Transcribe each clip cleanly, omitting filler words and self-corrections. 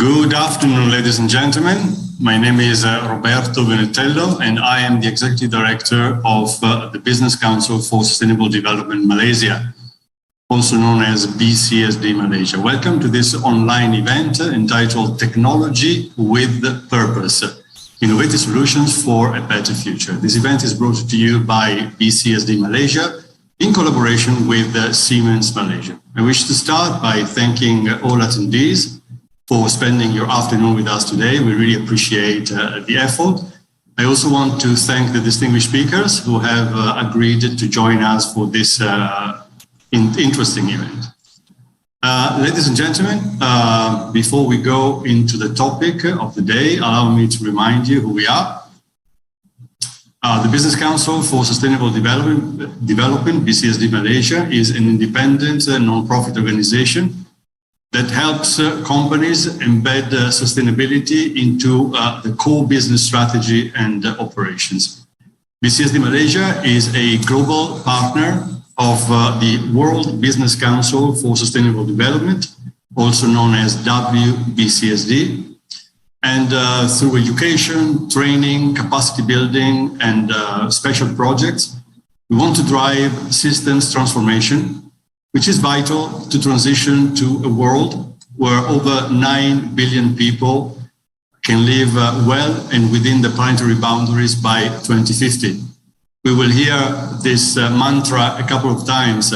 Good afternoon, ladies and gentlemen. My name is Roberto Venetello, and I am the Executive Director of the Business Council for Sustainable Development Malaysia, also known as BCSD Malaysia. Welcome to this online event entitled Technology with Purpose, Innovative Solutions for a Better Future. This event is brought to you by BCSD Malaysia in collaboration with Siemens Malaysia. I wish to start by thanking all attendees for spending your afternoon with us today. We really appreciate the effort. I also want to thank the distinguished speakers who have agreed to join us for this interesting event. Ladies and gentlemen, before we go into the topic of the day, allow me to remind you who we are. The Business Council for Sustainable Development, BCSD Malaysia, is an independent non-profit organization that helps companies embed sustainability into the core business strategy and operations. BCSD Malaysia is a global partner of the World Business Council for Sustainable Development, also known as WBCSD. And through education, training, capacity building, and special projects, we want to drive systems transformation, which is vital to transition to a world where over 9 billion people can live well and within the planetary boundaries by 2050. We will hear this mantra a couple of times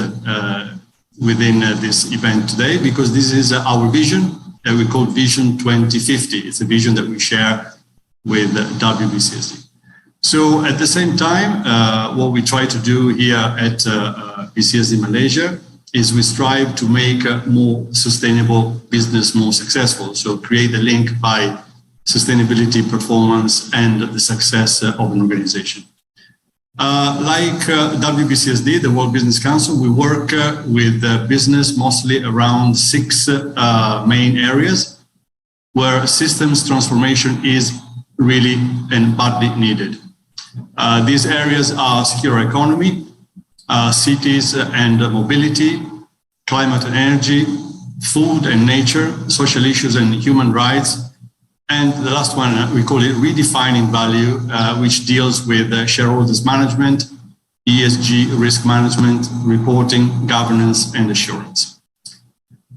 within this event today, because this is our vision that we call Vision 2050. It's a vision that we share with WBCSD. So at the same time, what we try to do here at BCSD Malaysia is we strive to make a more sustainable business more successful. So create a link by sustainability, performance, and the success of an organization. Like WBCSD, the World Business Council, we work with business mostly around 6 main areas where systems transformation is really and badly needed. These areas are circular economy, cities and mobility, climate and energy, food and nature, social issues and human rights, and the last one, we call it redefining value, which deals with shareholders management, ESG risk management, reporting, governance, and assurance.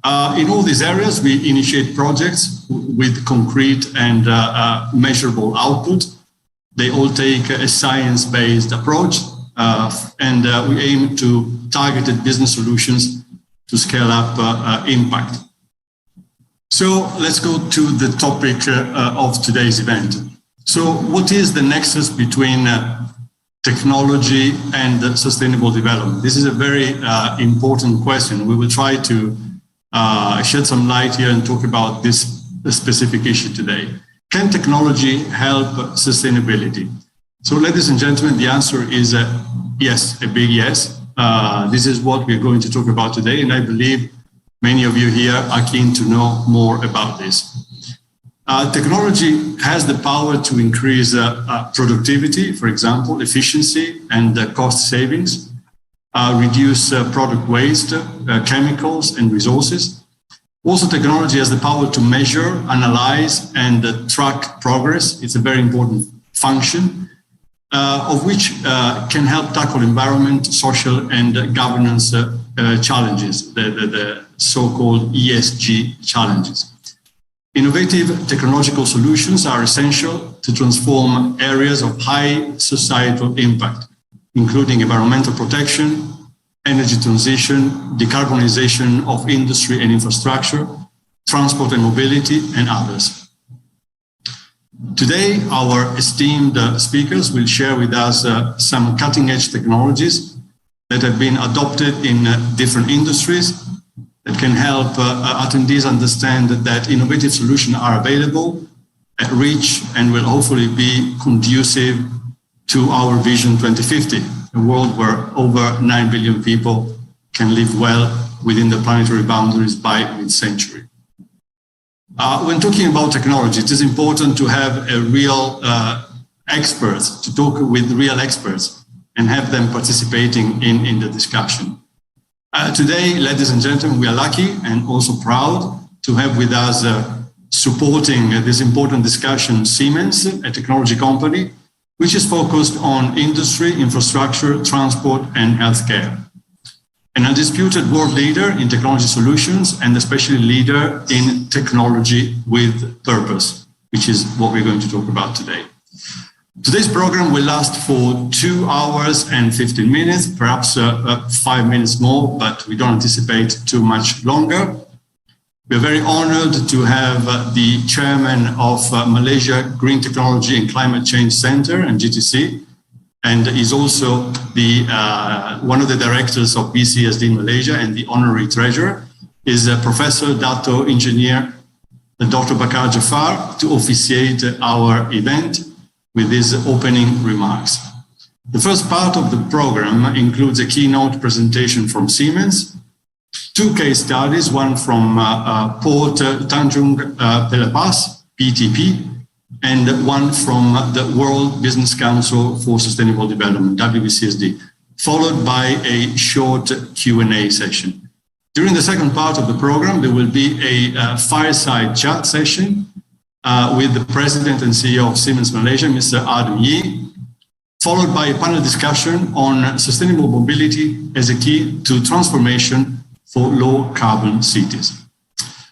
In all these areas, we initiate projects with concrete and measurable output. They all take a science-based approach, and we aim to targeted business solutions to scale up impact. So let's go to the topic of today's event. So what is the nexus between technology and sustainable development? This is a very important question. We will try to shed some light here and talk about this specific issue today. Can technology help sustainability? So ladies and gentlemen, the answer is yes, a big yes. This is what we're going to talk about today, and I believe many of you here are keen to know more about this. Technology has the power to increase productivity, for example, efficiency and cost savings, reduce product waste, chemicals and resources. Also, technology has the power to measure, analyze, and track progress. It's a very important function, of which can help tackle environment, social, and governance challenges, the so-called ESG challenges. Innovative technological solutions are essential to transform areas of high societal impact, including environmental protection, energy transition, decarbonization of industry and infrastructure, transport and mobility, and others. Today, our esteemed speakers will share with us some cutting-edge technologies that have been adopted in different industries that can help attendees understand that innovative solutions are available, at reach, and will hopefully be conducive to our Vision 2050, a world where over 9 billion people can live well within the planetary boundaries by mid-century. When talking about technology, it is important to have a real experts, to talk with real experts and have them participating in the discussion. Today, ladies and gentlemen, we are lucky and also proud to have with us supporting this important discussion Siemens, a technology company, which is focused on industry, infrastructure, transport, and healthcare. An undisputed world leader in technology solutions and especially leader in technology with purpose, which is what we're going to talk about today. Today's program will last for 2 hours and 15 minutes, perhaps 5 minutes more, but we don't anticipate too much longer. We're very honored to have the chairman of Malaysia Green Technology and Climate Change Center and GTC, and is also the one of the directors of BCSD in Malaysia and the honorary treasurer, is Professor Dato Engineer Dr. Bakar Jafar to officiate our event with his opening remarks. The first part of the program includes a keynote presentation from Siemens, 2 case studies, one from Port Tanjung Pelepas, PTP, and one from the World Business Council for Sustainable Development, WBCSD, followed by a short Q&A session. During the second part of the program, there will be a fireside chat session with the President and CEO of Siemens Malaysia, Mr. Adam Yee, followed by a panel discussion on sustainable mobility as a key to transformation for low-carbon cities.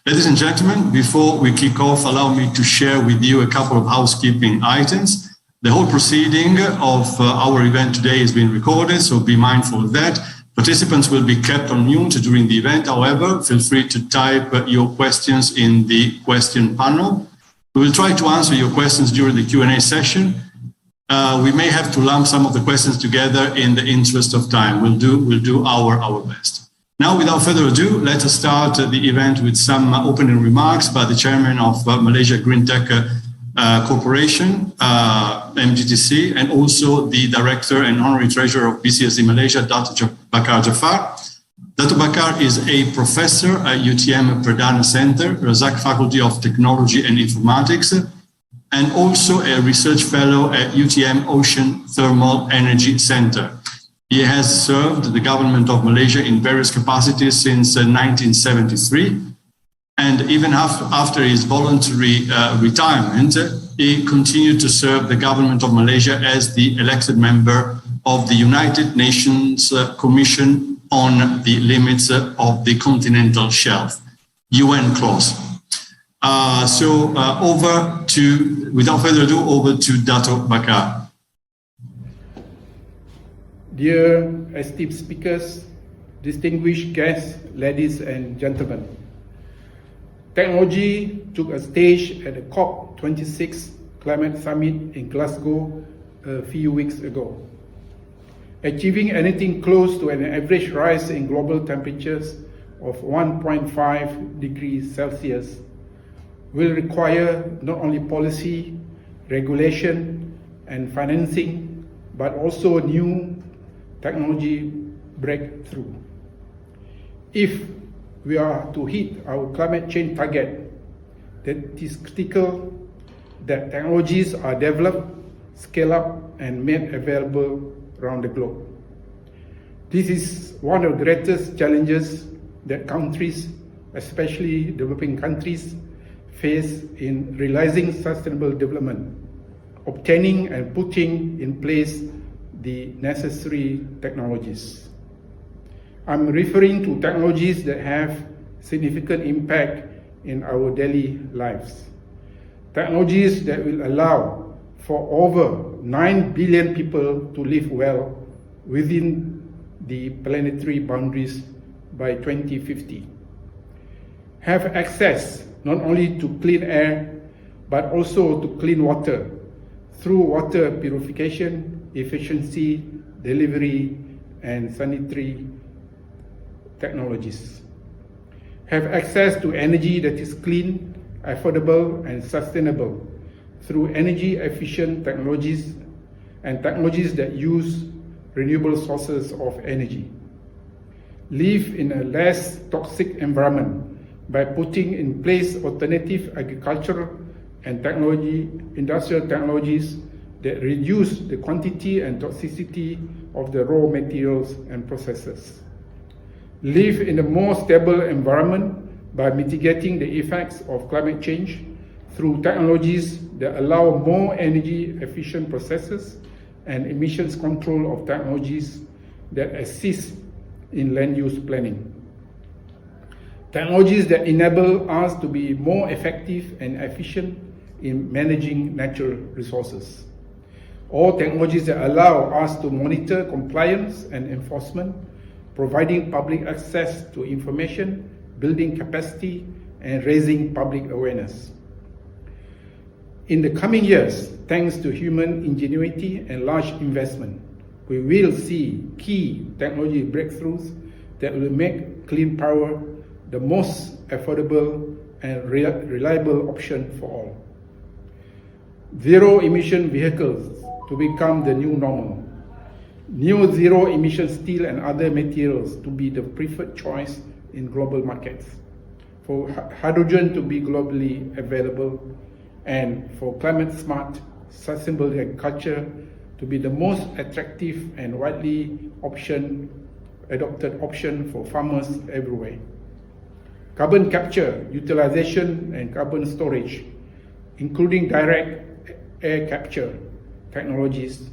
Ladies and gentlemen, before we kick off, allow me to share with you a couple of housekeeping items. The whole proceeding of our event today is being recorded, so be mindful of that. Participants will be kept on mute during the event. However, feel free to type your questions in the question panel. We will try to answer your questions during the Q&A session. We may have to lump some of the questions together in the interest of time. We'll do our best. Now, without further ado, let us start the event with some opening remarks by the chairman of Malaysia Green Tech Corporation, MGTC, and also the director and honorary treasurer of BCSD Malaysia, Dr. Bakar Jafar. Dr. Bakar is a professor at UTM Perdana Center, Razak Faculty of Technology and Informatics, and also a research fellow at UTM Ocean Thermal Energy Center. He has served the government of Malaysia in various capacities since 1973. And even after his voluntary retirement, he continued to serve the government of Malaysia as the elected member of the United Nations Commission on the Limits of the Continental Shelf, UNCLOS. Without further ado, over to Dato' Bakar. Dear esteemed speakers, distinguished guests, ladies and gentlemen, technology took a stage at the COP26 Climate Summit in Glasgow a few weeks ago. Achieving anything close to an average rise in global temperatures of 1.5 degrees Celsius will require not only policy, regulation, and financing, but also new technology breakthrough. If we are to hit our climate change target, then it is critical that technologies are developed, scaled up, and made available around the globe. This is one of the greatest challenges that countries, especially developing countries, face in realizing sustainable development, obtaining and putting in place the necessary technologies. I'm referring to technologies that have significant impact in our daily lives. Technologies that will allow for over 9 billion people to live well within the planetary boundaries by 2050. Have access not only to clean air, but also to clean water through water purification, efficiency, delivery, and sanitary technologies. Have access to energy that is clean, affordable, and sustainable through energy-efficient technologies and technologies that use renewable sources of energy. Live in a less toxic environment by putting in place alternative agricultural and industrial technologies that reduce the quantity and toxicity of the raw materials and processes. Live in a more stable environment by mitigating the effects of climate change through technologies that allow more energy efficient processes and emissions control of technologies that assist in land use planning. Technologies that enable us to be more effective and efficient in managing natural resources. Or technologies that allow us to monitor compliance and enforcement, providing public access to information, building capacity, and raising public awareness. In the coming years, thanks to human ingenuity and large investment, we will see key technology breakthroughs that will make clean power the most affordable and reliable option for all. Zero-emission vehicles to become the new normal. New zero-emission steel and other materials to be the preferred choice in global markets. For hydrogen to be globally available, and for climate-smart, sustainable agriculture to be the most attractive and widely adopted option for farmers everywhere. Carbon capture, utilization, and carbon storage, including direct air capture technologies,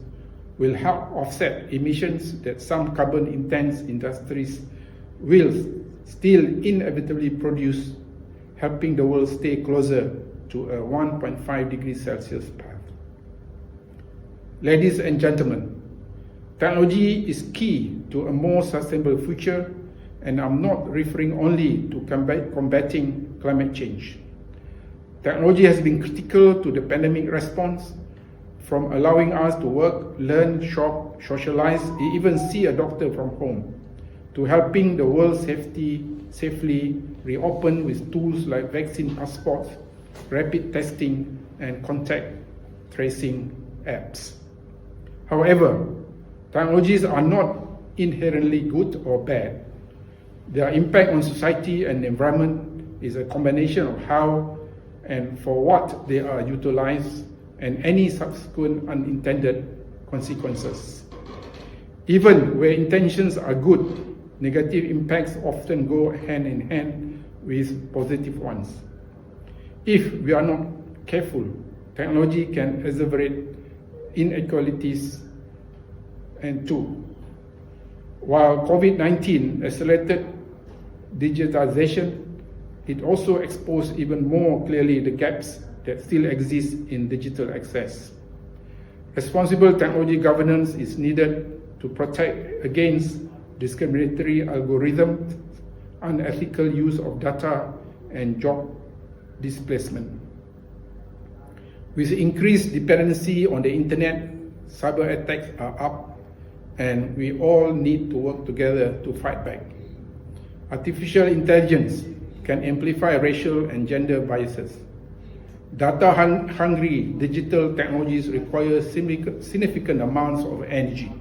will help offset emissions that some carbon-intense industries will still inevitably produce, helping the world stay closer to a 1.5 degrees Celsius path. Ladies and gentlemen, technology is key to a more sustainable future, and I'm not referring only to combating climate change. Technology has been critical to the pandemic response, from allowing us to work, learn, shop, socialize, even see a doctor from home, to helping the world safely reopen with tools like vaccine passports, rapid testing, and contact tracing apps. However, technologies are not inherently good or bad. Their impact on society and environment is a combination of how and for what they are utilized and any subsequent unintended consequences. Even where intentions are good, negative impacts often go hand in hand with positive ones. If we are not careful, technology can exacerbate inequalities. And two, while COVID-19 accelerated digitization, it also exposed even more clearly the gaps that still exist in digital access. Responsible technology governance is needed to protect against discriminatory algorithms, unethical use of data, and job displacement. With increased dependency on the internet, cyber attacks are up, and we all need to work together to fight back. Artificial intelligence can amplify racial and gender biases. Data-hungry digital technologies require significant amounts of energy,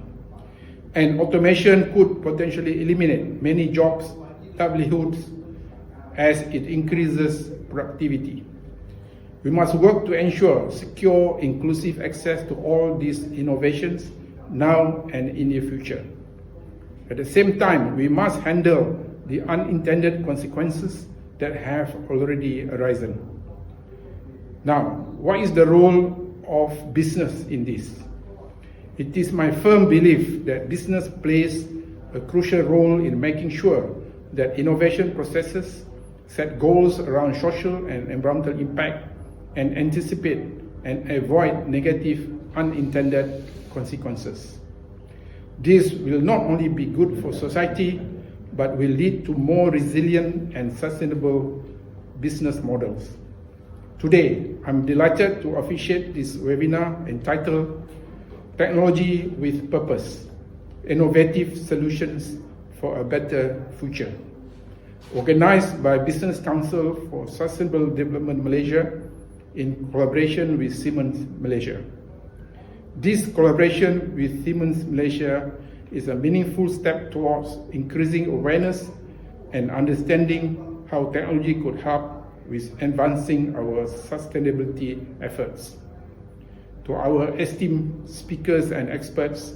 and automation could potentially eliminate many jobs, livelihoods, as it increases productivity. We must work to ensure secure, inclusive access to all these innovations now and in the future. At the same time, we must handle the unintended consequences that have already arisen. Now, what is the role of business in this? It is my firm belief that business plays a crucial role in making sure that innovation processes set goals around social and environmental impact and anticipate and avoid negative unintended consequences. This will not only be good for society, but will lead to more resilient and sustainable business models. Today, I'm delighted to officiate this webinar entitled Technology with Purpose, Innovative Solutions for a Better Future, organized by Business Council for Sustainable Development Malaysia in collaboration with Siemens Malaysia. This collaboration with Siemens Malaysia is a meaningful step towards increasing awareness and understanding how technology could help with advancing our sustainability efforts. To our esteemed speakers and experts,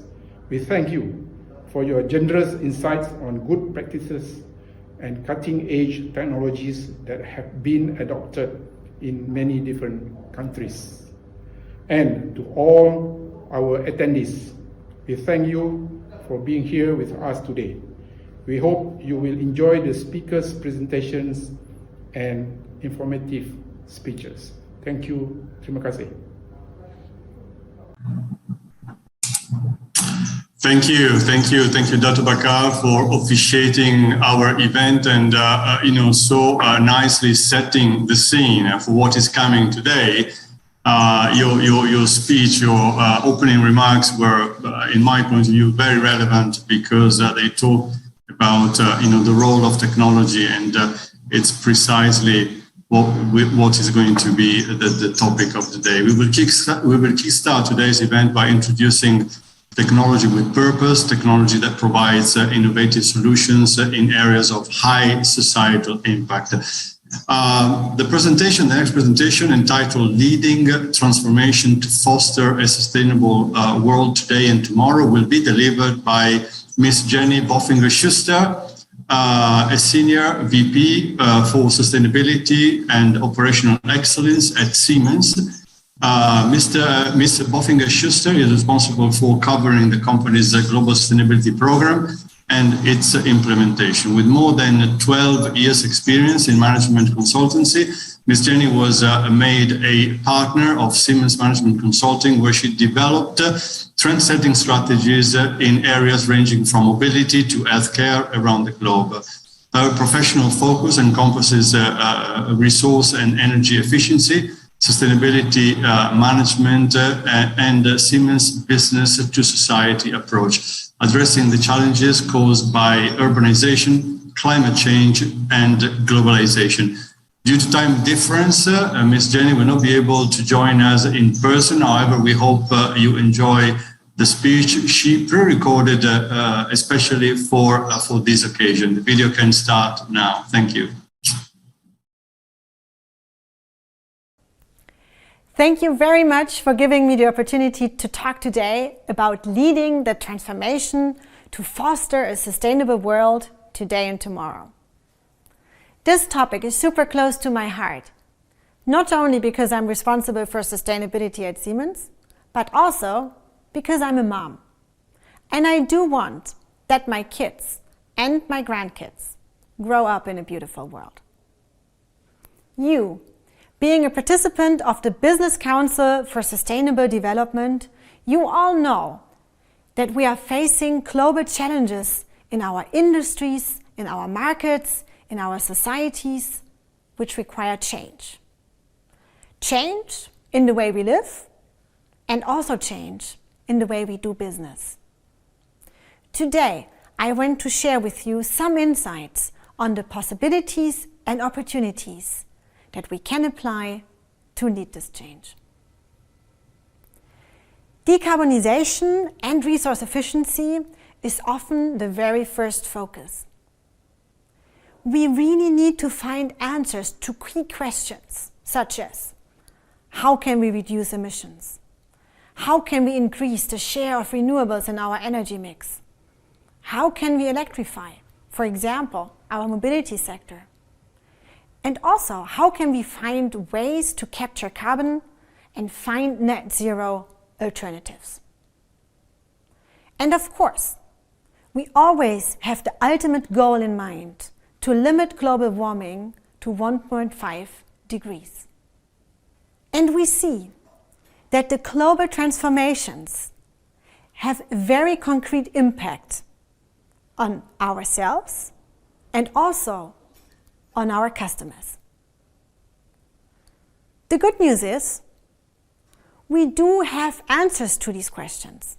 we thank you for your generous insights on good practices and cutting-edge technologies that have been adopted in many different countries. And to all our attendees, we thank you for being here with us today. We hope you will enjoy the speakers' presentations and informative speeches. Thank you. Terima kasih. Thank you, Dr. Bakar, for officiating our event and so nicely setting the scene for what is coming today. Your speech, your opening remarks were, in my point of view, very relevant because they talk about the role of technology, and it's precisely what is going to be the topic of the day. We will kickstart today's event by introducing technology with purpose, technology that provides innovative solutions in areas of high societal impact. The next presentation, entitled Leading Transformation to Foster a Sustainable World Today and Tomorrow, will be delivered by Ms. Jenny Boffinger-Schuster, a Senior VP for Sustainability and Operational Excellence at Siemens. Mr. Boffinger-Schuster is responsible for covering the company's global sustainability program and its implementation. With more than 12 years experience in management consultancy, Ms. Jenny was made a partner of Siemens Management Consulting, where she developed trend-setting strategies in areas ranging from mobility to healthcare around the globe. Her professional focus encompasses resource and energy efficiency, sustainability management, and Siemens business to society approach, addressing the challenges caused by urbanization, climate change, and globalization. Due to time difference, Ms. Jenny will not be able to join us in person. However, we hope you enjoy the speech she pre-recorded especially for this occasion. The video can start now. Thank you. Thank you very much for giving me the opportunity to talk today about leading the transformation to foster a sustainable world today and tomorrow. This topic is super close to my heart, not only because I'm responsible for sustainability at Siemens, but also because I'm a mom. And I do want that my kids and my grandkids grow up in a beautiful world. You, being a participant of the Business Council for Sustainable Development, you all know that we are facing global challenges in our industries, in our markets, in our societies, which require change. Change in the way we live, and also change in the way we do business. Today, I want to share with you some insights on the possibilities and opportunities that we can apply to lead this change. Decarbonization and resource efficiency is often the very first focus. We really need to find answers to key questions, such as, how can we reduce emissions? How can we increase the share of renewables in our energy mix? How can we electrify, for example, our mobility sector? And also, how can we find ways to capture carbon and find net zero alternatives? And of course, we always have the ultimate goal in mind, to limit global warming to 1.5 degrees. And we see that the global transformations have a very concrete impact on ourselves and also on our customers. The good news is we do have answers to these questions.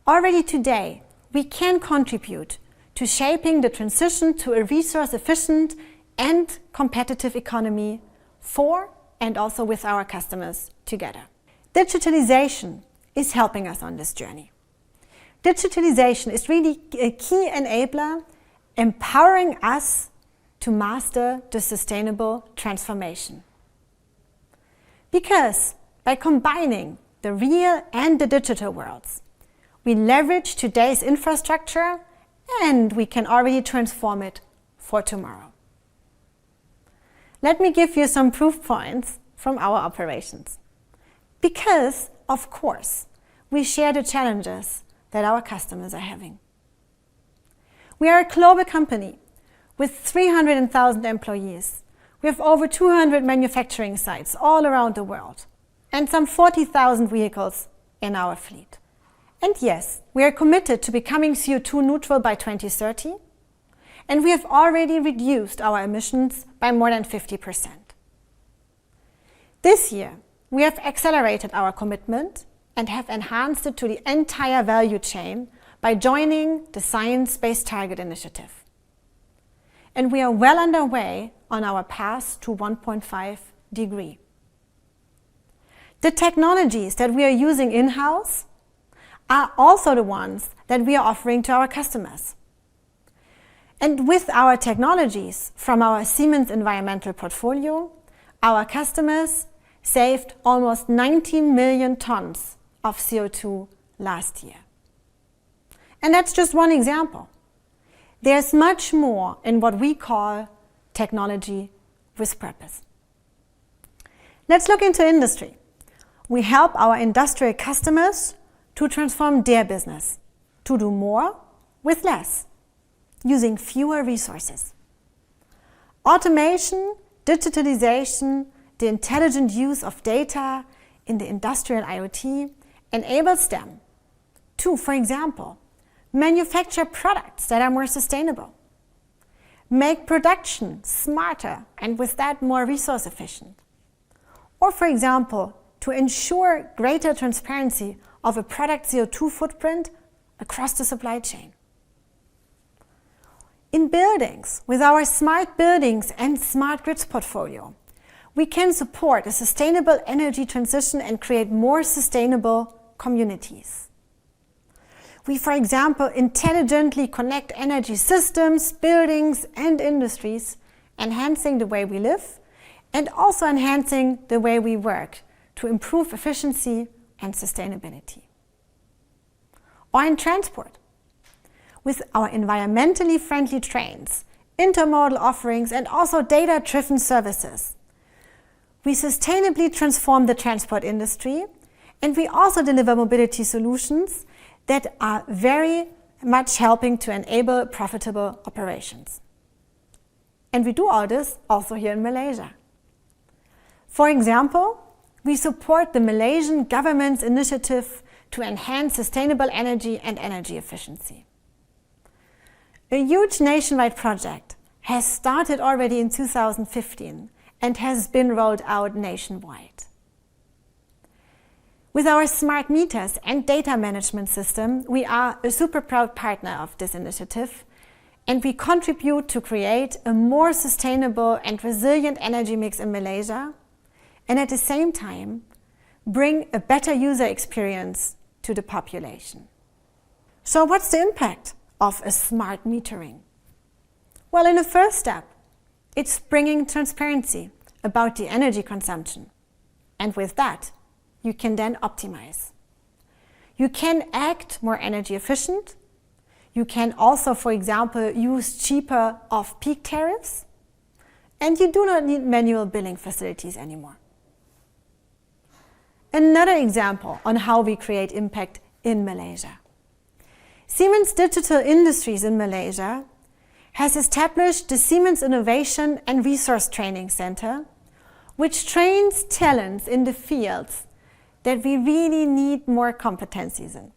Already today, we can contribute to shaping the transition to a resource-efficient and competitive economy for and also with our customers together. Digitalization is helping us on this journey. Digitalization is really a key enabler, empowering us to master the sustainable transformation. Because by combining the real and the digital worlds, we leverage today's infrastructure and we can already transform it for tomorrow. Let me give you some proof points from our operations. Because, of course, we share the challenges that our customers are having. We are a global company with 300,000 employees. We have over 200 manufacturing sites all around the world and some 40,000 vehicles in our fleet. And yes, we are committed to becoming CO2 neutral by 2030, and we have already reduced our emissions by more than 50%. This year, we have accelerated our commitment and have enhanced it to the entire value chain by joining the Science Based Targets initiative. And we are well underway on our path to 1.5 degrees. The technologies that we are using in-house are also the ones that we are offering to our customers. And with our technologies from our Siemens environmental portfolio, our customers saved almost 90 million tons of CO2 last year. And that's just one example. There's much more in what we call technology with purpose. Let's look into industry. We help our industrial customers to transform their business, to do more with less, using fewer resources. Automation, digitalization, the intelligent use of data in the industrial IoT enables them to, for example, manufacture products that are more sustainable, make production smarter and with that more resource efficient, or, for example, to ensure greater transparency of a product CO2 footprint across the supply chain. In buildings, with our smart buildings and smart grids portfolio, we can support a sustainable energy transition and create more sustainable communities. We, for example, intelligently connect energy systems, buildings, and industries, enhancing the way we live and also enhancing the way we work to improve efficiency and sustainability. Or in transport, with our environmentally friendly trains, intermodal offerings, and also data-driven services, we sustainably transform the transport industry, and we also deliver mobility solutions that are very much helping to enable profitable operations. And we do all this also here in Malaysia. For example, we support the Malaysian government's initiative to enhance sustainable energy and energy efficiency. A huge nationwide project has started already in 2015 and has been rolled out nationwide. With our smart meters and data management system, we are a super proud partner of this initiative, and we contribute to create a more sustainable and resilient energy mix in Malaysia, and at the same time, bring a better user experience to the population. So what's the impact of a smart metering? Well, in the first step, it's bringing transparency about the energy consumption. And with that, you can then optimize. You can act more energy efficient. You can also, for example, use cheaper off-peak tariffs. And you do not need manual billing facilities anymore. Another example on how we create impact in Malaysia. Siemens Digital Industries in Malaysia has established the Siemens Innovation and Resource Training Center, which trains talents in the fields that we really need more competencies in.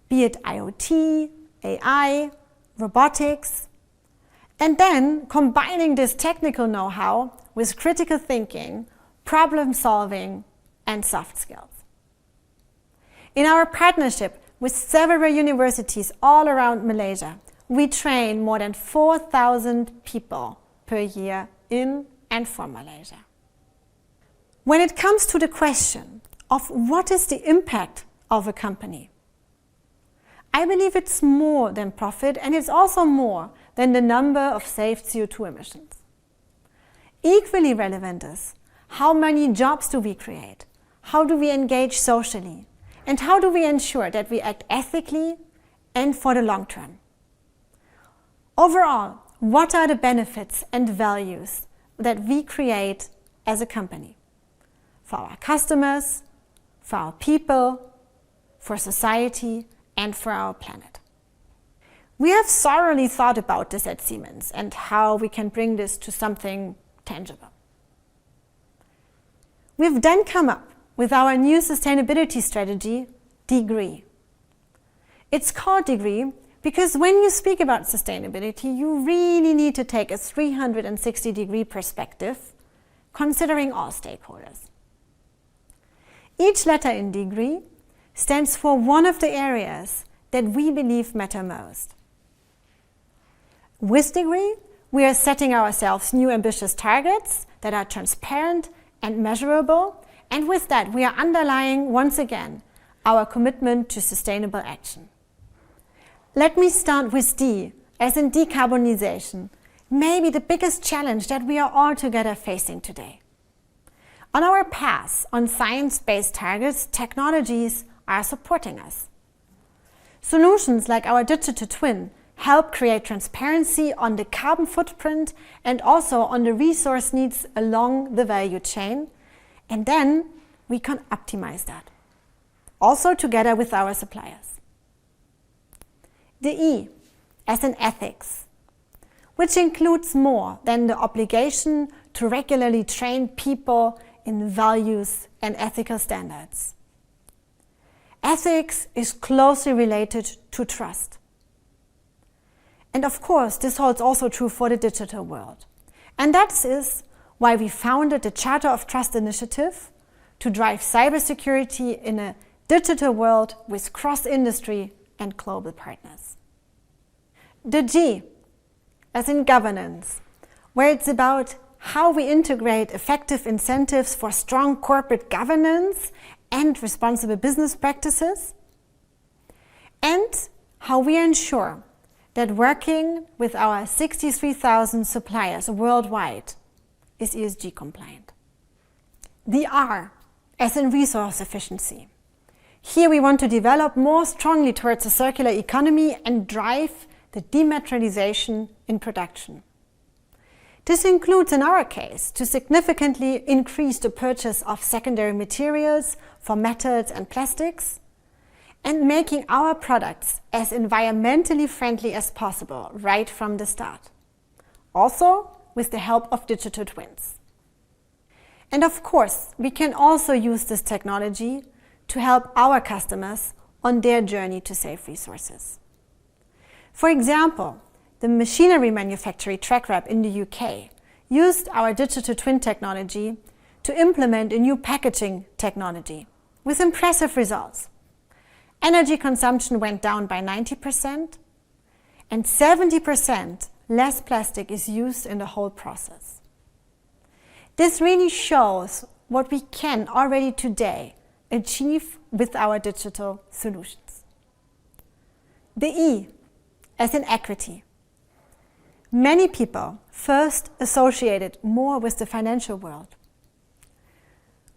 Be it IoT, AI, robotics, and then combining this technical know-how with critical thinking, problem solving, and soft skills. In our partnership with several universities all around Malaysia, we train more than 4,000 people per year in and for Malaysia. When it comes to the question of what is the impact of a company, I believe it's more than profit, and it's also more than the number of saved CO2 emissions. Equally relevant is how many jobs do we create, how do we engage socially, and how do we ensure that we act ethically and for the long term. Overall, what are the benefits and values that we create as a company for our customers, for our people, for society, and for our planet. We have thoroughly thought about this at Siemens and how we can bring this to something tangible. We've then come up with our new sustainability strategy, Degree. It's called Degree because when you speak about sustainability, you really need to take a 360-degree perspective, considering all stakeholders. Each letter in Degree stands for one of the areas that we believe matter most. With Degree, we are setting ourselves new ambitious targets that are transparent and measurable, and with that, we are underlying once again our commitment to sustainable action. Let me start with D, as in decarbonization, maybe the biggest challenge that we are all together facing today. On our path on science-based targets, technologies are supporting us. Solutions like our digital twin help create transparency on the carbon footprint and also on the resource needs along the value chain, and then we can optimize that, also together with our suppliers. The E, as in ethics, which includes more than the obligation to regularly train people in values and ethical standards. Ethics is closely related to trust. And of course, this holds also true for the digital world. And that is why we founded the Charter of Trust initiative to drive cybersecurity in a digital world with cross-industry and global partners. The G, as in governance, where it's about how we integrate effective incentives for strong corporate governance and responsible business practices, and how we ensure that working with our 63,000 suppliers worldwide is ESG compliant. The R, as in resource efficiency. Here we want to develop more strongly towards a circular economy and drive the dematerialization in production. This includes, in our case, to significantly increase the purchase of secondary materials for metals and plastics, and making our products as environmentally friendly as possible right from the start, also with the help of digital twins. And of course, we can also use this technology to help our customers on their journey to save resources. For example, the machinery manufacturer TrackWrap in the UK used our digital twin technology to implement a new packaging technology with impressive results. Energy consumption went down by 90% and 70% less plastic is used in the whole process. This really shows what we can already today achieve with our digital solutions. The E, as in equity. Many people first associated more with the financial world.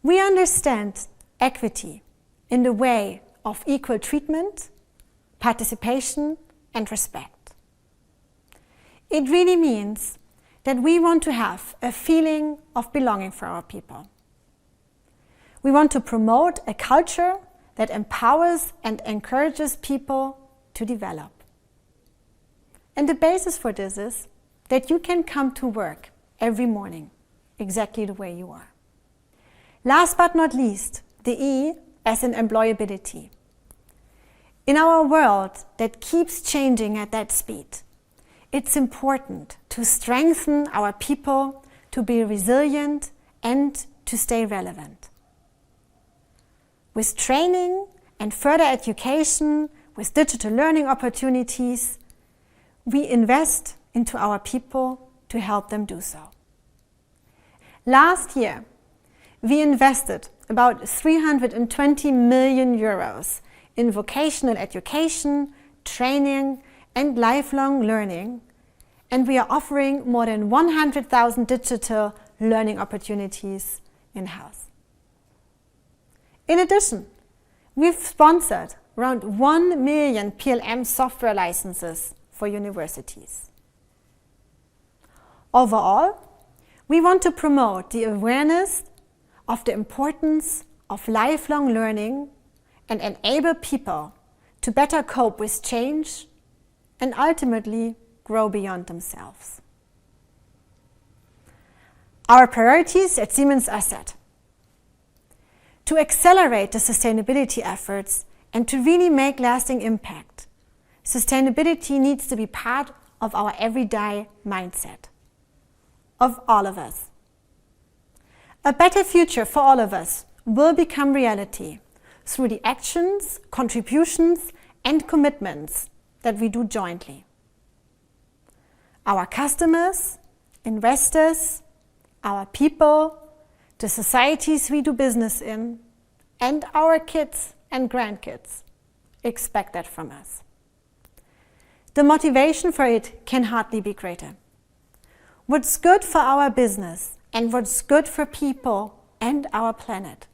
We understand equity in the way of equal treatment, participation, and respect. It really means that we want to have a feeling of belonging for our people. We want to promote a culture that empowers and encourages people to develop. And the basis for this is that you can come to work every morning exactly the way you are. Last but not least, the E, as in employability. In our world that keeps changing at that speed, it's important to strengthen our people to be resilient and to stay relevant. With training and further education, with digital learning opportunities, we invest into our people to help them do so. Last year, we invested about 320 million euros in vocational education, training, and lifelong learning, and we are offering more than 100,000 digital learning opportunities in-house. In addition, we've sponsored around 1 million PLM software licenses for universities. Overall, We want to promote the awareness of the importance of lifelong learning and enable people to better cope with change and ultimately grow beyond themselves. Our priorities at Siemens are set. To accelerate the sustainability efforts and to really make lasting impact, sustainability needs to be part of our everyday mindset, of all of us. A better future for all of us will become reality through the actions, contributions, and commitments that we do jointly. Our customers, investors, our people, the societies we do business in, and our kids and grandkids expect that from us. The motivation for it can hardly be greater. What's good for our business and what's good for people and our planet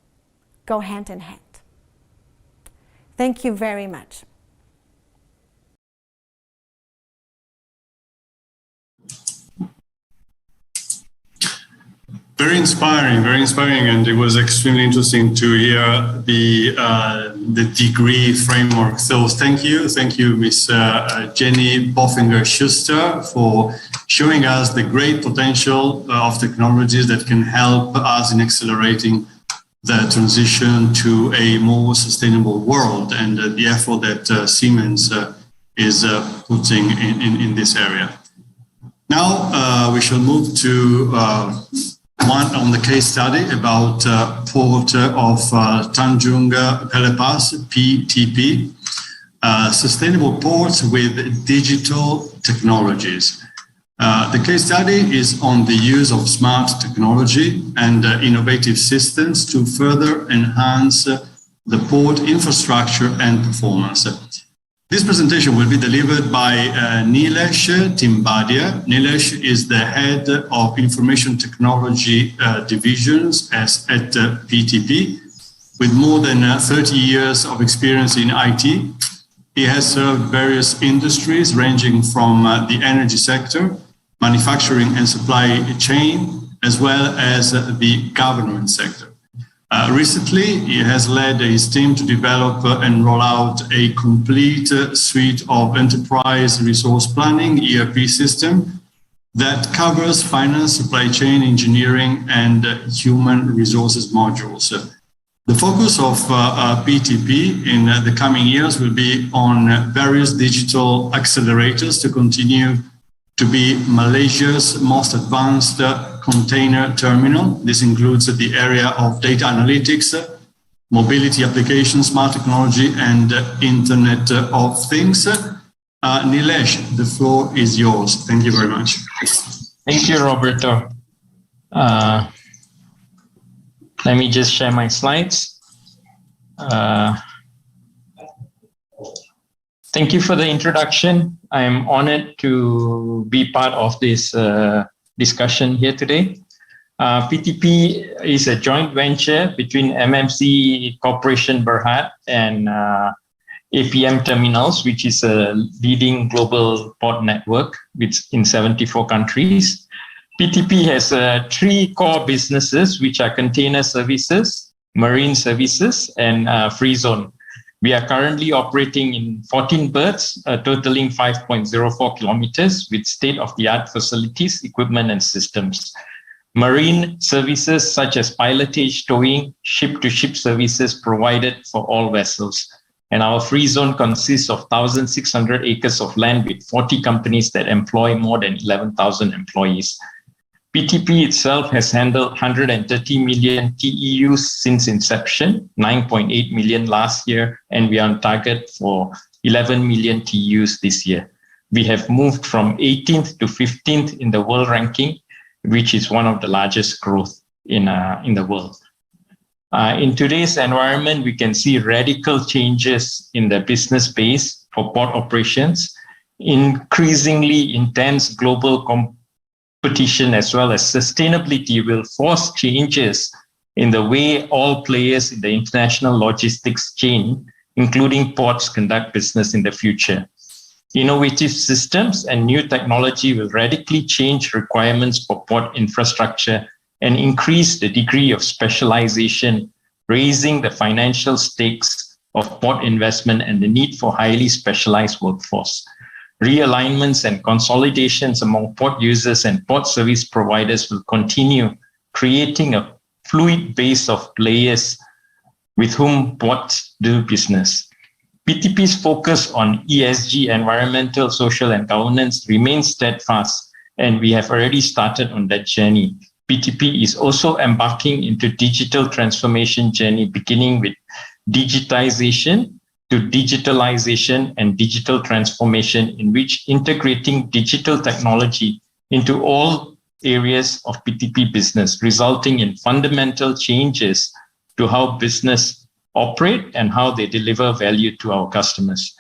go hand in hand. Thank you very much. Very inspiring, and it was extremely interesting to hear the degree framework. So thank you, Ms. Jenny Boffinger-Schuster, for showing us the great potential of technologies that can help us in accelerating the transition to a more sustainable world, and the effort that Siemens is putting in this area. Now we shall move to one on the case study about Port of Tanjung Pelepas, PTP, sustainable ports with digital technologies. The case study is on the use of smart technology and innovative systems to further enhance the port infrastructure and performance. This presentation will be delivered by Nilesh Timbadia. Nilesh is the head of Information Technology Divisions at PTP, with more than 30 years of experience in IT. He has served various industries ranging from the energy sector, manufacturing and supply chain, as well as the government sector. Recently, he has led his team to develop and roll out a complete suite of enterprise resource planning ERP system that covers finance, supply chain, engineering, and human resources modules. The focus of PTP in the coming years will be on various digital accelerators to continue to be Malaysia's most advanced container terminal. This includes the area of data analytics, mobility applications, smart technology, and Internet of Things. Nilesh, the floor is yours. Thank you very much. Thank you, Roberto. Let me just share my slides. Thank you for the introduction. I am honored to be part of this discussion here today. PTP is a joint venture between MMC Corporation Berhad and APM Terminals, which is a leading global port network in 74 countries. PTP has 3 core businesses, which are container services, marine services, and free zone. We are currently operating in 14 berths, totaling 5.04 kilometers with state-of-the-art facilities, equipment, and systems. Marine services such as pilotage, towing, ship-to-ship services provided for all vessels. And our free zone consists of 1,600 acres of land with 40 companies that employ more than 11,000 employees. PTP itself has handled 130 million TEUs since inception, 9.8 million last year, and we are on target for 11 million TEUs this year. We have moved from 18th to 15th in the world ranking, which is one of the largest growth in the world. In today's environment, we can see radical changes in the business space for port operations, increasingly intense global competition as well as sustainability will force changes in the way all players in the international logistics chain, including ports, conduct business in the future. Innovative systems and new technology will radically change requirements for port infrastructure and increase the degree of specialization, raising the financial stakes of port investment and the need for highly specialized workforce. Realignments and consolidations among port users and port service providers will continue, creating a fluid base of players with whom ports do business. PTP's focus on ESG, environmental, social, and governance remains steadfast, and we have already started on that journey. PTP is also embarking into digital transformation journey, beginning with digitization to digitalization and digital transformation, in which integrating digital technology into all areas of PTP business, resulting in fundamental changes to how business operate and how they deliver value to our customers.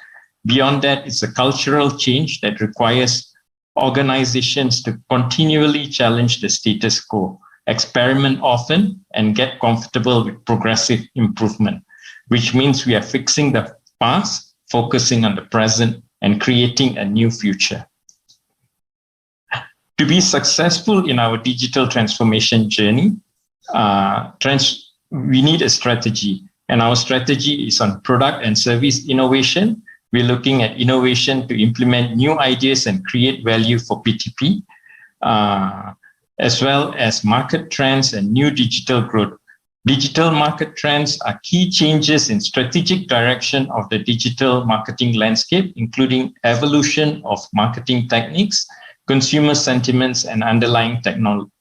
Beyond that, it's a cultural change that requires organizations to continually challenge the status quo, experiment often, and get comfortable with progressive improvement, which means we are fixing the past, focusing on the present, and creating a new future. To be successful in our digital transformation journey, we need a strategy. And our strategy is on product and service innovation. We're looking at innovation to implement new ideas and create value for PTP, as well as market trends and new digital growth. Digital market trends are key changes in strategic direction of the digital marketing landscape, including evolution of marketing techniques, consumer sentiments, and underlying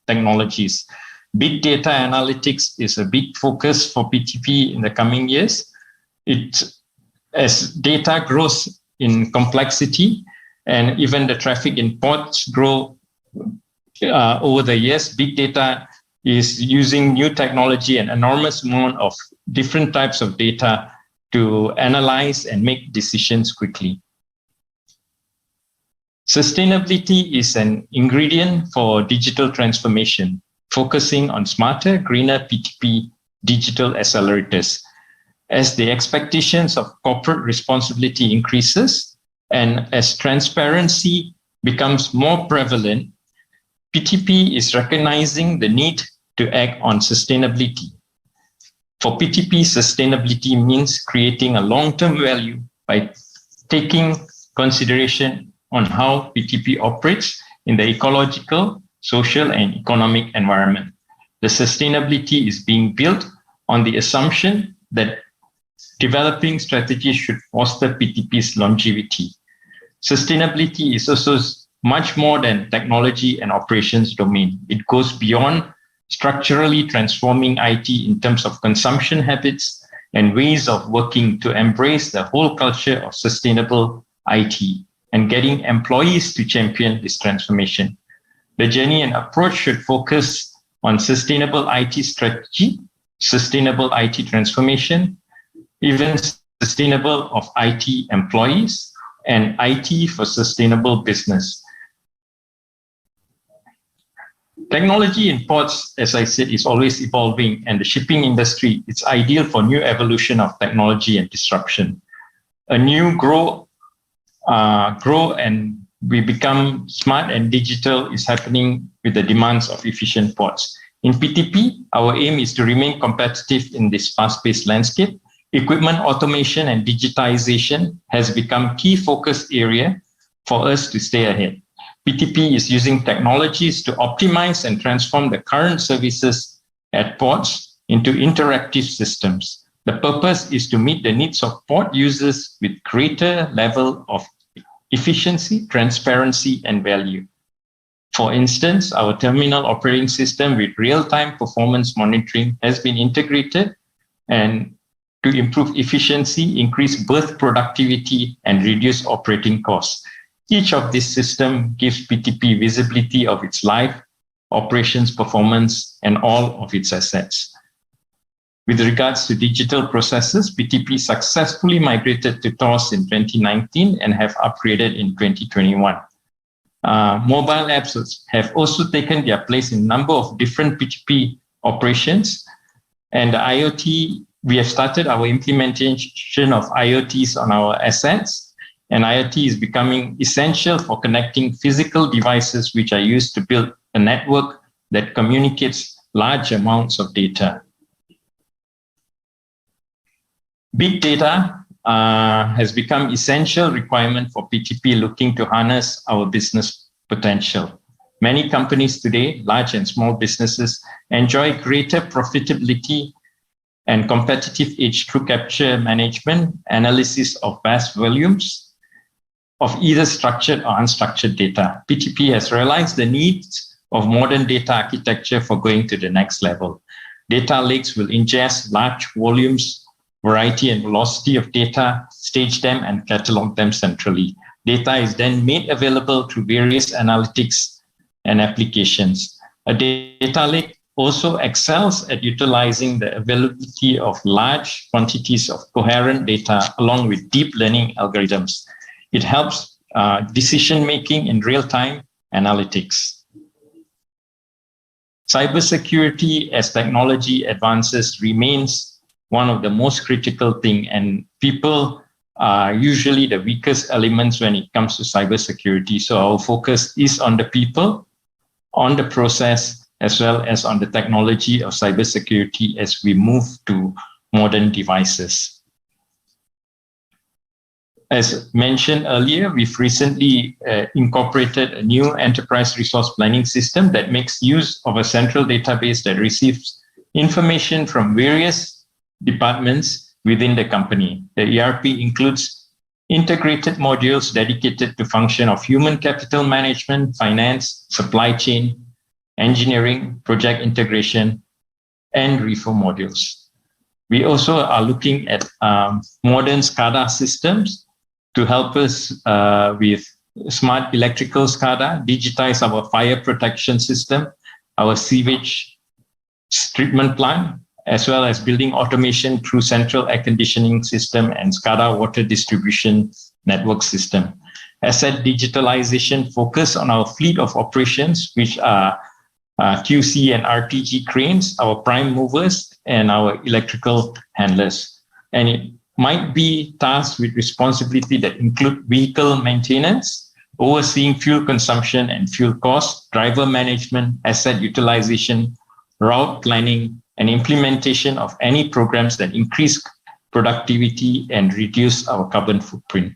technologies. Big data analytics is a big focus for PTP in the coming years. As data grows in complexity and even the traffic in ports grow over the years, big data is using new technology and enormous amount of different types of data to analyze and make decisions quickly. Sustainability is an ingredient for digital transformation, focusing on smarter, greener PTP digital accelerators. As the expectations of corporate responsibility increases and as transparency becomes more prevalent, PTP is recognizing the need to act on sustainability. For PTP, sustainability means creating a long-term value by taking consideration on how PTP operates in the ecological, social, and economic environment. The sustainability is being built on the assumption that developing strategies should foster PTP's longevity. Sustainability is also much more than technology and operations domain. It goes beyond structurally transforming IT in terms of consumption habits and ways of working to embrace the whole culture of sustainable IT and getting employees to champion this transformation. The journey and approach should focus on sustainable IT strategy, sustainable IT transformation, even sustainable of IT employees, and IT for sustainable business. Technology in ports, as I said, is always evolving, and the shipping industry is ideal for new evolution of technology and disruption. A new grow and we become smart and digital is happening with the demands of efficient ports. In PTP, our aim is to remain competitive in this fast-paced landscape. Equipment automation and digitization has become key focus area for us to stay ahead. PTP is using technologies to optimize and transform the current services at ports into interactive systems. The purpose is to meet the needs of port users with greater level of efficiency, transparency, and value. For instance, our terminal operating system with real-time performance monitoring has been integrated and to improve efficiency, increase berth productivity, and reduce operating costs. Each of these systems gives PTP visibility of its live operations performance and all of its assets. With regards to digital processes, PTP successfully migrated to TOS in 2019 and have upgraded in 2021. Mobile apps have also taken their place in a number of different PTP operations. And the IoT, we have started our implementation of IoTs on our assets. and IoT is becoming essential for connecting physical devices which are used to build a network that communicates large amounts of data. Big data has become essential requirement for PTP looking to harness our business potential. Many companies today, large and small businesses, enjoy greater profitability and competitive edge through capture management, analysis of vast volumes of either structured or unstructured data. PTP has realized the needs of modern data architecture for going to the next level. Data lakes will ingest large volumes, variety and velocity of data, stage them and catalog them centrally. Data is then made available through various analytics and applications. A data lake also excels at utilizing the availability of large quantities of coherent data along with deep learning algorithms. It helps decision-making in real-time analytics. Cybersecurity as technology advances remains one of the most critical things, and people are usually the weakest elements when it comes to cybersecurity. So our focus is on the people, on the process, as well as on the technology of cybersecurity as we move to modern devices. As mentioned earlier, we've recently incorporated a new enterprise resource planning system that makes use of a central database that receives information from various departments within the company. The ERP includes integrated modules dedicated to function of human capital management, finance, supply chain, engineering, project integration, and repo modules. We also are looking at modern SCADA systems to help us with smart electrical SCADA, digitize our fire protection system, our sewage treatment plant, as well as building automation through central air conditioning system and SCADA water distribution network system. Asset digitalization focus on our fleet of operations, which are QC and RTG cranes, our prime movers, and our electrical handlers. And it might be tasks with responsibility that include vehicle maintenance, overseeing fuel consumption and fuel costs, driver management, asset utilization, route planning, and implementation of any programs that increase productivity and reduce our carbon footprint.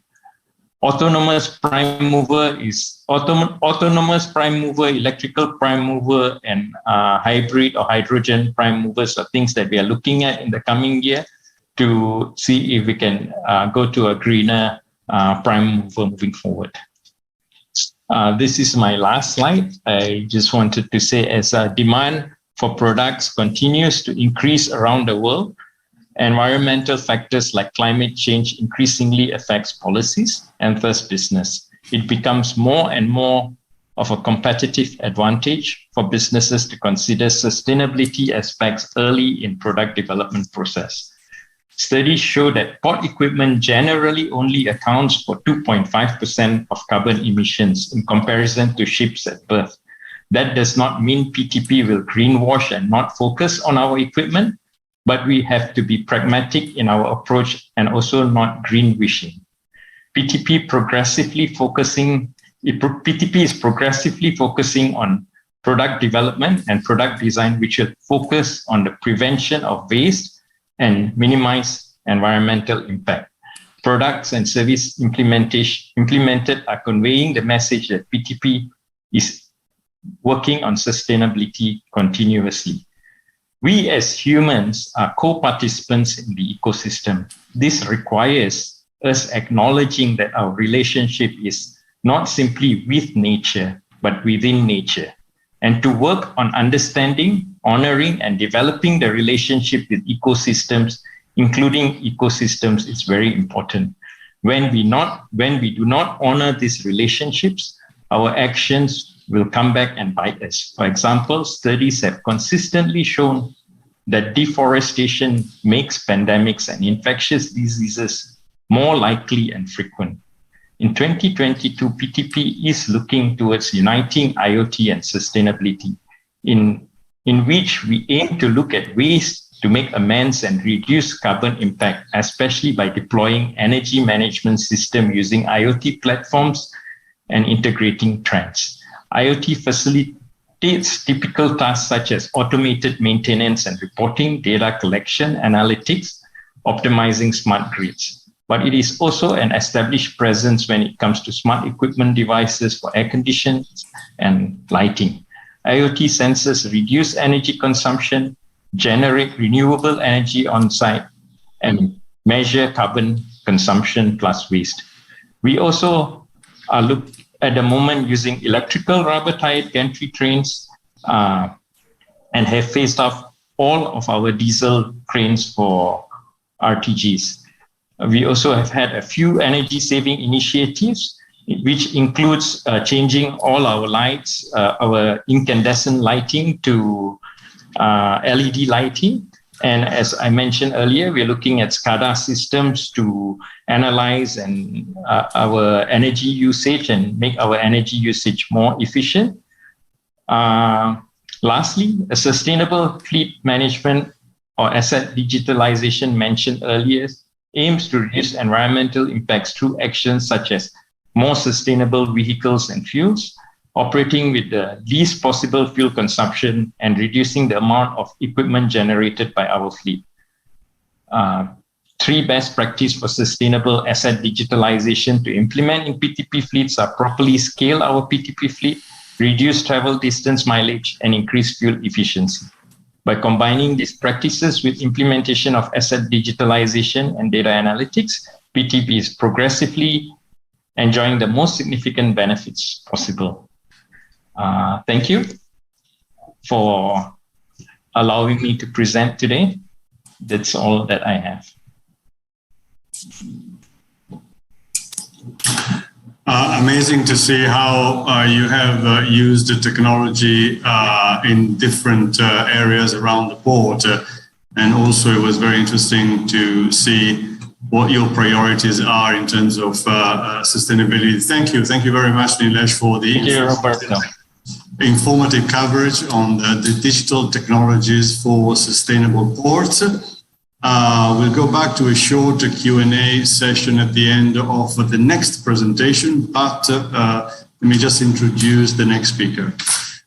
Autonomous prime mover, electrical prime mover, and hybrid or hydrogen prime movers are things that we are looking at in the coming year to see if we can go to a greener prime mover moving forward. This is my last slide. I just wanted to say, as demand for products continues to increase around the world, environmental factors like climate change increasingly affects policies and thus business. It becomes more and more of a competitive advantage for businesses to consider sustainability aspects early in product development process. Studies show that port equipment generally only accounts for 2.5% of carbon emissions in comparison to ships at berth. That does not mean PTP will greenwash and not focus on our equipment, but we have to be pragmatic in our approach and also not green wishing. PTP is progressively focusing on product development and product design, which will focus on the prevention of waste and minimize environmental impact. Products and service implemented are conveying the message that PTP is working on sustainability continuously. We as humans are co-participants in the ecosystem. This requires us acknowledging that our relationship is not simply with nature, but within nature, and to work on understanding, honoring, and developing the relationship with ecosystems, including ecosystems, is very important. When we do not honor these relationships, our actions will come back and bite us. For example, studies have consistently shown that deforestation makes pandemics and infectious diseases more likely and frequent. In 2022, PTP is looking towards uniting IoT and sustainability, in which we aim to look at ways to make amends and reduce carbon impact, especially by deploying energy management system using IoT platforms and integrating trends. IoT facilitates typical tasks such as automated maintenance and reporting, data collection, analytics, optimizing smart grids. But it is also an established presence when it comes to smart equipment devices for air conditions and lighting. IoT sensors reduce energy consumption, generate renewable energy on site, and measure carbon consumption plus waste. We also look at the moment using electrical rubber-tired gantry trains and have phased off all of our diesel cranes for RTGs. We also have had a few energy-saving initiatives, which includes changing all our lights, our incandescent lighting to LED lighting. And as I mentioned earlier, we're looking at SCADA systems to analyze our energy usage and make our energy usage more efficient. Lastly, a sustainable fleet management or asset digitalization mentioned earlier aims to reduce environmental impacts through actions such as more sustainable vehicles and fuels, operating with the least possible fuel consumption, and reducing the amount of equipment generated by our fleet. 3 best practices for sustainable asset digitalization to implement in PTP fleets are properly scale our PTP fleet, reduce travel distance mileage, and increase fuel efficiency. By combining these practices with implementation of asset digitalization and data analytics, PTP is progressively enjoying the most significant benefits possible. Thank you for allowing me to present today. That's all that I have. Amazing to see how you have used the technology in different areas around the port. And also it was very interesting to see what your priorities are in terms of sustainability. Thank you. Thank you very much, Nilesh, for the informative coverage on the digital technologies for sustainable ports. We'll go back to a short Q&A session at the end of the next presentation, but let me just introduce the next speaker.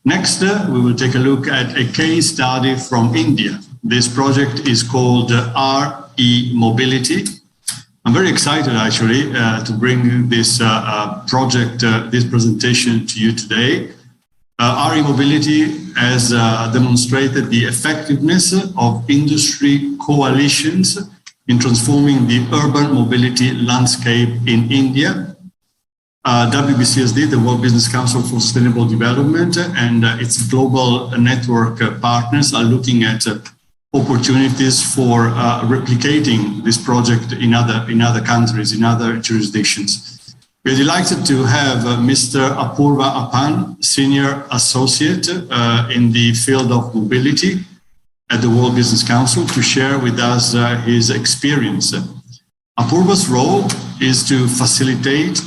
Next, we will take a look at a case study from India. This project is called RE Mobility. I'm very excited actually to bring this project, this presentation to you today. RE Mobility has demonstrated the effectiveness of industry coalitions in transforming the urban mobility landscape in India. WBCSD, the World Business Council for Sustainable Development, and its global network partners are looking at opportunities for replicating this project in other countries, in other jurisdictions. We're delighted to have Mr. Apurva Appan, Senior Associate in the field of mobility at the World Business Council, to share with us his experience. Apurva's role is to facilitate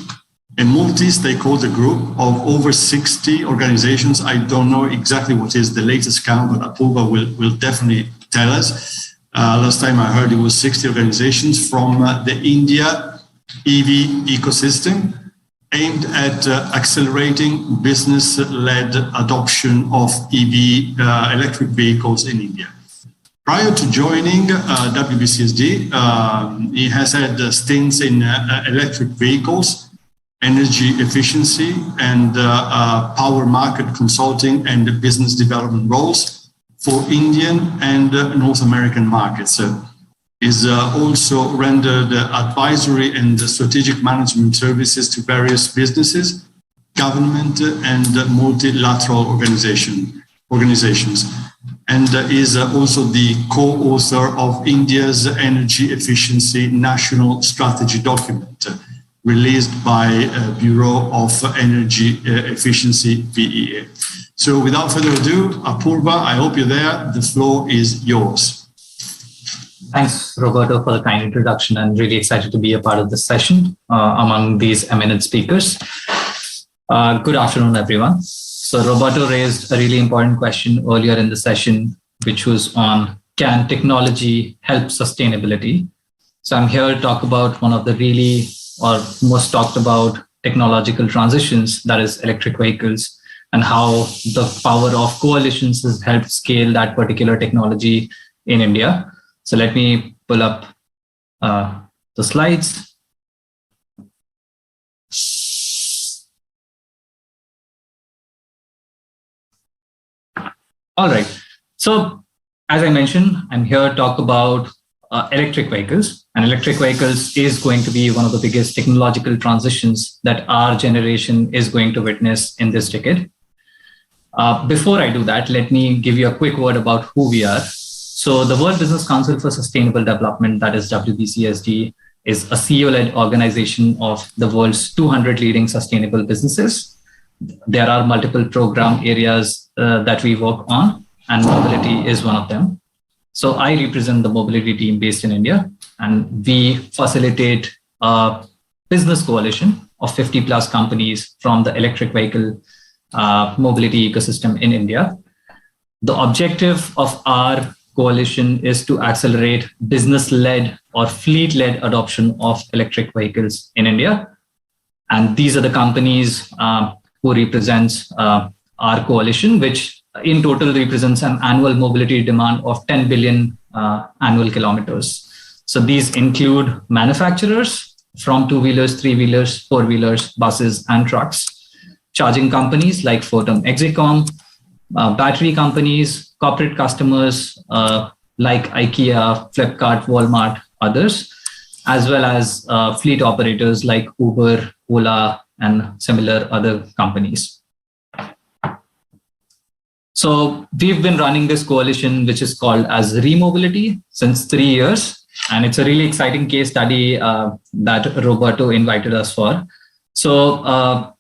a multi-stakeholder group of over 60 organizations. I don't know exactly what is the latest count, but Apurva will definitely tell us. Last time I heard it was 60 organizations from the India EV ecosystem, aimed at accelerating business-led adoption of EV electric vehicles in India. Prior to joining WBCSD, he has had stints in electric vehicles, energy efficiency, and power market consulting and business development roles for Indian and North American markets. Is also rendered advisory and strategic management services to various businesses, government, and multilateral organizations, and is also the co-author of India's Energy Efficiency National Strategy document, released by Bureau of Energy Efficiency, BEA. So without further ado, Apurva, I hope you're there. The floor is yours. Thanks, Roberto, for the kind introduction. I'm really excited to be a part of this session among these eminent speakers. Good afternoon, everyone. So Roberto raised a really important question earlier in the session, which was on can technology help sustainability? So I'm here to talk about one of the really or most talked about technological transitions, that is electric vehicles, and how the power of coalitions has helped scale that particular technology in India. So let me pull up the slides. All right. So as I mentioned, I'm here to talk about electric vehicles. And electric vehicles is going to be one of the biggest technological transitions that our generation is going to witness in this decade. Before I do that, let me give you a quick word about who we are. So the World Business Council for Sustainable Development, that is WBCSD, is a CEO-led organization of the world's 200 leading sustainable businesses. There are multiple program areas that we work on, and mobility is one of them. So I represent the mobility team based in India, and we facilitate a business coalition of 50 plus companies from the electric vehicle mobility ecosystem in India. The objective of our coalition is to accelerate business-led or fleet-led adoption of electric vehicles in India. And these are the companies who represents our coalition, which in total represents an annual mobility demand of 10 billion annual kilometers. So these include manufacturers from two-wheelers, three-wheelers, four-wheelers, buses, and trucks, charging companies like Fortum Exicom, battery companies, corporate customers like IKEA, Flipkart, Walmart, others, as well as fleet operators like Uber, Ola, and similar other companies. So we've been running this coalition, which is called as Remobility, since 3 years. And it's a really exciting case study that Roberto invited us for. So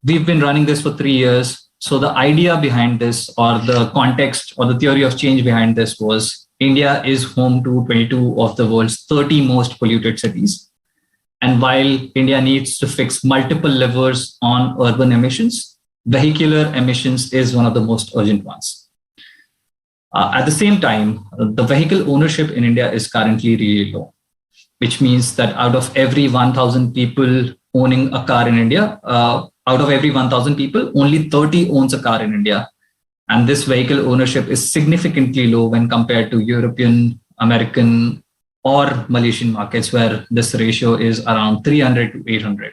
we've been running this for 3 years. So the idea behind this, or the context or the theory of change behind this, was India is home to 22 of the world's 30 most polluted cities. And while India needs to fix multiple levers on urban emissions, vehicular emissions is one of the most urgent ones. At the same time, the vehicle ownership in India is currently really low, which means that out of every 1,000 people owning a car in India, out of every 1,000 people, only 30 owns a car in India. And this vehicle ownership is significantly low when compared to European, American, or Malaysian markets, where this ratio is around 300 to 800.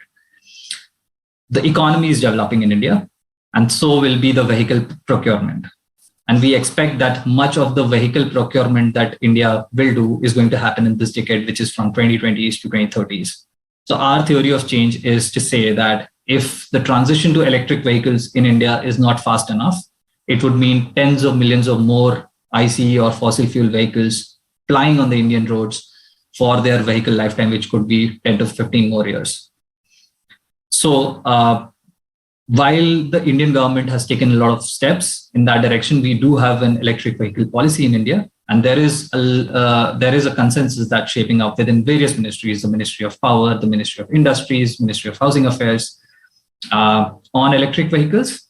The economy is developing in India, and so will be the vehicle procurement. And we expect that much of the vehicle procurement that India will do is going to happen in this decade, which is from 2020s to 2030s. So our theory of change is to say that if the transition to electric vehicles in India is not fast enough, it would mean tens of millions of more ICE or fossil fuel vehicles plying on the Indian roads for their vehicle lifetime, which could be 10 to 15 more years. So while the Indian government has taken a lot of steps in that direction, we do have an electric vehicle policy in India. And there is a consensus that's shaping up within various ministries, the Ministry of Power, the Ministry of Industries, Ministry of Housing Affairs, on electric vehicles.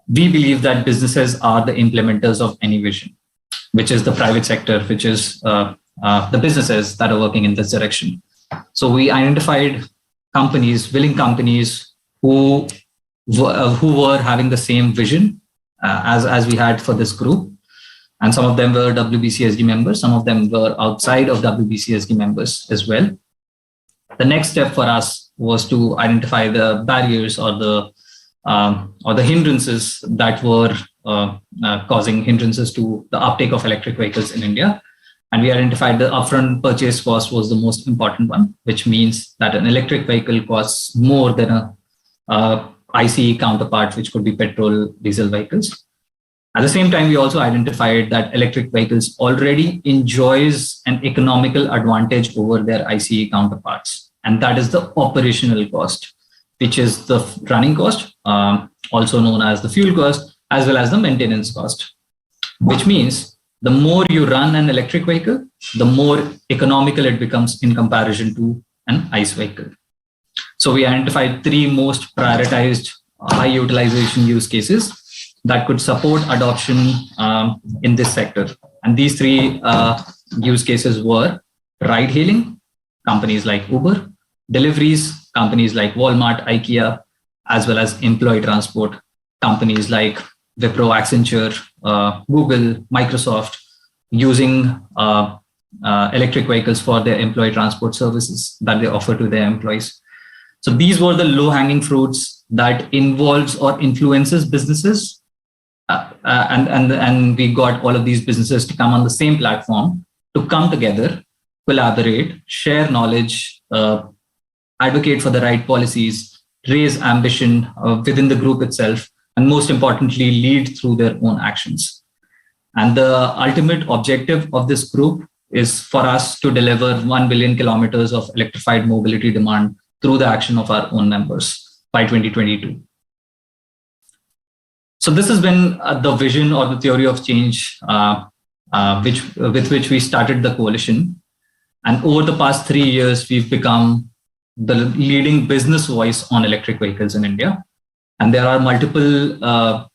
We believe that businesses are the implementers of any vision, which is the private sector, which is the businesses that are working in this direction. So we identified companies, willing companies who were having the same vision as we had for this group. And some of them were WBCSD members. Some of them were outside of WBCSD members as well. The next step for us was to identify the barriers or the hindrances that were causing hindrances to the uptake of electric vehicles in India. And we identified the upfront purchase cost was the most important one, which means that an electric vehicle costs more than a ICE counterpart, which could be petrol, diesel vehicles. At the same time, we also identified that electric vehicles already enjoys an economical advantage over their ICE counterparts. And that is the operational cost, which is the running cost, also known as the fuel cost, as well as the maintenance cost, which means the more you run an electric vehicle, the more economical it becomes in comparison to an ICE vehicle. So we identified three most prioritized high utilization use cases. that could support adoption in this sector. And these three use cases were ride hailing, companies like Uber, deliveries, companies like Walmart, IKEA, as well as employee transport, companies like Wipro, Accenture, Google, Microsoft, using electric vehicles for their employee transport services that they offer to their employees. So these were the low-hanging fruits that involves or influences businesses. And we got all of these businesses to come on the same platform, to come together, collaborate, share knowledge, advocate for the right policies, raise ambition within the group itself, and most importantly, lead through their own actions. And the ultimate objective of this group is for us to deliver 1 billion kilometers of electrified mobility demand through the action of our own members by 2022. So this has been the vision or the theory of change with which we started the coalition. And over the past 3 years, we've become the leading business voice on electric vehicles in India. And there are multiple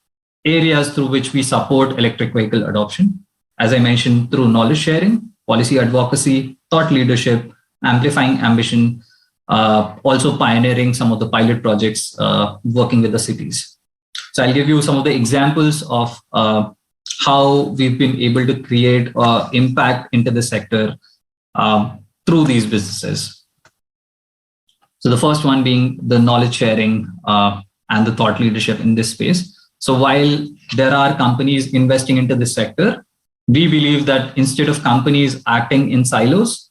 areas through which we support electric vehicle adoption. As I mentioned, through knowledge sharing, policy advocacy, thought leadership, amplifying ambition, also pioneering some of the pilot projects, working with the cities. So I'll give you some of the examples of how we've been able to create impact into the sector through these businesses. So the first one being the knowledge sharing and the thought leadership in this space. So while there are companies investing into this sector, we believe that instead of companies acting in silos,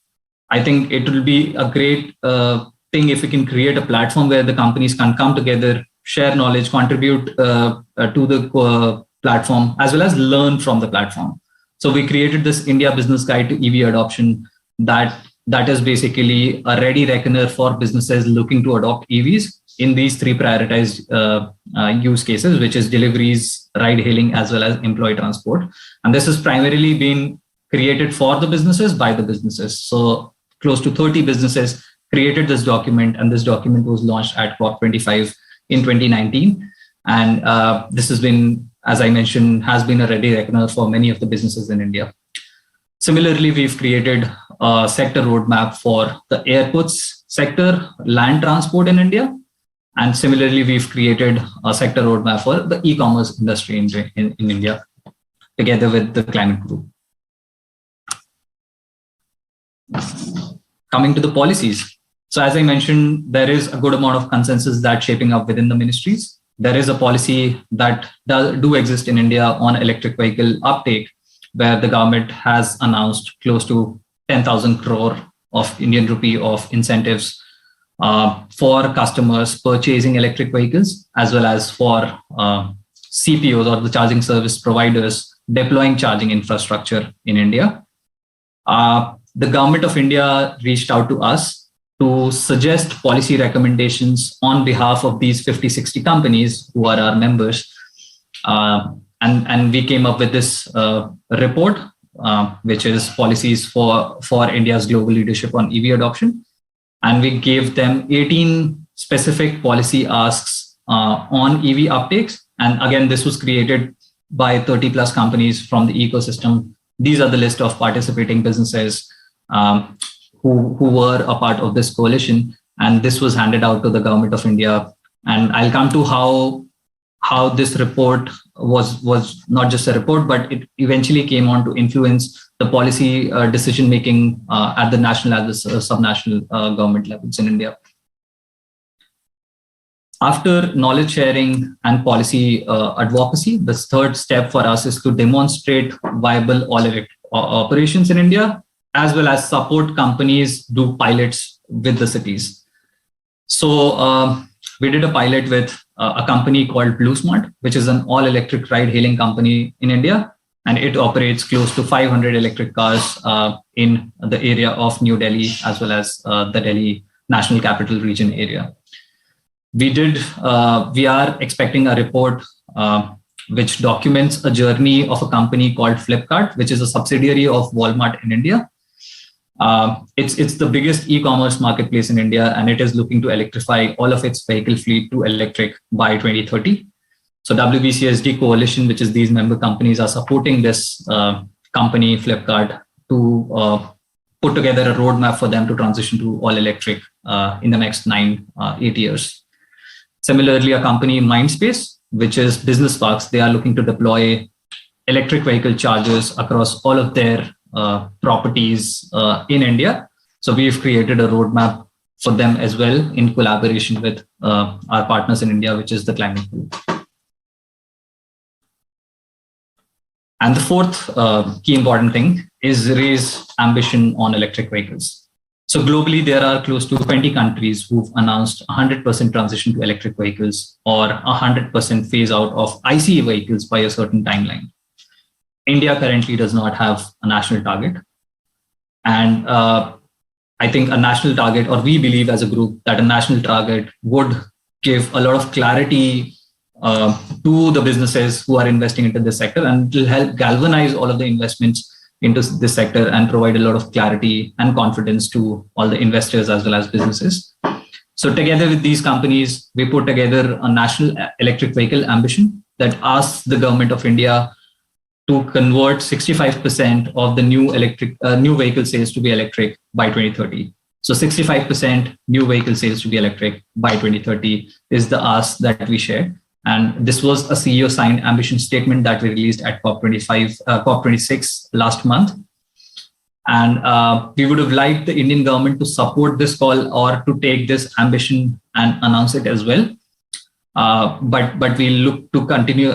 I think it will be a great thing if we can create a platform where the companies can come together, share knowledge, contribute to the platform, as well as learn from the platform. So we created this India Business Guide to EV Adoption that is basically a ready reckoner for businesses looking to adopt EVs in these three prioritized use cases, which is deliveries, ride hailing, as well as employee transport. And this has primarily been created for the businesses by the businesses. So close to 30 businesses created this document, and this document was launched at COP25 in 2019. And this has been, as I mentioned, has been a ready reckoner for many of the businesses in India. Similarly, we've created a sector roadmap for the airports sector, land transport in India. And similarly, we've created a sector roadmap for the e-commerce industry in India, together with the climate group. Coming to the policies. So as I mentioned, there is a good amount of consensus that's shaping up within the ministries. There is a policy that do exist in India on electric vehicle uptake, where the government has announced close to 10,000 crore of Indian rupee of incentives for customers purchasing electric vehicles, as well as for CPOs or the charging service providers deploying charging infrastructure in India. The government of India reached out to us to suggest policy recommendations on behalf of these 50-60 companies who are our members. And we came up with this report, which is policies for India's global leadership on EV adoption. And we gave them 18 specific policy asks on EV uptakes. And again, this was created by 30 plus companies from the ecosystem. These are the list of participating businesses who were a part of this coalition. And this was handed out to the government of India. And I'll come to how this report was not just a report, but it eventually came on to influence the policy decision making at the national as the subnational government levels in India. After knowledge sharing and policy advocacy, the third step for us is to demonstrate viable all-electric operations in India, as well as support companies do pilots with the cities. So we did a pilot with a company called BlueSmart, which is an all-electric ride-hailing company in India, and it operates close to 500 electric cars in the area of New Delhi, as well as the Delhi National Capital Region area. We are expecting a report which documents a journey of a company called Flipkart, which is a subsidiary of Walmart in India. It's the biggest e-commerce marketplace in India, and it is looking to electrify all of its vehicle fleet to electric by 2030. So WBCSD coalition, which is these member companies, are supporting this company, Flipkart, to put together a roadmap for them to transition to all electric in the next 8 years. Similarly, a company, Mindspace, which is business parks, they are looking to deploy electric vehicle chargers across all of their properties in India. So we've created a roadmap for them as well in collaboration with our partners in India, which is the Climate Group. And the fourth key important thing is raise ambition on electric vehicles. So globally, there are close to 20 countries who've announced 100% transition to electric vehicles or 100% phase out of ICE vehicles by a certain timeline. India currently does not have a national target. And I think a national target, or we believe as a group that a national target would give a lot of clarity to the businesses who are investing into this sector, and will help galvanize all of the investments into this sector and provide a lot of clarity and confidence to all the investors as well as businesses. So together with these companies, we put together a national electric vehicle ambition that asks the government of India to convert 65% of the new vehicle sales to be electric by 2030. So 65% new vehicle sales to be electric by 2030 is the ask that we shared. And this was a CEO signed ambition statement that we released at COP26 last month. And we would have liked the Indian government to support this call or to take this ambition and announce it as well. But we'll continue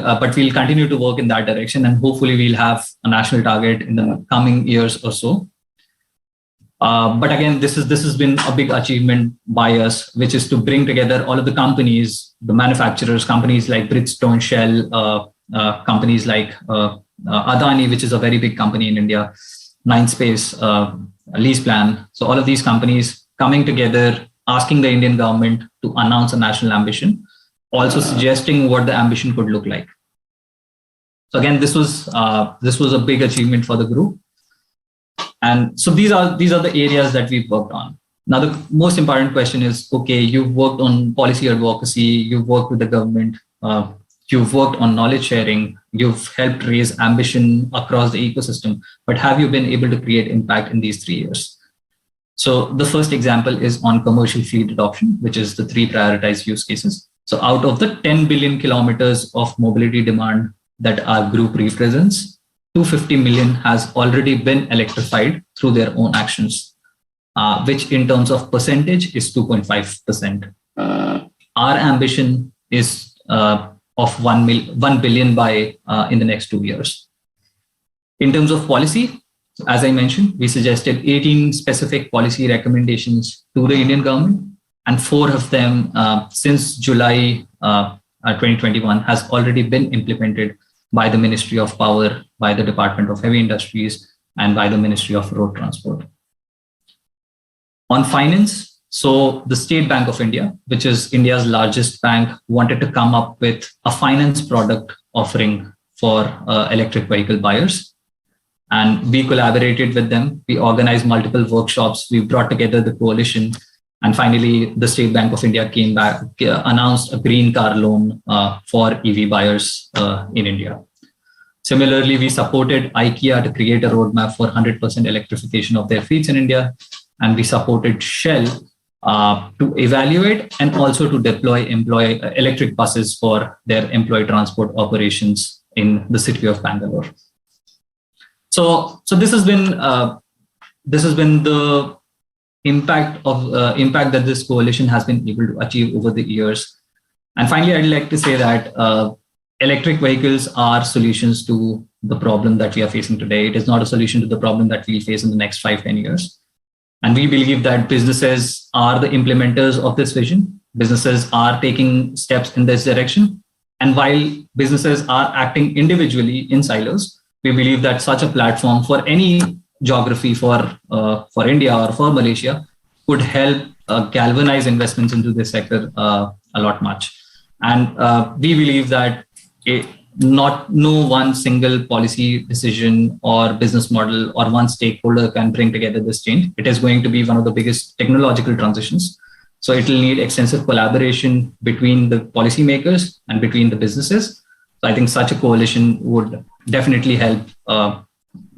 to work in that direction, and hopefully we'll have a national target in the coming years or so. But again, this has been a big achievement by us, which is to bring together all of the companies, the manufacturers, companies like Bridgestone, Shell, companies like Adani, which is a very big company in India, Mindspace, LeasePlan. So all of these companies coming together, asking the Indian government to announce a national ambition, also suggesting what the ambition could look like. So again, this was a big achievement for the group. And so these are the areas that we've worked on. Now, the most important question is, okay, you've worked on policy advocacy, you've worked with the government, you've worked on knowledge sharing, you've helped raise ambition across the ecosystem, but have you been able to create impact in these 3 years? So the first example is on commercial fleet adoption, which is the 3 prioritized use cases. So out of the 10 billion kilometers of mobility demand that our group represents, 250 million has already been electrified through their own actions, which in terms of percentage is 2.5%. Our ambition is of 1 billion by in the next 2 years. In terms of policy, as I mentioned, we suggested 18 specific policy recommendations to the Indian government, and 4 of them since July 2021 has already been implemented by the Ministry of Power, by the Department of Heavy Industries, and by the Ministry of Road Transport. On finance, so the State Bank of India, which is India's largest bank, wanted to come up with a finance product offering for electric vehicle buyers. And we collaborated with them. We organized multiple workshops. We brought together the coalition. And finally, the State Bank of India came back, announced a green car loan for EV buyers in India. Similarly, we supported IKEA to create a roadmap for 100% electrification of their fleets in India. And we supported Shell to evaluate and also to deploy electric buses for their employee transport operations in the city of Bangalore. So this has been the impact that this coalition has been able to achieve over the years. And finally, I'd like to say that electric vehicles are solutions to the problem that we are facing today. It is not a solution to the problem that we'll face in the next 5-10 years. And we believe that businesses are the implementers of this vision. Businesses are taking steps in this direction. And while businesses are acting individually in silos, we believe that such a platform for any geography, for India or for Malaysia, could help galvanize investments into this sector a lot much. And we believe that no one single policy decision or business model or one stakeholder can bring together this change. It is going to be one of the biggest technological transitions So it will need extensive collaboration between the policymakers and between the businesses. So I think such a coalition would definitely help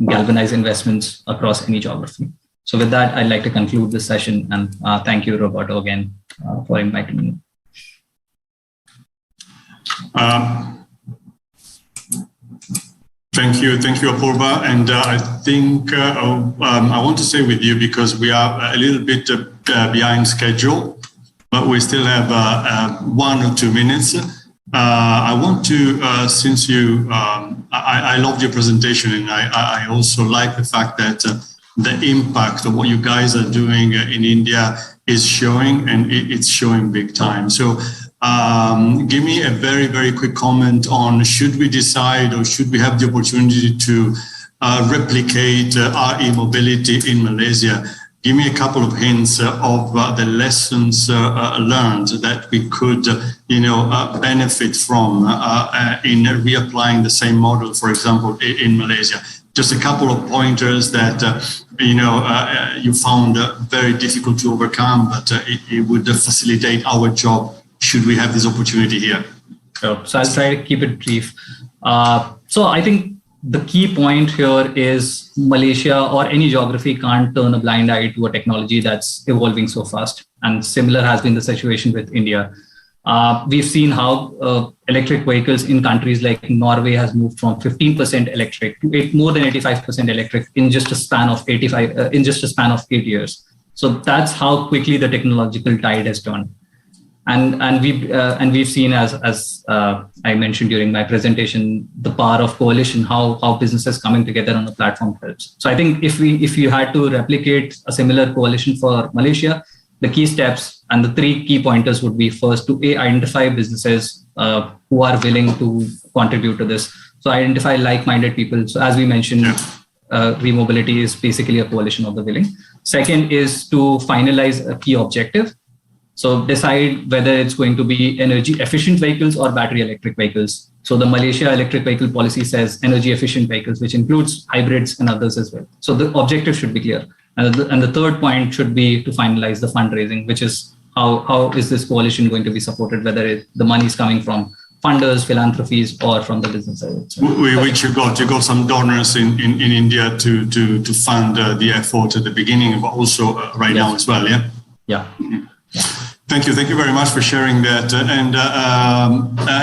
galvanize investments across any geography. So with that, I'd like to conclude this session, and thank you, Roberto, again for inviting me. Thank you, Apurva. And I think I want to say with you, because we are a little bit behind schedule, but we still have 1 or 2 minutes. I want to, since you, I loved your presentation, and I also like the fact that the impact of what you guys are doing in India is showing, and it's showing big time. So give me a very, very quick comment on, should we decide or should we have the opportunity to replicate our e-mobility in Malaysia? Give me a couple of hints of the lessons learned that we could, benefit from in reapplying the same model, for example, in Malaysia. Just a couple of pointers that, you found very difficult to overcome, but it would facilitate our job should we have this opportunity here. Sure. So I'll try to keep it brief. So I think the key point here is Malaysia or any geography can't turn a blind eye to a technology that's evolving so fast. And similar has been the situation with India. We've seen how electric vehicles in countries like Norway has moved from 15% electric to more than 85% electric in just a span of 8 years. So that's how quickly the technological tide has turned. And we've seen, as I mentioned during my presentation, the power of coalition, how businesses coming together on the platform helps. So I think if you had to replicate a similar coalition for Malaysia, the key steps and the 3 key pointers would be, first, to identify businesses who are willing to contribute to this. So identify like-minded people. So as we mentioned, Remobility is basically a coalition of the willing. Second is to finalize a key objective. So decide whether it's going to be energy efficient vehicles or battery electric vehicles. So the Malaysia electric vehicle policy says energy efficient vehicles, which includes hybrids and others as well. So the objective should be clear. And the third point should be to finalize the fundraising, which is how is this coalition going to be supported, whether the money is coming from funders, philanthropies, or from the business side. Which you got some donors in India to fund the effort at the beginning, but also right now as well, yeah? Yeah. Mm-hmm. Thank you very much for sharing that. And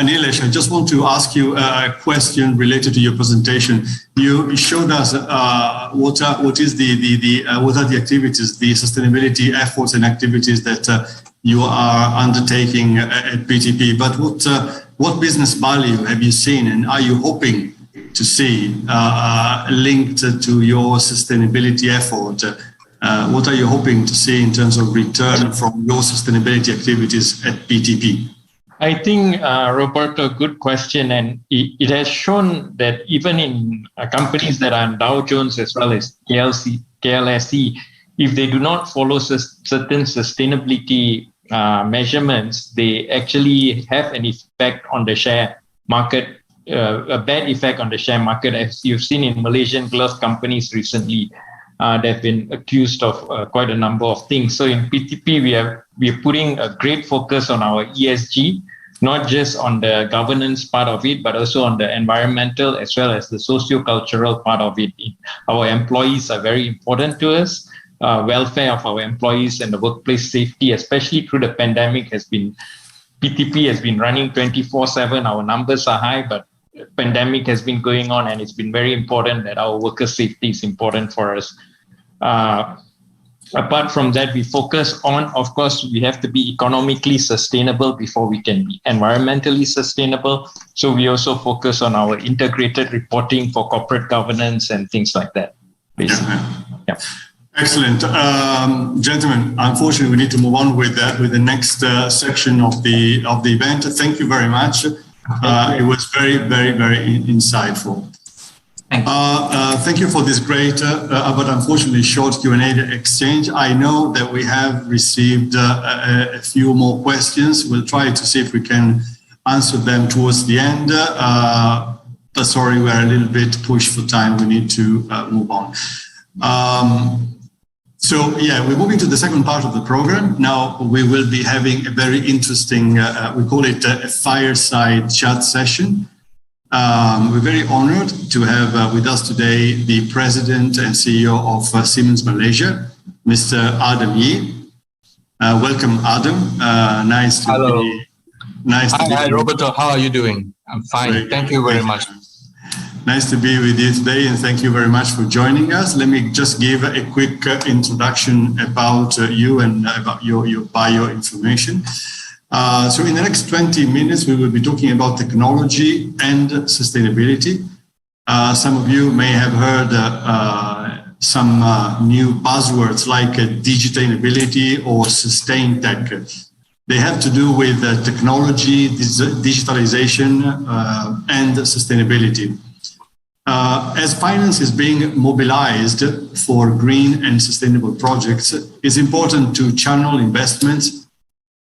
Nilesh, I just want to ask you a question related to your presentation. You showed us what are the activities, the sustainability efforts and activities that you are undertaking at BTP. But what business value have you seen, and are you hoping to see linked to your sustainability effort? What are you hoping to see in terms of return from your sustainability activities at BTP? I think, Roberto, good question. And it has shown that even in companies that are in Dow Jones as well as KLSE, if they do not follow certain sustainability measurements, they actually have an effect on the share market, a bad effect on the share market, as you've seen in Malaysian glove companies recently. They've been accused of quite a number of things. So in BTP, we are putting a great focus on our ESG, not just on the governance part of it, but also on the environmental as well as the socio-cultural part of it. Our employees are very important to us. Welfare of our employees and the workplace safety, especially through the pandemic, BTP has been running 24/7. Our numbers are high, but pandemic has been going on, and it's been very important that our worker safety is important for us. Apart from that, we focus on, of course, we have to be economically sustainable before we can be environmentally sustainable. So we also focus on our integrated reporting for corporate governance and things like that, basically. Yeah. Excellent. Gentlemen, unfortunately, we need to move on with the next section of the event. Thank you very much. It was very, very, very insightful. Thank you for this great, but unfortunately short Q&A exchange. I know that we have received a few more questions. We'll try to see if we can answer them towards the end. But sorry, we're a little bit pushed for time. We need to move on. So yeah, we're moving to the second part of the program. Now we will be having a very interesting, we call it a fireside chat session. We're very honored to have with us today the President and CEO of Siemens Malaysia, Mr. Adam Yee. Welcome, Adam. Nice to Hello. be. Nice to be. Hi, Roberto. How are you doing? I'm fine. Thank you very much. Nice to be with you today, and thank you very much for joining us. Let me just give a quick introduction about you and about your bio information. So in the next 20 minutes, we will be talking about technology and sustainability. Some of you may have heard some new buzzwords like digitalization or sustain tech. They have to do with technology, digitalization, and sustainability. As finance is being mobilized for green and sustainable projects, it's important to channel investments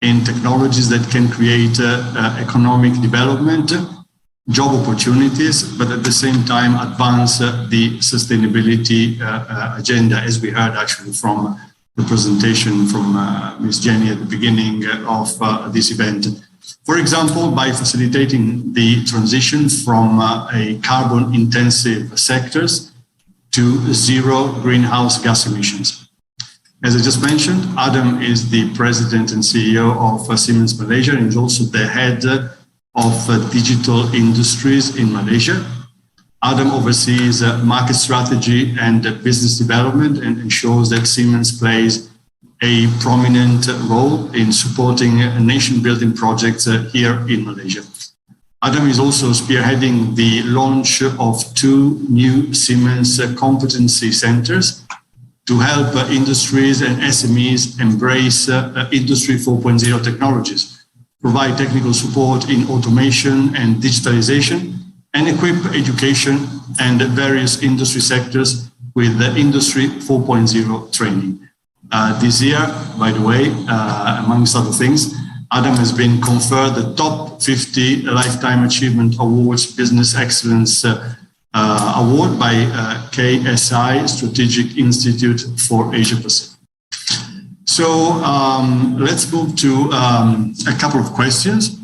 in technologies that can create economic development, job opportunities, but at the same time advance the sustainability agenda, as we heard actually from the presentation from Ms. Jenny at the beginning of this event. For example, by facilitating the transition from a carbon-intensive sectors to zero greenhouse gas emissions. As I just mentioned, Adam is the President and CEO of Siemens Malaysia and is also the head of digital industries in Malaysia. Adam oversees market strategy and business development and ensures that Siemens plays a prominent role in supporting nation-building projects here in Malaysia. Adam is also spearheading the launch of 2 new Siemens competency centers to help industries and SMEs embrace Industry 4.0 technologies, provide technical support in automation and digitalization, and equip education and various industry sectors with the Industry 4.0 training. This year, by the way, amongst other things, Adam has been conferred the top 50 Lifetime Achievement Awards Business Excellence Award by KSI Strategic Institute for Asia Pacific. So let's move to a couple of questions.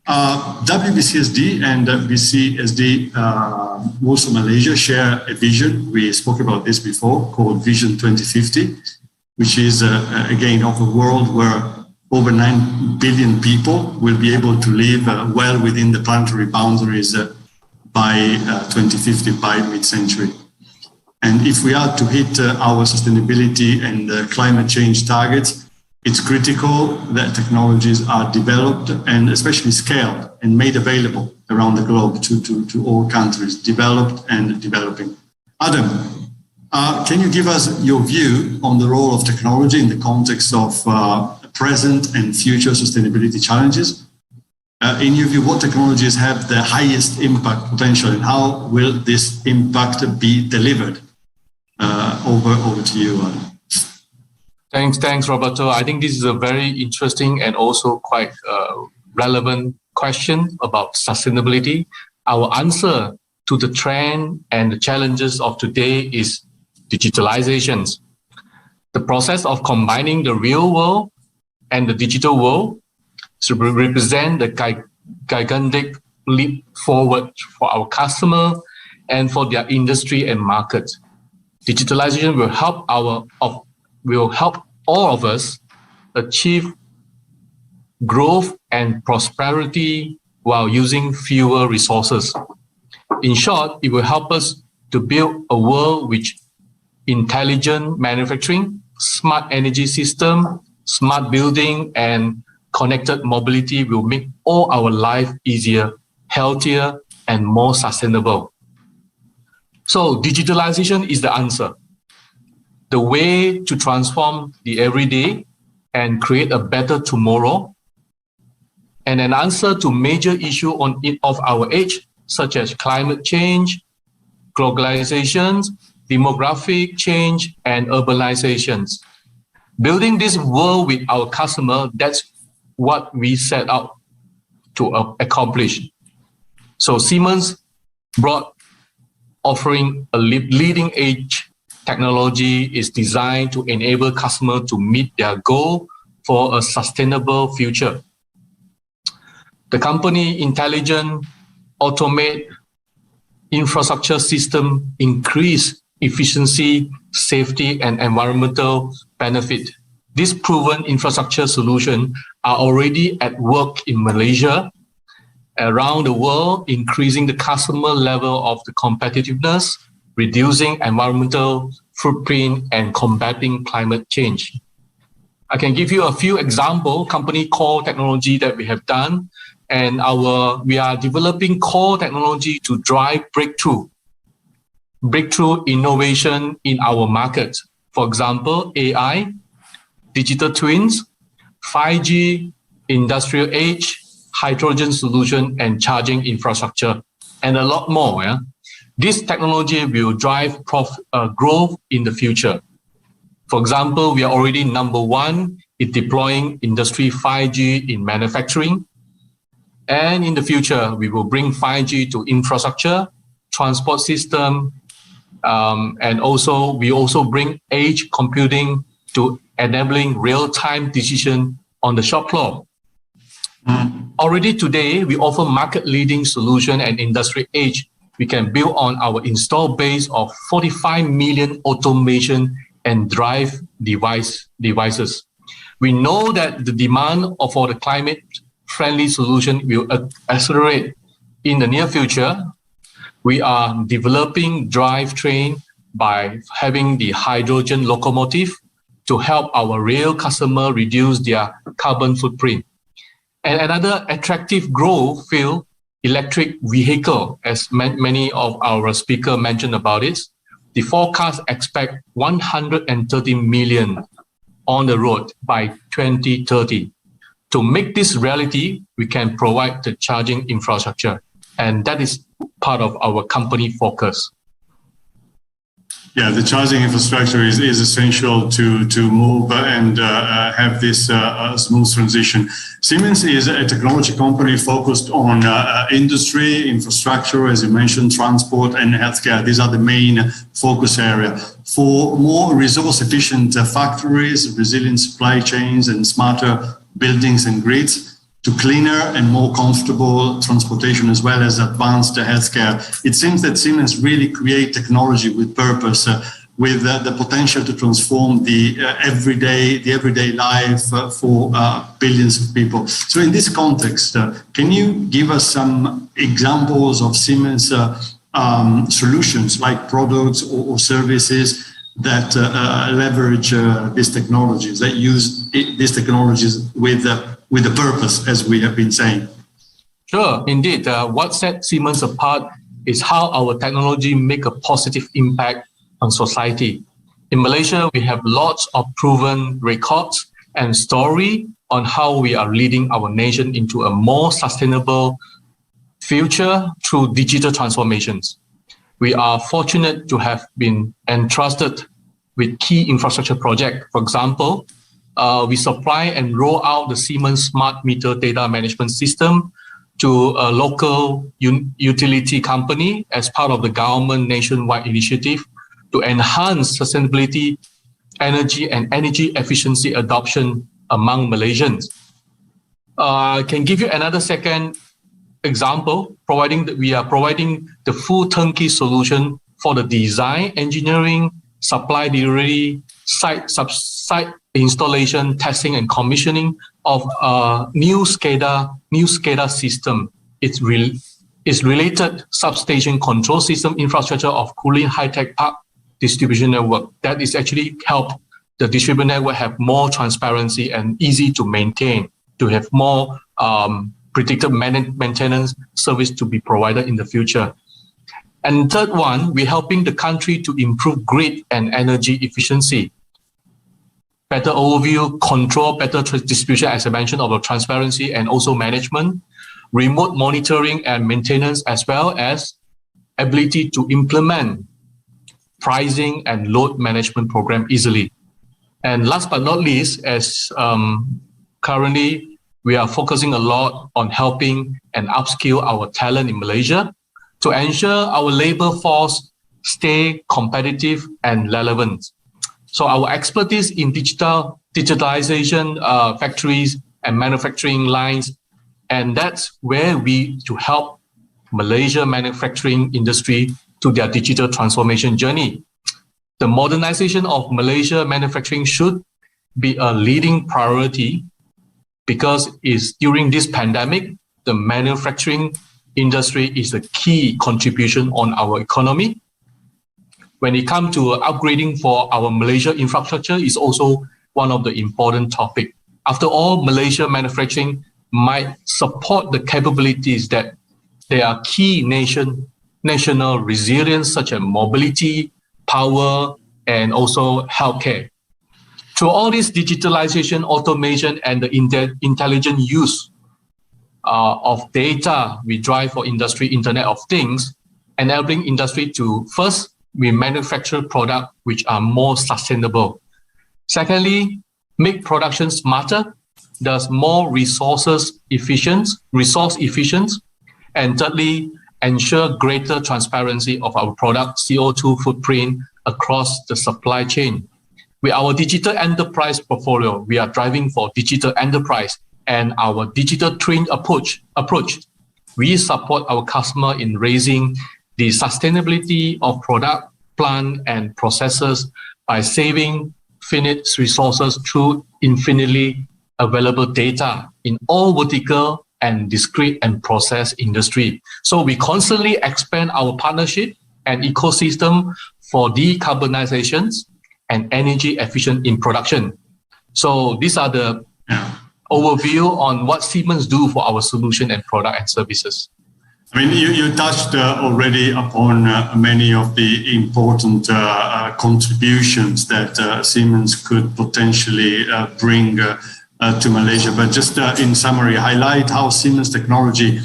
WBCSD and BCSD, also Malaysia, share a vision. We spoke about this before, called Vision 2050, which is, again, of a world where over 9 billion people will be able to live well within the planetary boundaries by 2050, by mid-century. And if we are to hit our sustainability and climate change targets, it's critical that technologies are developed and especially scaled and made available around the globe to all countries, developed and developing. Adam, can you give us your view on the role of technology in the context of present and future sustainability challenges? In your view, what technologies have the highest impact potential and how will this impact be delivered? Over to you, Adam. Thanks, Roberto. I think this is a very interesting and also quite relevant question about sustainability. Our answer to the trend and the challenges of today is digitalizations. The process of combining the real world and the digital world to represent the gigantic leap forward for our customer and for their industry and market. Digitalization will help all of us achieve growth and prosperity while using fewer resources. In short, it will help us to build a world which intelligent manufacturing, smart energy system, smart building, and connected mobility will make all our life easier, healthier, and more sustainable. So digitalization is the answer. The way to transform the everyday and create a better tomorrow, and an answer to major issues of our age, such as climate change, globalization, demographic change, and urbanizations. Building this world with our customer, that's what we set out to accomplish. So Siemens brought offering a leading edge technology is designed to enable customers to meet their goal for a sustainable future. The company intelligent, automate infrastructure system increase efficiency, safety, and environmental benefit. These proven infrastructure solutions are already at work in Malaysia, around the world, increasing the customer level of the competitiveness, reducing environmental footprint, and combating climate change. I can give you a few examples, company core technology that we have done, and we are developing core technology to drive breakthrough innovation in our market. For example, AI, digital twins, 5G, industrial age, hydrogen solution, and charging infrastructure, and a lot more. Yeah? This technology will drive growth in the future. For example, we are already number one in deploying Industry 5G in manufacturing. And in the future, we will bring 5G to infrastructure, transport system, and we also bring edge computing to enabling real-time decision on the shop floor. Already today, we offer market-leading solution and industry edge. We can build on our install base of 45 million automation and drive devices. We know that the demand for the climate-friendly solution will accelerate in the near future. We are developing drivetrain by having the hydrogen locomotive to help our rail customer reduce their carbon footprint. And another attractive growth field, electric vehicle, as many of our speakers mentioned about it. The forecast expect 130 million on the road by 2030. To make this reality, we can provide the charging infrastructure, and that is part of our company focus. Yeah, the charging infrastructure is essential to move and have this smooth transition. Siemens is a technology company focused on industry, infrastructure, as you mentioned, transport and healthcare. These are the main focus area. For more resource-efficient factories, resilient supply chains, and smarter buildings and grids, to cleaner and more comfortable transportation, as well as advanced healthcare. It seems that Siemens really create technology with purpose, with the potential to transform the everyday life for billions of people. So in this context, can you give us some examples of Siemens solutions, like products or services that leverage these technologies, that use these technologies with a purpose, as we have been saying? Sure, indeed. What sets Siemens apart is how our technology make a positive impact on society. In Malaysia, we have lots of proven records and story on how we are leading our nation into a more sustainable future through digital transformations. We are fortunate to have been entrusted with key infrastructure projects. For example, we supply and roll out the Siemens Smart Meter Data Management System to a local utility company as part of the government nationwide initiative to enhance sustainability, energy, and energy efficiency adoption among Malaysians. I can give you another second example, we are providing the full turnkey solution for the design, engineering, supply delivery, site installation, testing, and commissioning of a new SCADA system. It's related substation control system infrastructure of cooling high-tech park distribution network. That is actually help the distribution network have more transparency and easy to maintain, to have more predictive maintenance service to be provided in the future. And third one, we're helping the country to improve grid and energy efficiency. Better overview, control, better distribution, as I mentioned, of transparency and also management, remote monitoring and maintenance, as well as ability to implement pricing and load management program easily. And last but not least, as currently we are focusing a lot on helping and upskill our talent in Malaysia to ensure our labor force stay competitive and relevant. So our expertise in digitalization, factories and manufacturing lines, and that's where we to help Malaysia manufacturing industry to their digital transformation journey. The modernization of Malaysia manufacturing should be a leading priority because it's during this pandemic, the manufacturing industry is a key contribution on our economy. When it comes to upgrading for our Malaysia infrastructure, is also one of the important topics. After all, Malaysia manufacturing might support the capabilities that they are key national resilience, such as mobility, power, and also healthcare. Through all this digitalization, automation, and the intelligent use of data, we drive for industry Internet of Things, enabling industry to first, we manufacture products which are more sustainable. Secondly, make production smarter, thus more resource efficient. And thirdly, ensure greater transparency of our product CO2 footprint across the supply chain. With our digital enterprise portfolio, we are driving for digital enterprise and our digital twin approach. We support our customer in raising the sustainability of product, plant, and processes by saving finite resources through infinitely available data in all vertical and discrete and process industry. So we constantly expand our partnership and ecosystem for decarbonizations and energy efficient in production. So these are the overview on what Siemens do for our solution and product and services. I mean, you touched already upon many of the important contributions that Siemens could potentially bring to Malaysia. But just in summary, highlight how Siemens technology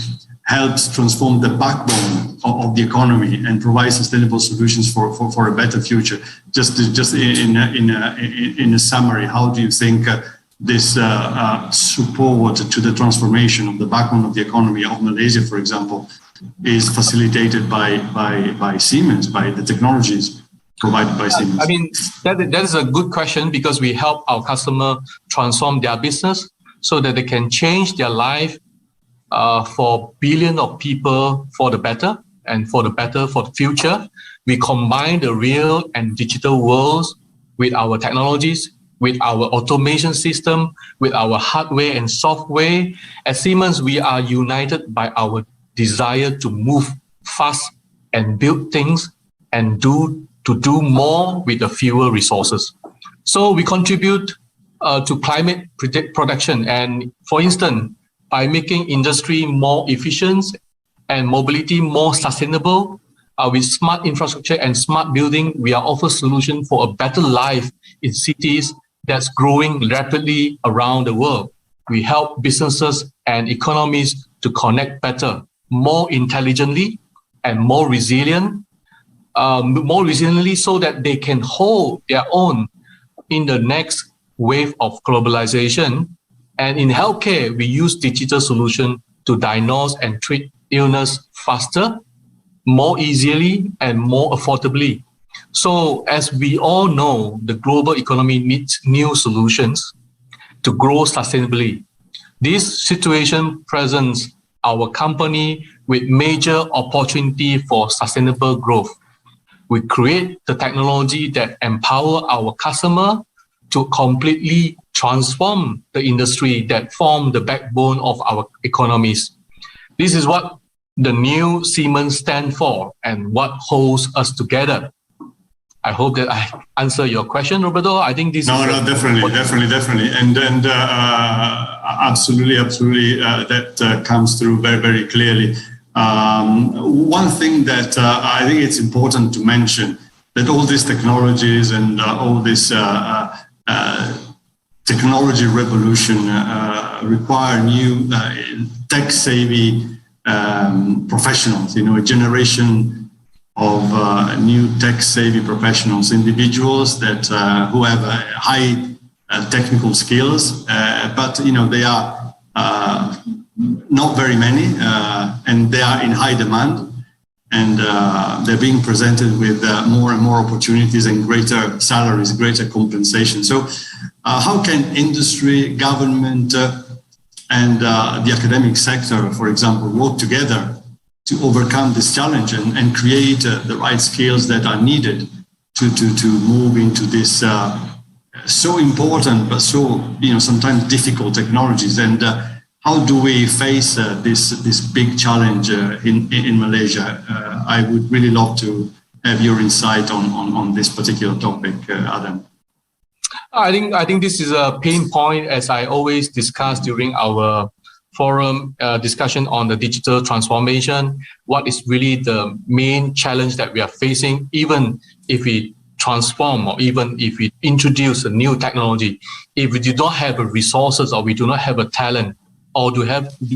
helps transform the backbone of the economy and provide sustainable solutions for a better future. Just in a summary, how do you think this support to the transformation of the backbone of the economy of Malaysia, for example, is facilitated by Siemens, by the technologies provided by Siemens? I mean, that is a good question because we help our customer transform their business so that they can change their life for billions of people for the better and for the future. We combine the real and digital worlds with our technologies, with our automation system, with our hardware and software. At Siemens, we are united by our desire to move fast and build things and do more with the fewer resources. So we contribute to climate protection. And for instance, by making industry more efficient and mobility more sustainable, with smart infrastructure and smart building, we are offer solution for a better life in cities that's growing rapidly around the world. We help businesses and economies to connect better, more intelligently, and more resiliently, so that they can hold their own in the next wave of globalization. And in healthcare, we use digital solution to diagnose and treat illness faster, more easily, and more affordably. So as we all know, the global economy needs new solutions to grow sustainably. This situation presents our company with major opportunity for sustainable growth. We create the technology that empower our customer to completely transform the industry that form the backbone of our economies. This is what the new Siemens stand for and what holds us together. I hope that I answer your question, Roberto. I think this definitely. And absolutely, that comes through very, very clearly. One thing that I think it's important to mention, that all these technologies and all this technology revolution require new tech-savvy professionals, a generation of new tech-savvy professionals, individuals that who have high technical skills, but they are not very many, and they are in high demand. and they're being presented with more and more opportunities and greater salaries, greater compensation. So how can industry, government, and the academic sector, for example, work together to overcome this challenge and create the right skills that are needed to move into this so important but so sometimes difficult technologies? And how do we face this big challenge in Malaysia? I would really love to have your insight on this particular topic, Adam. I think this is a pain point, as I always discuss during our forum discussion on the digital transformation. What is really the main challenge that we are facing, even if we transform or even if we introduce a new technology, if we do not have the resources or we do not have a talent or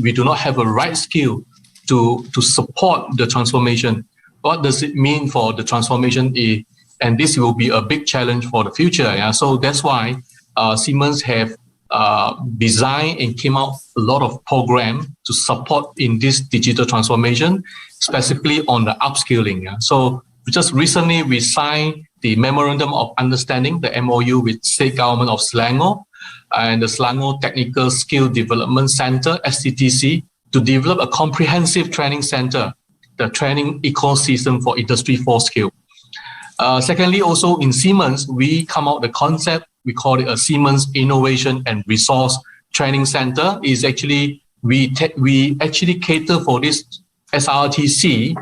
we do not have a right skill to support the transformation, what does it mean for the transformation? And this will be a big challenge for the future. Yeah? So that's why Siemens have designed and came out a lot of programs to support in this digital transformation, specifically on the upskilling. Yeah? So just recently we signed the Memorandum of Understanding, the MOU, with State Government of Selangor and the Selangor Technical Skill Development Center, STTC, to develop a comprehensive training center, the training ecosystem for Industry 4.0. Secondly, also in Siemens, we come out the concept, we call it a Siemens Innovation and Resource Training Center. Is actually, we actually cater for this SRTC,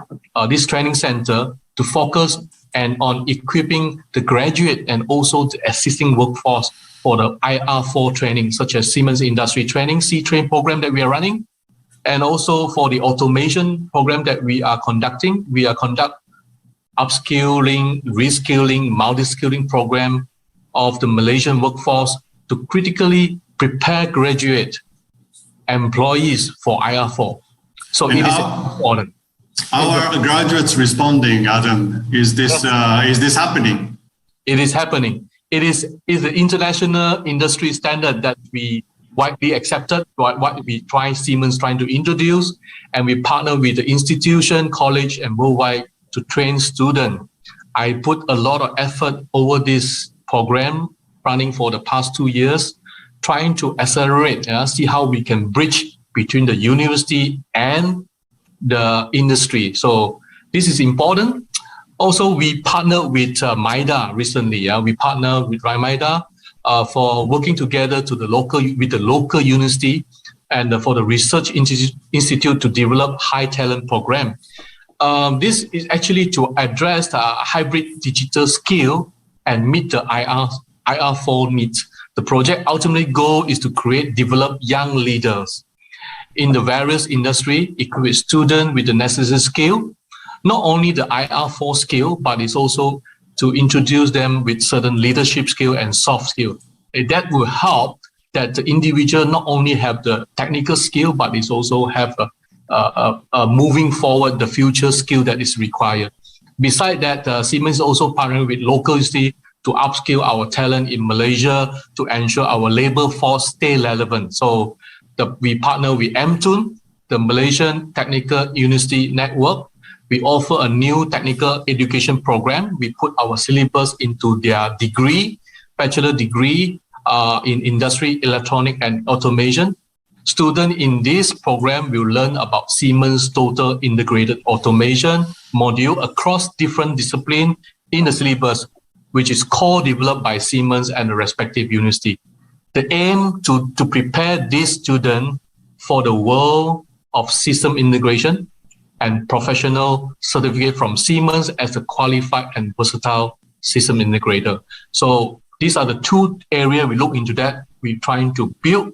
this training center, to focus and on equipping the graduate and also the assisting workforce for the IR4 training, such as Siemens Industry Training, C-Train program that we are running. And also for the automation program that we are conducting, we are conducting upskilling, reskilling, multi-skilling program of the Malaysian workforce to critically prepare graduate employees for IR4. So it is important. Our graduates responding, Adam, is this happening? It is happening. It is the international industry standard that we widely accepted, what we Siemens trying to introduce, and we partner with the institution, college, and worldwide to train students. I put a lot of effort over this program running for the past 2 years, trying to accelerate, see how we can bridge between the university and the industry. So this is important. Also, we partnered with MIDA recently. We partnered with MIDA for working together with the local university and for the research institute to develop high talent program. This is actually to address the hybrid digital skill and meet the IR4 needs. The project ultimately goal is to develop young leaders in the various industry, equip students with the necessary skill, not only the IR4 skill, but it's also to introduce them with certain leadership skill and soft skill. That will help that the individual not only have the technical skill, but it's also have moving forward the future skill that is required. Besides that, Siemens also partnering with local university to upskill our talent in Malaysia to ensure our labor force stay relevant. So we partner with MTUN, the Malaysian Technical University Network. We offer a new technical education program. We put our syllabus into their degree, bachelor degree in industry, electronic and automation. Students in this program will learn about Siemens Total Integrated Automation module across different disciplines in the syllabus, which is co-developed by Siemens and the respective university. The aim to prepare these students for the world of system integration and professional certificate from Siemens as a qualified and versatile system integrator. So these are the two areas we look into that. We're trying to build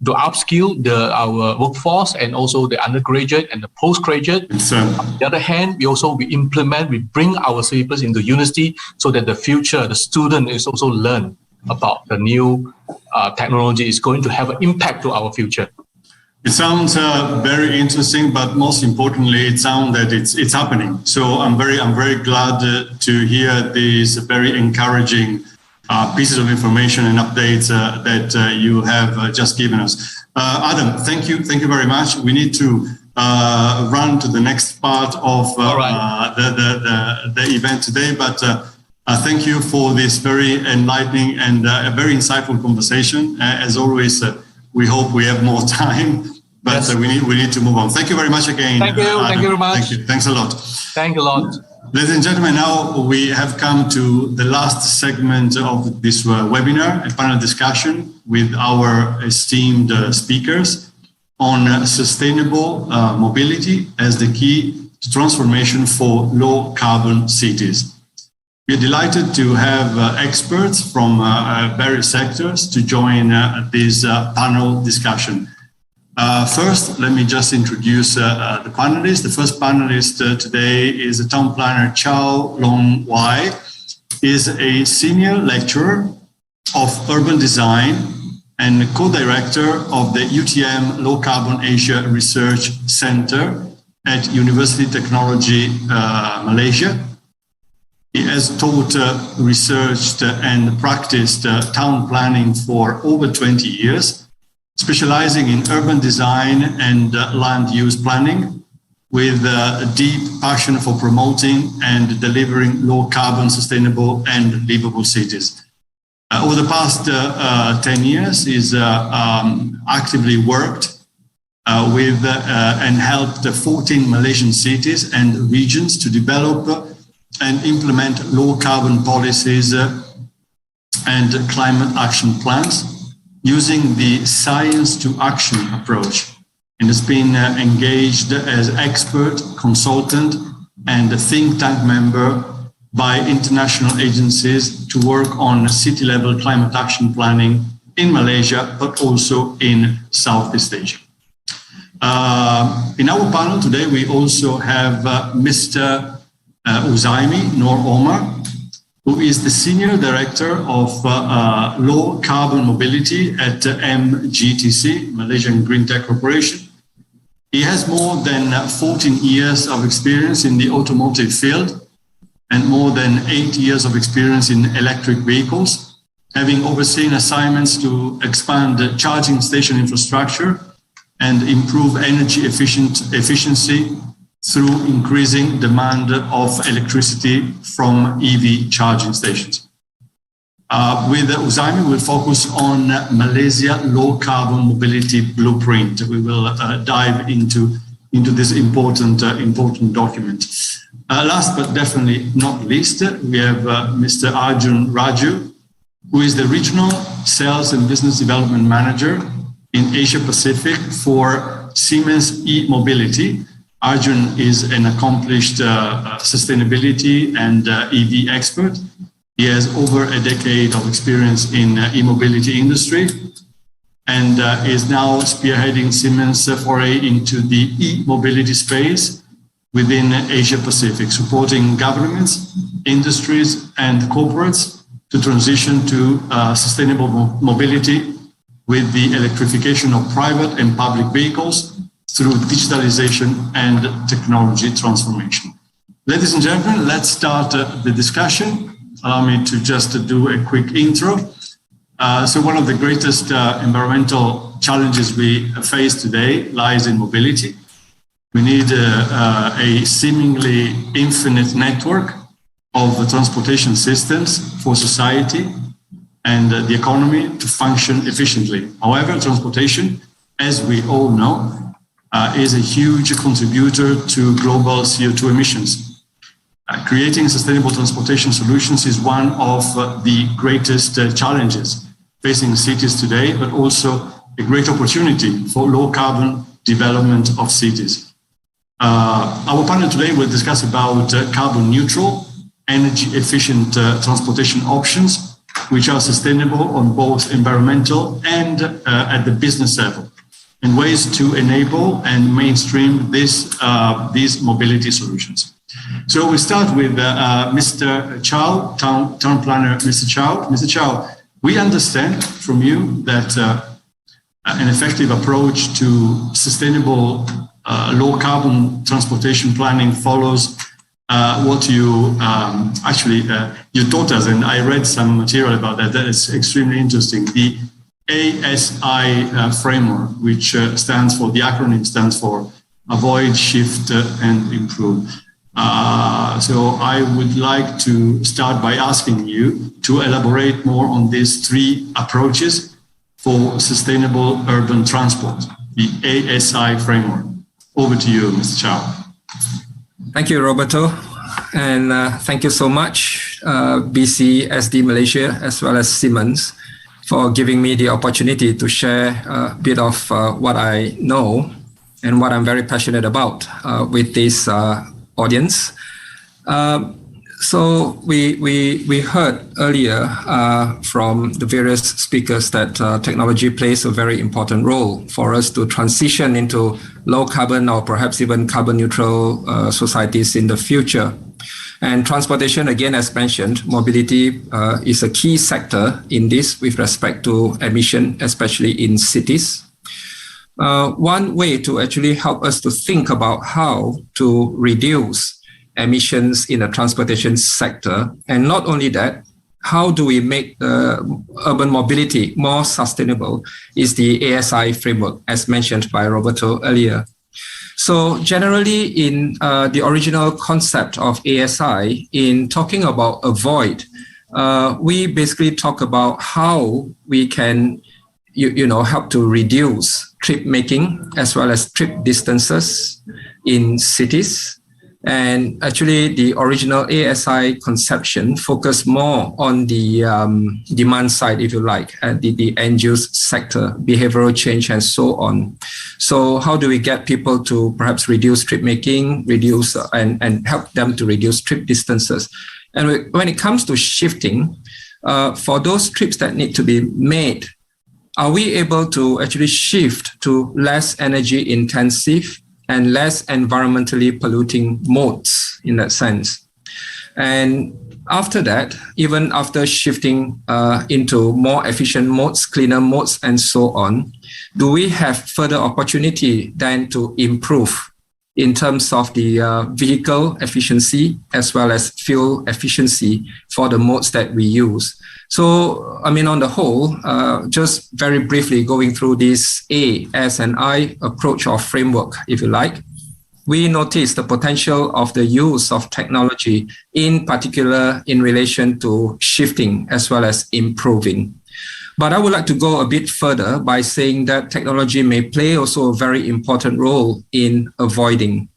to upskill our workforce and also the undergraduate and the postgraduate. On the other hand, we bring our syllabus into university so that the future, the student is also learn about the new technology is going to have an impact to our future. It sounds very interesting, but most importantly, it sounds that it's happening. So I'm very glad to hear these very encouraging pieces of information and updates that you have just given us. Adam, thank you very much. We need to run to the next part of right. the event today, but thank you for this very enlightening and a very insightful conversation. As always, we hope we have more time, but Yes. we need to move on. Thank you very much again. Thank you. Adam. Thank you very much. Thank you. Thanks a lot. Thank you a lot. Ladies and gentlemen, now we have come to the last segment of this webinar, a panel discussion with our esteemed speakers on sustainable mobility as the key to transformation for low carbon cities. We are delighted to have experts from various sectors to join this panel discussion. First, let me just introduce the panelists. The first panelist today is the town planner Chow Long Wai. He is a senior lecturer of urban design and co-director of the UTM Low Carbon Asia Research Center at University Technology Malaysia. He has taught, researched and practiced town planning for over 20 years, specializing in urban design and land use planning, with a deep passion for promoting and delivering low carbon, sustainable and livable cities. Over the past 10 years, he's actively worked with and helped 14 Malaysian cities and regions to develop and implement low carbon policies and climate action plans using the science to action approach, and has been engaged as expert, consultant, and a think tank member by international agencies to work on city level climate action planning in Malaysia, but also in Southeast Asia. In our panel today, we also have Mr. Uzaimi Nur Omar, who is the Senior Director of Low Carbon Mobility at MGTC, Malaysian Green Tech Corporation. He has more than 14 years of experience in the automotive field and more than 8 years of experience in electric vehicles, having overseen assignments to expand the charging station infrastructure and improve energy efficiency through increasing demand of electricity from EV charging stations. With Uzaimi, we'll focus on Malaysia low carbon mobility blueprint. We will dive into this important document. Last but definitely not least, we have Mr. Arjun Raju, who is the Regional Sales and Business Development Manager in Asia Pacific for Siemens e-Mobility. Arjun is an accomplished sustainability and EV expert. He has over a decade of experience in e-mobility industry and is now spearheading Siemens' foray into the e-mobility space within Asia Pacific, supporting governments, industries, and corporates to transition to sustainable mobility with the electrification of private and public vehicles through digitalization and technology transformation. Ladies and gentlemen, let's start the discussion. Allow me to just do a quick intro. So one of the greatest environmental challenges we face today lies in mobility. We need a seemingly infinite network of transportation systems for society and the economy to function efficiently. However, transportation, as we all know, is a huge contributor to global CO2 emissions. Creating sustainable transportation solutions is one of the greatest challenges facing cities today, but also a great opportunity for low carbon development of cities. Our panel today will discuss about carbon neutral, energy efficient transportation options, which are sustainable on both environmental and at the business level, and ways to enable and mainstream these mobility solutions. So we start with Mr. Chow, town planner, Mr. Chow. Mr. Chow, we understand from you that an effective approach to sustainable low carbon transportation planning follows what you you taught us, and I read some material about that. That is extremely interesting. The ASI framework, which the acronym stands for avoid, shift, and improve. So I would like to start by asking you to elaborate more on these three approaches for sustainable urban transport, the ASI framework. Over to you, Mr. Chow. Thank you, Roberto. And thank you so much, BCSD Malaysia, as well as Siemens, for giving me the opportunity to share a bit of what I know and what I'm very passionate about with this audience. So we heard earlier from the various speakers that technology plays a very important role for us to transition into low carbon or perhaps even carbon neutral societies in the future. And transportation, again, as mentioned, mobility is a key sector in this with respect to emission, especially in cities. One way to actually help us to think about how to reduce emissions in the transportation sector, and not only that, how do we make urban mobility more sustainable, is the ASI framework, as mentioned by Roberto earlier. So generally in the original concept of ASI, in talking about avoid, we basically talk about how we can help to reduce trip making as well as trip distances in cities. And actually, the original ASI conception focused more on the demand side, if you like, the end-use sector, behavioral change, and so on. So how do we get people to perhaps reduce trip making, reduce and help them to reduce trip distances? And when it comes to shifting, for those trips that need to be made, are we able to actually shift to less energy intensive and less environmentally polluting modes in that sense? And after that, even after shifting into more efficient modes, cleaner modes, and so on, do we have further opportunity then to improve in terms of the vehicle efficiency as well as fuel efficiency for the modes that we use? So, I mean, on the whole, just very briefly going through this A, S, and I approach or framework, if you like, we notice the potential of the use of technology, in particular in relation to shifting as well as improving. But I would like to go a bit further by saying that technology may play also a very important role in avoiding.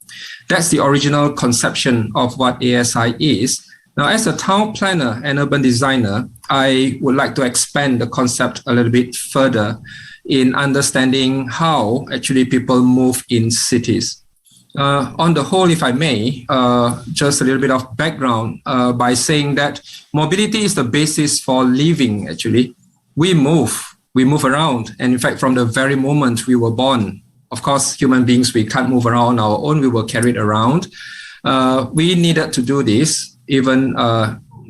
That's the original conception of what ASI is. Now, as a town planner and urban designer, I would like to expand the concept a little bit further in understanding how actually people move in cities. On the whole, if I may, just a little bit of background by saying that mobility is the basis for living, actually. We move around. And in fact, from the very moment we were born, of course, human beings, we can't move around on our own, we were carried around. We needed to do this. Even,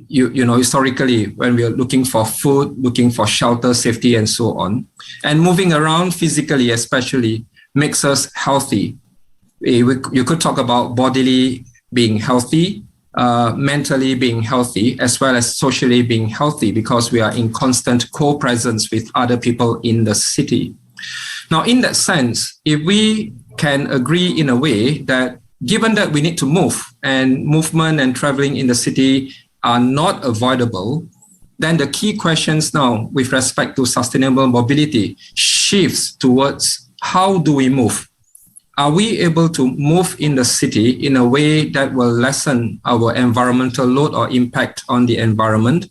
historically, when we are looking for food, looking for shelter, safety, and so on. And moving around physically, especially, makes us healthy. You could talk about bodily being healthy, mentally being healthy, as well as socially being healthy, because we are in constant co-presence with other people in the city. Now, in that sense, if we can agree in a way that given that we need to move and movement and traveling in the city are not avoidable, then the key questions now with respect to sustainable mobility shifts towards how do we move? Are we able to move in the city in a way that will lessen our environmental load or impact on the environment?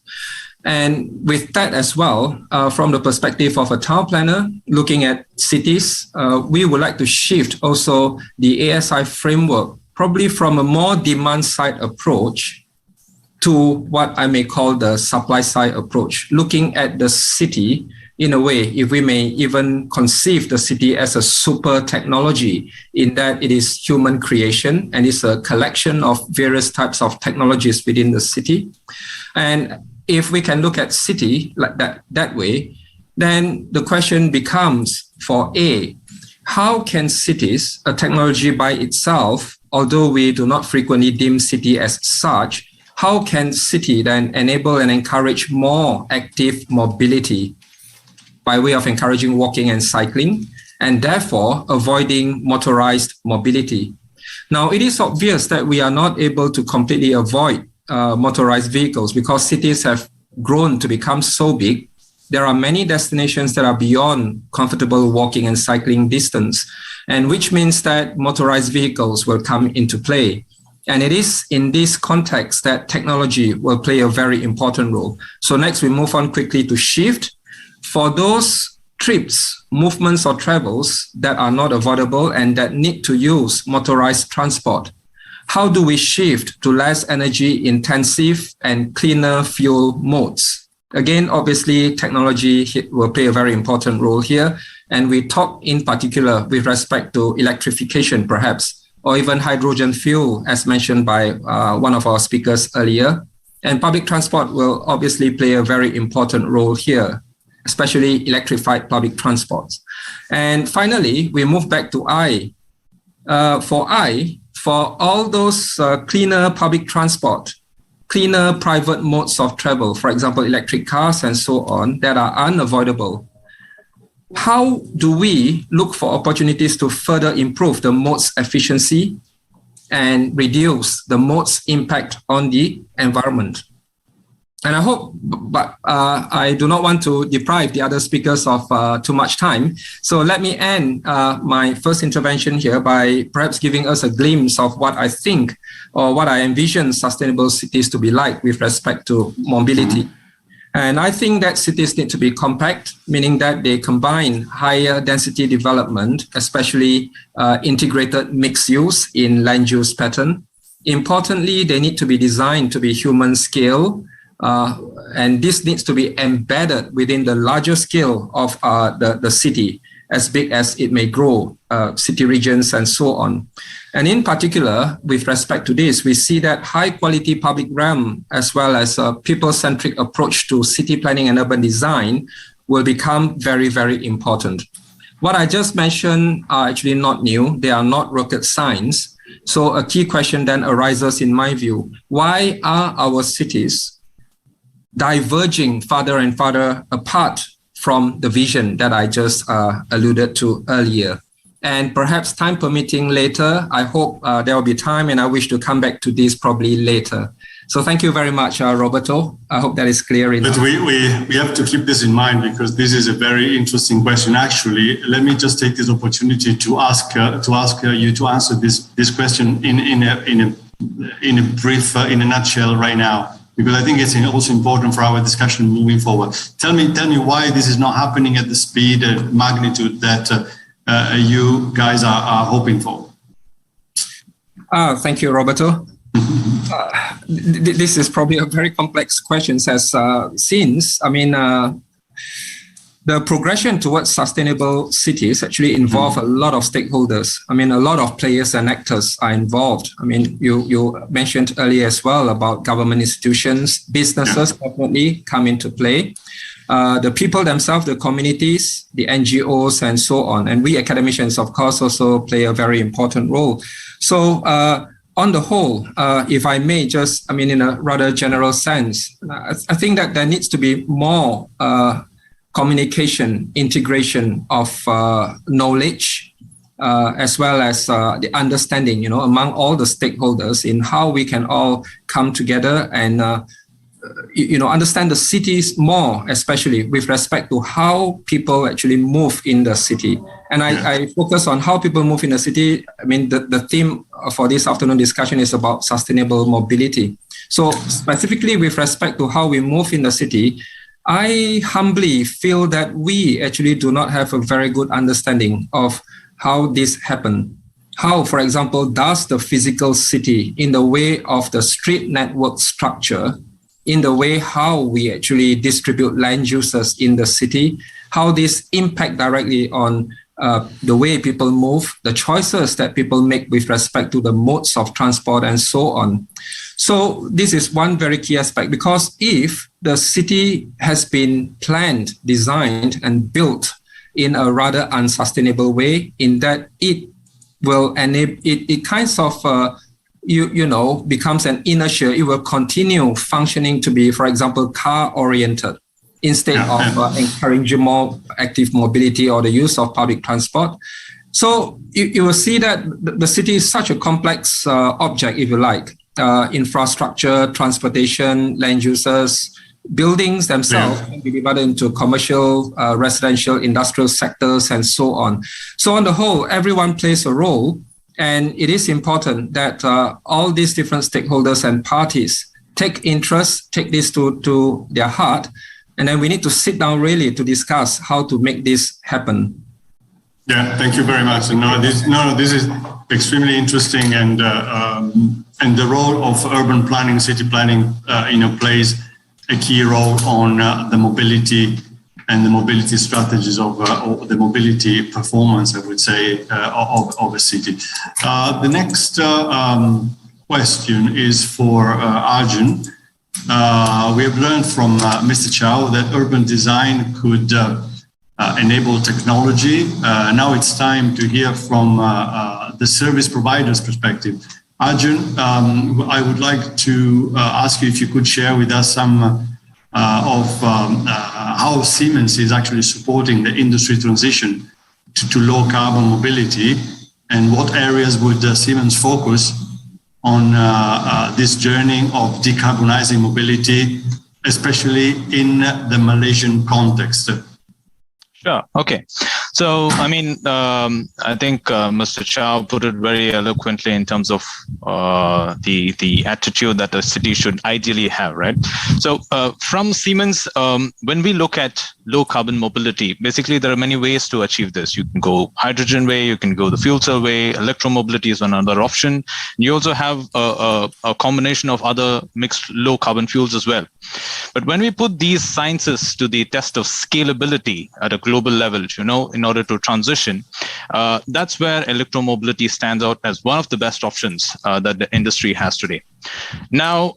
And with that as well, from the perspective of a town planner, looking at cities, we would like to shift also the ASI framework, probably from a more demand side approach to what I may call the supply side approach, looking at the city in a way, if we may even conceive the city as a super technology, in that it is human creation and it's a collection of various types of technologies within the city. And if we can look at city like that way, then the question becomes for A, how can cities, a technology by itself, although we do not frequently deem city as such, how can city then enable and encourage more active mobility by way of encouraging walking and cycling, and therefore avoiding motorized mobility. Now, it is obvious that we are not able to completely avoid motorized vehicles because cities have grown to become so big. There are many destinations that are beyond comfortable walking and cycling distance, and which means that motorized vehicles will come into play. And it is in this context that technology will play a very important role. So next we move on quickly to shift. For those trips, movements or travels that are not avoidable and that need to use motorized transport, how do we shift to less energy intensive and cleaner fuel modes? Again, obviously, technology will play a very important role here. And we talk in particular with respect to electrification, perhaps, or even hydrogen fuel, as mentioned by one of our speakers earlier. And public transport will obviously play a very important role here, especially electrified public transports. And finally, we move back to I. For all those cleaner public transport, cleaner private modes of travel, for example, electric cars and so on, that are unavoidable, how do we look for opportunities to further improve the mode's efficiency and reduce the mode's impact on the environment? And I hope, but I do not want to deprive the other speakers of too much time. So let me end my first intervention here by perhaps giving us a glimpse of what I think or what I envision sustainable cities to be like with respect to mobility. And I think that cities need to be compact, meaning that they combine higher density development, especially integrated mixed use in land use pattern. Importantly, they need to be designed to be human scale, and this needs to be embedded within the larger scale of the city, as big as it may grow, city regions and so on. And in particular, with respect to this, we see that high quality public realm, as well as a people-centric approach to city planning and urban design will become very, very important. What I just mentioned are actually not new. They are not rocket science. So a key question then arises in my view: why are our cities diverging farther and farther apart from the vision that I just alluded to earlier? And perhaps time permitting later, I hope there will be time, and I wish to come back to this probably later. So thank you very much, Roberto. I hope that is clear enough. But we have to keep this in mind because this is a very interesting question. Actually, let me just take this opportunity to ask you to answer this question in a brief, in a nutshell right now, because I think it's also important for our discussion moving forward. Tell me why this is not happening at the speed and magnitude that you guys are hoping for. Thank you, Roberto. This is probably a very complex question, as since, I mean, the progression towards sustainable cities actually involve a lot of stakeholders. I mean, a lot of players and actors are involved. I mean, you mentioned earlier as well about government institutions, businesses definitely come into play. The people themselves, the communities, the NGOs, and so on. And we academicians, of course, also play a very important role. So on the whole, if I may just, I mean, in a rather general sense, I think that there needs to be more communication, integration of knowledge, as well as the understanding, among all the stakeholders in how we can all come together and understand the cities more, especially with respect to how people actually move in the city. And I focus on how people move in the city. I mean, the theme for this afternoon discussion is about sustainable mobility. So specifically with respect to how we move in the city, I humbly feel that we actually do not have a very good understanding of how this happened. How, for example, does the physical city, in the way of the street network structure, in the way how we actually distribute land uses in the city, how this impact directly on the way people move, the choices that people make with respect to the modes of transport and so on. So this is one very key aspect, because if the city has been planned, designed and built in a rather unsustainable way, in that it will enable, it kinds of becomes an inertia. It will continue functioning to be, for example, car-oriented. instead of encouraging more active mobility or the use of public transport. So you will see that the city is such a complex object, if you like. Infrastructure, transportation, land users, buildings themselves can be divided into commercial, residential, industrial sectors, and so on. So on the whole, everyone plays a role, and it is important that all these different stakeholders and parties take interest, take this to their heart, and then we need to sit down really to discuss how to make this happen. Yeah, thank you very much. This is extremely interesting, and the role of urban planning, city planning, plays a key role on the mobility and the mobility strategies of the mobility performance, I would say, of a city. The next question is for Arjun. We have learned from Mr. Chow that urban design could enable technology. Now it's time to hear from the service provider's perspective. Arjun, I would like to ask you if you could share with us some of how Siemens is actually supporting the industry transition to low carbon mobility, and what areas would Siemens focus on this journey of decarbonizing mobility, especially in the Malaysian context. Sure. Okay. So, I mean, I think Mr. Chow put it very eloquently in terms of the attitude that a city should ideally have, right? So, from Siemens, when we look at low carbon mobility, basically there are many ways to achieve this. You can go hydrogen way, you can go the fuel cell way, electromobility is another option. You also have a combination of other mixed low carbon fuels as well. But when we put these sciences to the test of scalability at a global level, in order to transition, that's where electromobility stands out as one of the best options that the industry has today. Now,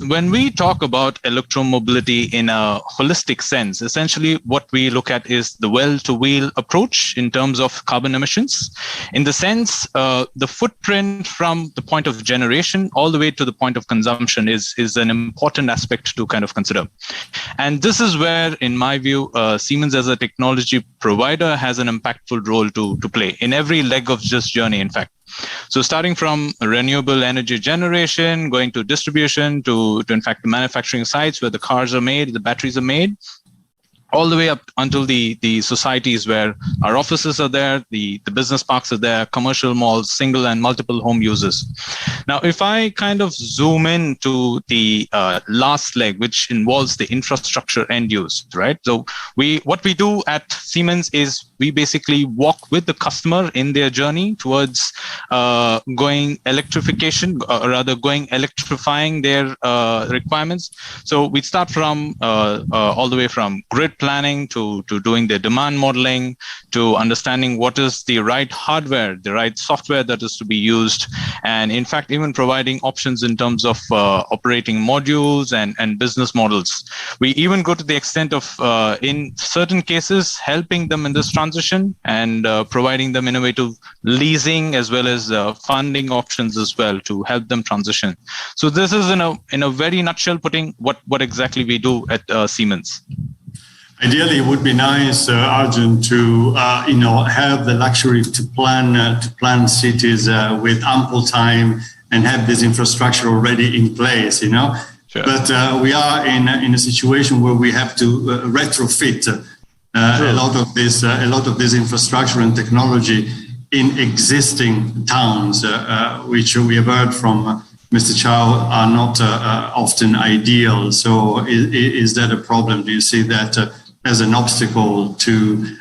when we talk about electromobility in a holistic sense, essentially what we look at is the well-to-wheel approach in terms of carbon emissions. In the sense, the footprint from the point of generation all the way to the point of consumption is an important aspect to kind of consider. And this is where, in my view, Siemens as a technology provider has an impactful role to play in every leg of this journey, in fact. So starting from renewable energy generation, going to distribution, to in fact the manufacturing sites where the cars are made, the batteries are made, all the way up until the societies where our offices are there, the business parks are there, commercial malls, single and multiple home users. Now, if I kind of zoom in to the last leg, which involves the infrastructure end use, right? So what we do at Siemens is we basically walk with the customer in their journey towards going electrification, or rather going electrifying their requirements. So we start from all the way from grid planning to doing the demand modeling, to understanding what is the right hardware, the right software that is to be used, and in fact even providing options in terms of operating modules and business models. We even go to the extent of in certain cases helping them in this transition and providing them innovative leasing as well as funding options as well to help them transition. So this is in a very nutshell putting what exactly we do at Siemens. Ideally, it would be nice, Arjun, to have the luxury to plan cities with ample time and have this infrastructure already in place. Sure. But we are in a situation where we have to retrofit a lot of this infrastructure and technology in existing towns, which we have heard from Mr. Chow are not often ideal. So is that a problem? Do you see that as an obstacle to,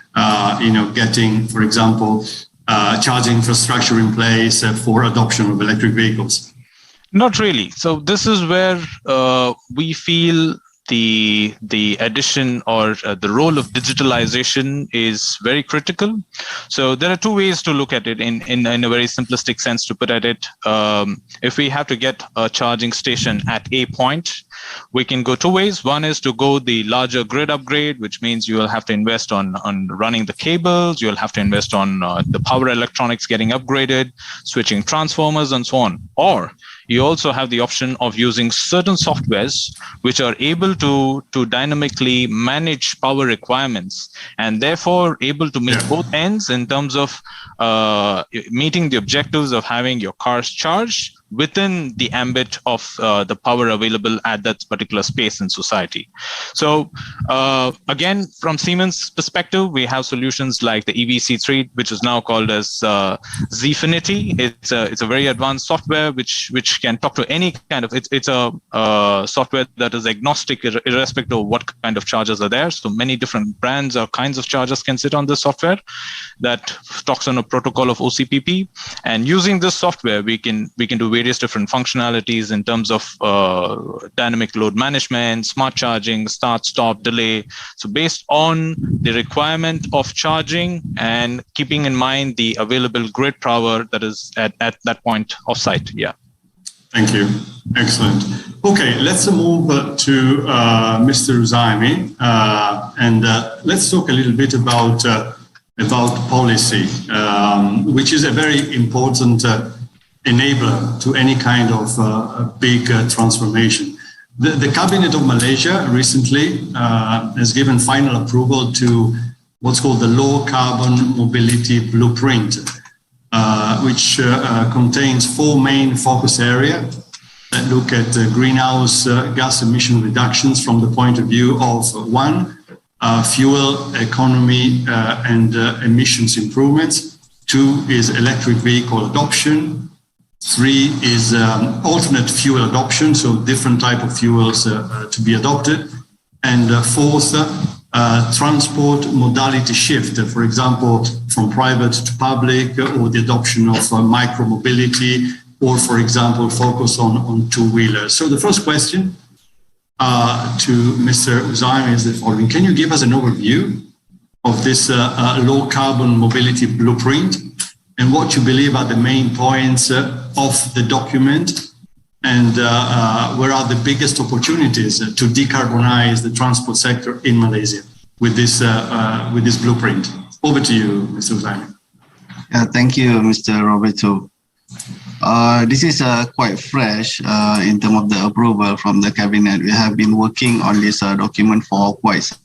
getting, for example, charging infrastructure in place for adoption of electric vehicles? Not really. So this is where we feel the addition or the role of digitalization is very critical. So there are two ways to look at it in a very simplistic sense to put at it. If we have to get a charging station at a point, we can go two ways. One is to go the larger grid upgrade, which means you will have to invest on running the cables, you'll have to invest on the power electronics getting upgraded, switching transformers and so on. Or you also have the option of using certain softwares which are able to dynamically manage power requirements, and therefore able to meet both ends in terms of meeting the objectives of having your cars charged within the ambit of the power available at that particular space in society. So again, from Siemens' perspective, we have solutions like the EVC3, which is now called as Zfinity. It's a very advanced software which can talk to any kind of, it's a software that is agnostic irrespective of what kind of chargers are there. So many different brands or kinds of chargers can sit on this software that talks on a protocol of OCPP. And using this software, we can do various different functionalities in terms of dynamic load management, smart charging, start, stop, delay. So based on the requirement of charging and keeping in mind the available grid power that is at that point of site. Yeah. Thank you. Excellent. Okay, let's move to Mr. Uzaimi, and let's talk a little bit about policy, which is a very important enabler to any kind of big transformation. The Cabinet of Malaysia recently has given final approval to what's called the Low Carbon Mobility Blueprint, which contains 4 main focus areas that look at greenhouse gas emission reductions from the point of view of 1, fuel economy and emissions improvements. 2 is electric vehicle adoption. 3 is alternate fuel adoption, so different type of fuels to be adopted. And 4th, transport modality shift, for example, from private to public, or the adoption of micro-mobility, or, for example, focus on two-wheelers. So the first question to Mr. Uzaimi is the following. Can you give us an overview of this low-carbon mobility blueprint and what you believe are the main points of the document, and where are the biggest opportunities to decarbonize the transport sector in Malaysia with this blueprint? Over to you, Mr. Uzaimi. Thank you, Mr. Roberto. This is quite fresh in terms of the approval from the cabinet. We have been working on this document for quite some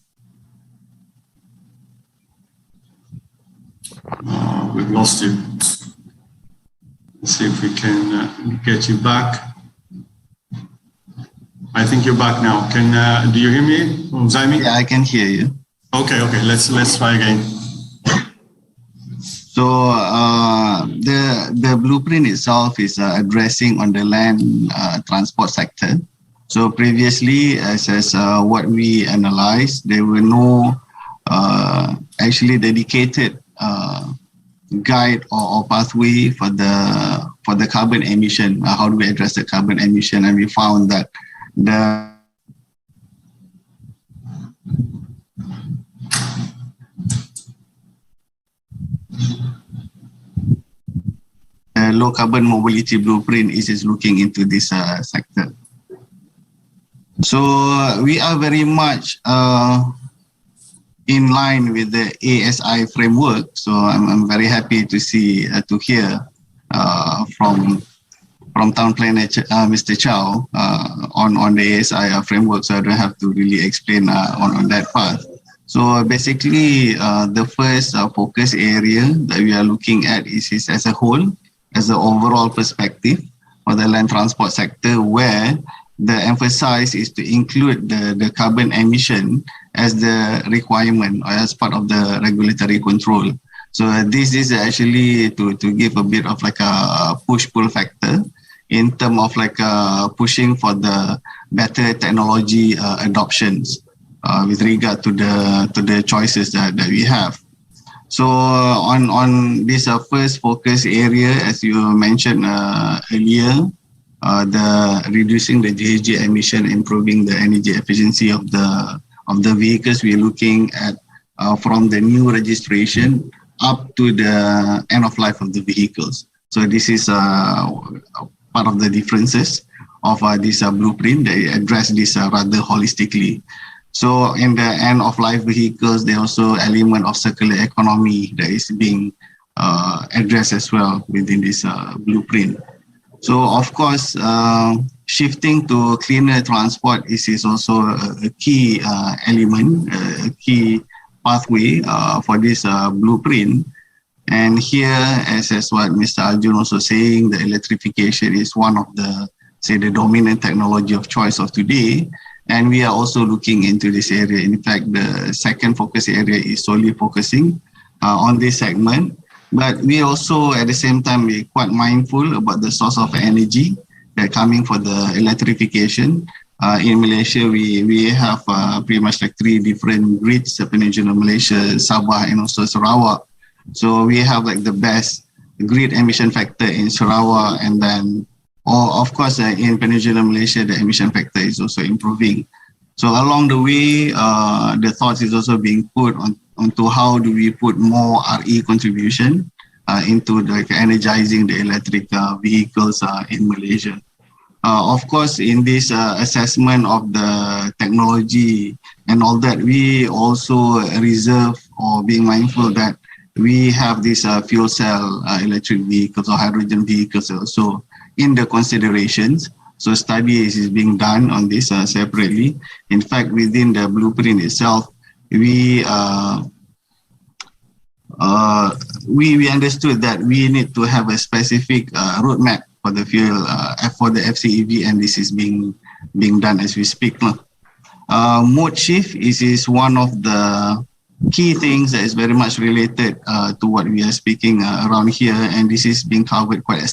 we've lost you. Let's see if we can get you back. I think you're back now. Do you hear me, Uzaimi? Yeah, I can hear you. Okay. Let's try again. So the blueprint itself is addressing on the land transport sector. So previously, as what we analyzed, there were no actually dedicated guide or pathway for the carbon emission. How do we address the carbon emission? And we found that the low carbon mobility blueprint is looking into this sector. So we are very much in line with the ASI framework. So I'm very happy to see to hear from Town Planner Mr. Chow on the ASI framework. So I don't have to really explain on that part. So basically, the first focus area that we are looking at is as a whole, as an overall perspective for the land transport sector, where the emphasis is to include the carbon emission as the requirement or as part of the regulatory control. So this is actually to give a bit of like a push-pull factor in terms of like pushing for the better technology adoptions with regard to the choices that we have. So on this first focus area, as you mentioned earlier, the reducing the GHG emission, improving the energy efficiency of the vehicles, we're looking at from the new registration up to the end of life of the vehicles. So this is part of the differences of this blueprint. They address this rather holistically. So in the end of life vehicles, there also element of circular economy that is being addressed as well within this blueprint. So of course, shifting to cleaner transport is also a key element, a key pathway for this blueprint. And here, as what Mr. Arjun also saying, the electrification is one of the, say, the dominant technology of choice of today. And we are also looking into this area. In fact, the second focus area is solely focusing on this segment. But we also, at the same time, we're quite mindful about the source of energy that coming for the electrification. In Malaysia, we have pretty much like 3 different grids, Peninsular Malaysia, Sabah, and also Sarawak. So we have like the best grid emission factor in Sarawak, and then, of course, in Peninsular Malaysia, the emission factor is also improving. So along the way, the thoughts is also being put onto how do we put more RE contribution into like energizing the electric vehicles in Malaysia. Of course, in this assessment of the technology and all that, we also reserve or being mindful that we have these fuel cell electric vehicles or hydrogen vehicles also in the considerations. So study is being done on this separately. In fact, within the blueprint itself, we understood that we need to have a specific roadmap for the fuel for the FCEV, and this is being done as we speak. Mode shift is one of the key things that is very much related to what we are speaking around here, and this is being covered quite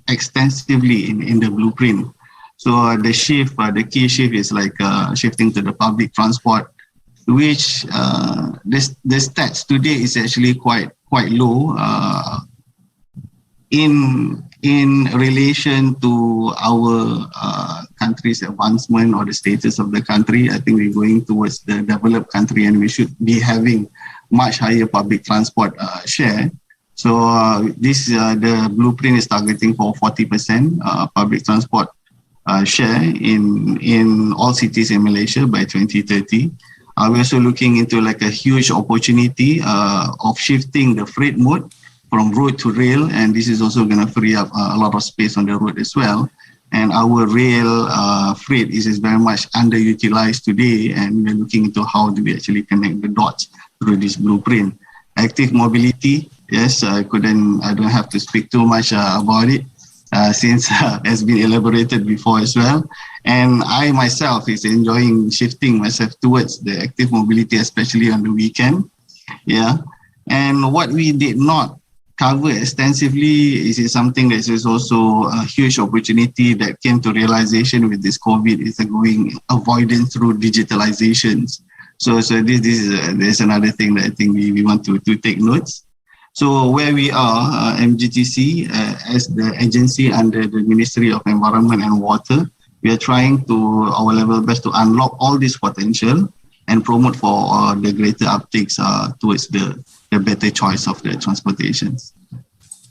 extensively in the blueprint. So the shift, the key shift is like shifting to the public transport, which the stats today is actually quite low in relation to our country's advancement or the status of the country. I think we're going towards the developed country, and we should be having much higher public transport share. So the blueprint is targeting for 40% public transport share in all cities in Malaysia by 2030. We're also looking into like a huge opportunity of shifting the freight mode from road to rail, and this is also going to free up a lot of space on the road as well. And our rail freight is very much underutilized today, and we're looking into how do we actually connect the dots through this blueprint. Active mobility, yes, I don't have to speak too much about it since it has been elaborated before as well. And I myself is enjoying shifting myself towards the active mobility, especially on the weekend. Yeah, and what we did not cover extensively is something that is also a huge opportunity that came to realization with this COVID is going avoidance through digitalizations. So there's another thing that I think we want to take notes. So where we are, MGTC as the agency under the Ministry of Environment and Water, we are trying to our level best to unlock all this potential and promote for the greater uptakes towards the better choice of the transportations.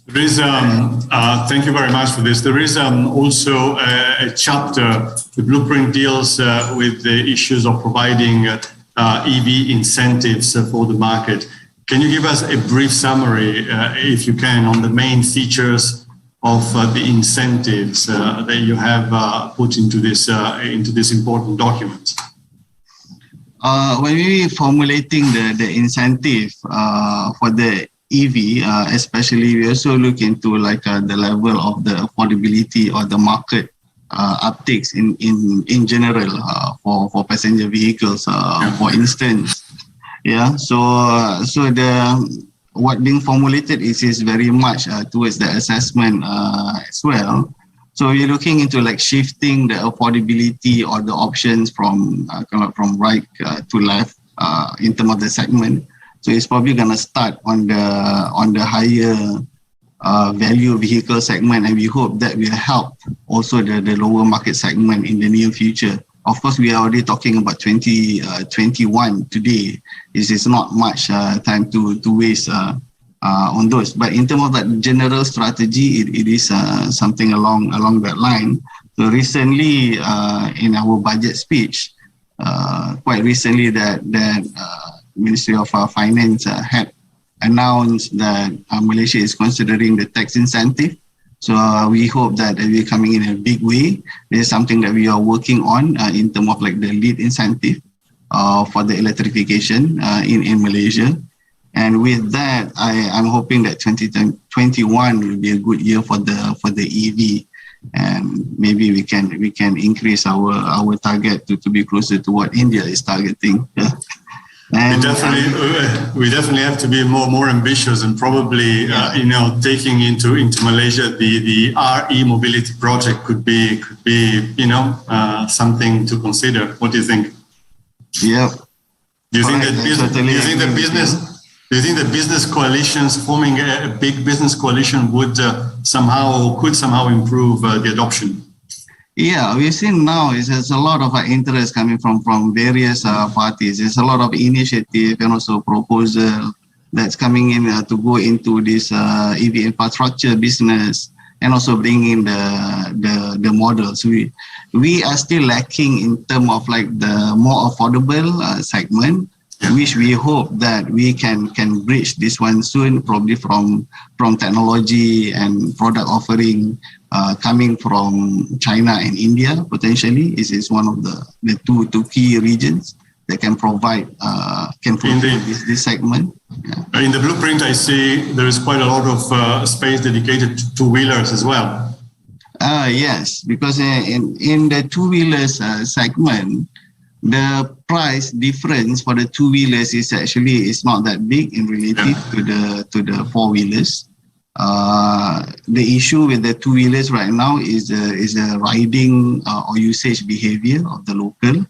There is, thank you very much for this. There is also a chapter, the blueprint deals with the issues of providing EV incentives for the market. Can you give us a brief summary, if you can, on the main features of the incentives that you have put into this important document? When we formulating the incentive for the EV, especially, we also look into like the level of the affordability or the market uptakes in general for passenger vehicles, for instance. Yeah, so what being formulated is very much towards the assessment as well. So we're looking into like shifting the affordability or the options from right to left in terms of the segment. So it's probably gonna start on the higher value vehicle segment, and we hope that will help also the lower market segment in the near future. Of course, we are already talking about 2021 today. This is not much time to waste on those. But in terms of that general strategy, it is something along that line. So recently, in our budget speech, quite recently that Ministry of Finance had announced that Malaysia is considering the tax incentive. So we hope that we're coming in a big way. This is something that we are working on in terms of like the lead incentive for the electrification in Malaysia. And with that, I'm hoping that 2021 will be a good year for the EV, and maybe we can increase our target to be closer to what India is targeting. And we definitely have to be more ambitious, and probably taking into Malaysia the RE mobility project could be something to consider. What do you think? Yeah. Do you think that business coalitions, forming a big business coalition, could somehow improve the adoption? Yeah, we've seen now there's a lot of interest coming from various parties. There's a lot of initiative and also proposal that's coming in to go into this EV infrastructure business, and also bringing the models. We are still lacking in terms of like the more affordable segment, which we hope that we can bridge this one soon, probably from technology and product offering coming from China and India. Potentially is one of the two key regions that can provide this segment. Yeah. In the blueprint, I see there is quite a lot of space dedicated to two-wheelers as well. Yes, because in the two-wheelers segment, the price difference for the two-wheelers is not that big in relative to the four-wheelers. The issue with the two-wheelers right now is the riding or usage behavior of the local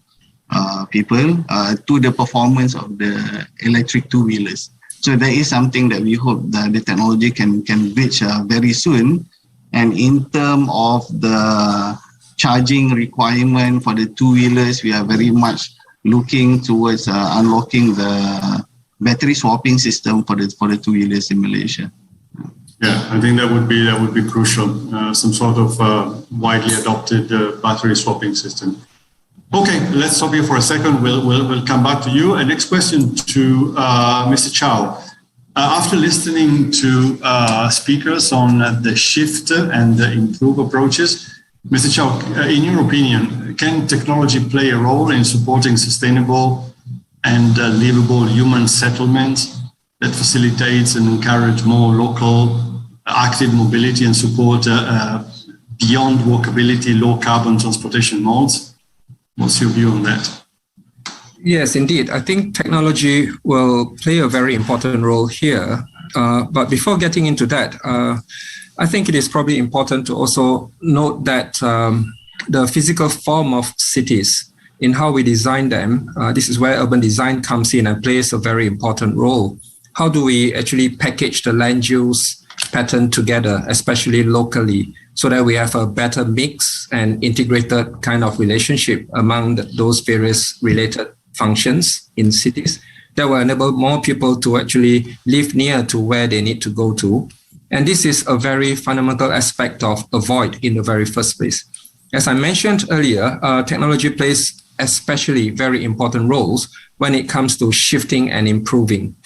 people to the performance of the electric two-wheelers. So there is something that we hope that the technology can reach very soon. And in terms of the charging requirement for the two-wheelers, we are very much looking towards unlocking the battery swapping system for the two-wheelers in Malaysia. Yeah, I think that would be crucial. Some sort of widely adopted battery swapping system. Okay, let's stop here for a second. We'll come back to you. And next question to Mr. Chow. After listening to speakers on the shift and the improve approaches, Mr. Chow, in your opinion, can technology play a role in supporting sustainable and livable human settlements that facilitates and encourage more local active mobility and support beyond walkability, low carbon transportation modes? What's your view on that? Yes, indeed. I think technology will play a very important role here. But before getting into that, I think it is probably important to also note that the physical form of cities, in how we design them, this is where urban design comes in and plays a very important role. How do we actually package the land use pattern together, especially locally, so that we have a better mix and integrated kind of relationship among those various related functions in cities that will enable more people to actually live near to where they need to go to. And this is a very fundamental aspect of avoid in the very first place. As I mentioned earlier, technology plays especially very important roles when it comes to shifting and improving.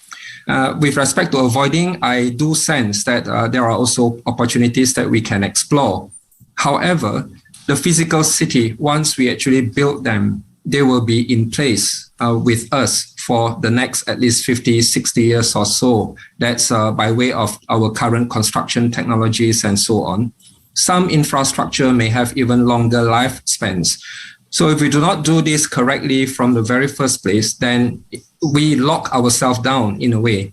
With respect to avoiding, I do sense that there are also opportunities that we can explore. However, the physical city, once we actually build them, they will be in place with us for the next at least 50, 60 years or so. That's by way of our current construction technologies and so on. Some infrastructure may have even longer lifespans. So if we do not do this correctly from the very first place, then we lock ourselves down in a way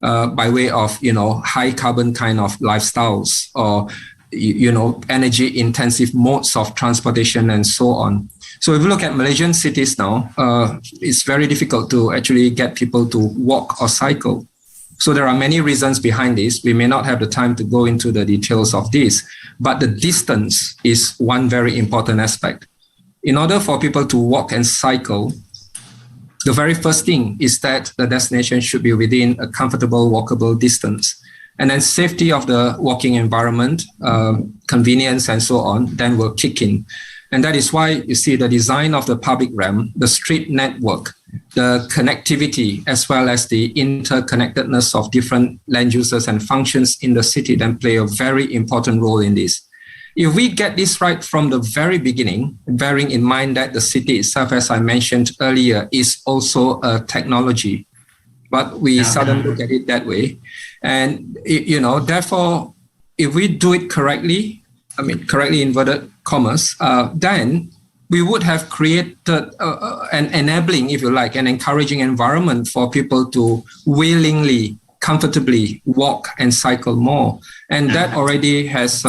by way of, high carbon kind of lifestyles or, energy intensive modes of transportation and so on. So if you look at Malaysian cities now, it's very difficult to actually get people to walk or cycle. So there are many reasons behind this. We may not have the time to go into the details of this, but the distance is one very important aspect. In order for people to walk and cycle, the very first thing is that the destination should be within a comfortable, walkable distance. And then safety of the walking environment, convenience and so on, then will kick in. And that is why you see the design of the public realm, the street network the connectivity as well as the interconnectedness of different land users and functions in the city then play a very important role in this. If we get this right from the very beginning, bearing in mind that the city itself, as I mentioned earlier, is also a technology, but we seldom look at it that way. And, therefore, if we do it correctly, correctly inverted commas, then we would have created an enabling, if you like, an encouraging environment for people to willingly, comfortably walk and cycle more. And that already has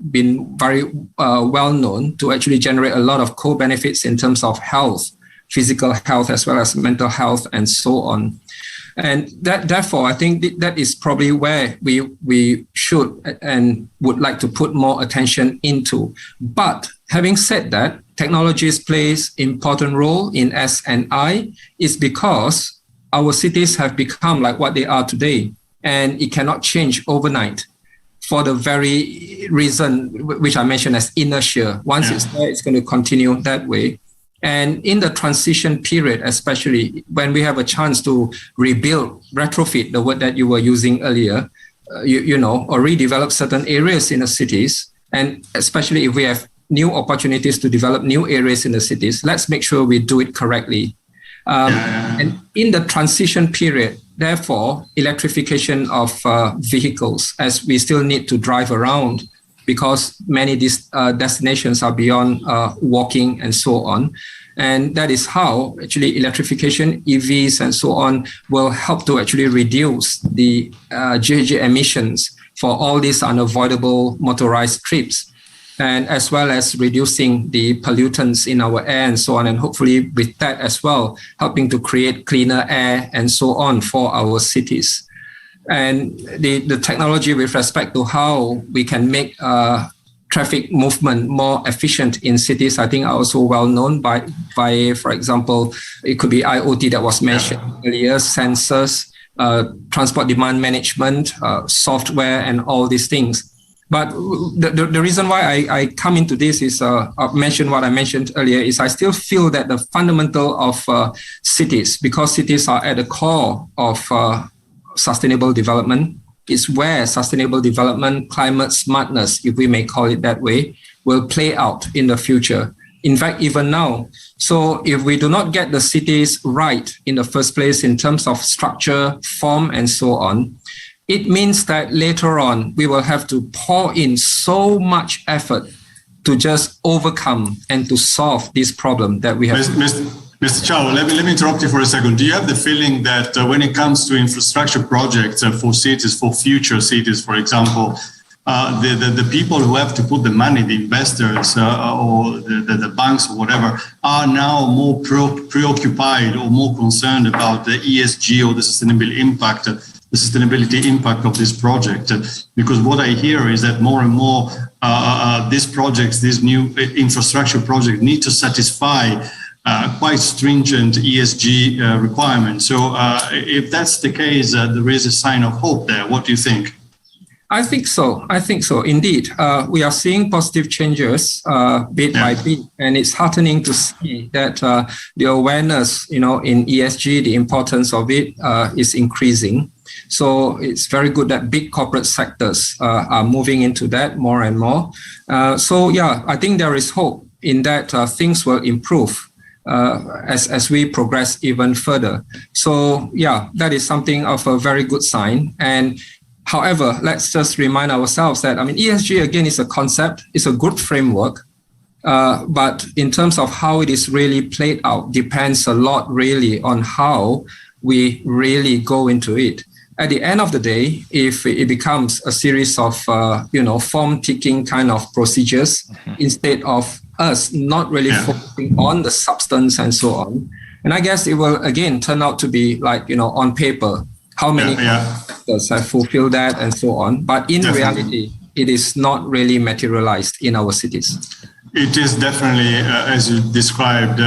been very well known to actually generate a lot of co-benefits in terms of health, physical health, as well as mental health, and so on. And therefore, I think that is probably where we should and would like to put more attention into. But having said that, technologies plays important role in S&I is because our cities have become like what they are today, and it cannot change overnight for the very reason which I mentioned as inertia. Once it's there, it's going to continue that way. And in the transition period, especially when we have a chance to rebuild, retrofit, the word that you were using earlier, or redevelop certain areas in the cities, and especially if we have new opportunities to develop new areas in the cities, let's make sure we do it correctly. And in the transition period, therefore, electrification of vehicles, as we still need to drive around because many of these destinations are beyond walking and so on. And that is how actually electrification, EVs and so on will help to actually reduce the GHG emissions for all these unavoidable motorized trips, and as well as reducing the pollutants in our air and so on. And hopefully with that as well, helping to create cleaner air and so on for our cities. And the technology with respect to how we can make traffic movement more efficient in cities, I think are also well known by, for example, it could be IoT that was mentioned earlier, sensors, transport demand management, software, and all these things. But the reason why I come into this is, I've mentioned what I mentioned earlier, is I still feel that the fundamental of cities, because cities are at the core of sustainable development, is where sustainable development, climate smartness, if we may call it that way, will play out in the future. In fact, even now. So if we do not get the cities right in the first place in terms of structure, form, and so on, it means that later on, we will have to pour in so much effort to just overcome and to solve this problem that we have. Mr. Chow, let me interrupt you for a second. Do you have the feeling that when it comes to infrastructure projects for cities, for future cities, for example, the people who have to put the money, the investors or the banks or whatever, are now more preoccupied or more concerned about the ESG or the sustainability impact of this project? Because what I hear is that more and more these projects, these new infrastructure projects, need to satisfy quite stringent ESG requirements. So if that's the case, there is a sign of hope there. What do you think? I think so. Indeed. We are seeing positive changes bit by bit, and it's heartening to see that the awareness, in ESG, the importance of it is increasing. So it's very good that big corporate sectors are moving into that more and more. I think there is hope in that things will improve as we progress even further. So that is something of a very good sign. And however, let's just remind ourselves that, ESG again is a concept, it's a good framework, but in terms of how it is really played out depends a lot really on how we really go into it. At the end of the day, if it becomes a series of, form ticking kind of procedures, instead of us not really focusing on the substance and so on, and I guess it will again turn out to be like, on paper, how many sectors have fulfilled that and so on. But in reality, it is not really materialized in our cities. It is definitely, as you described,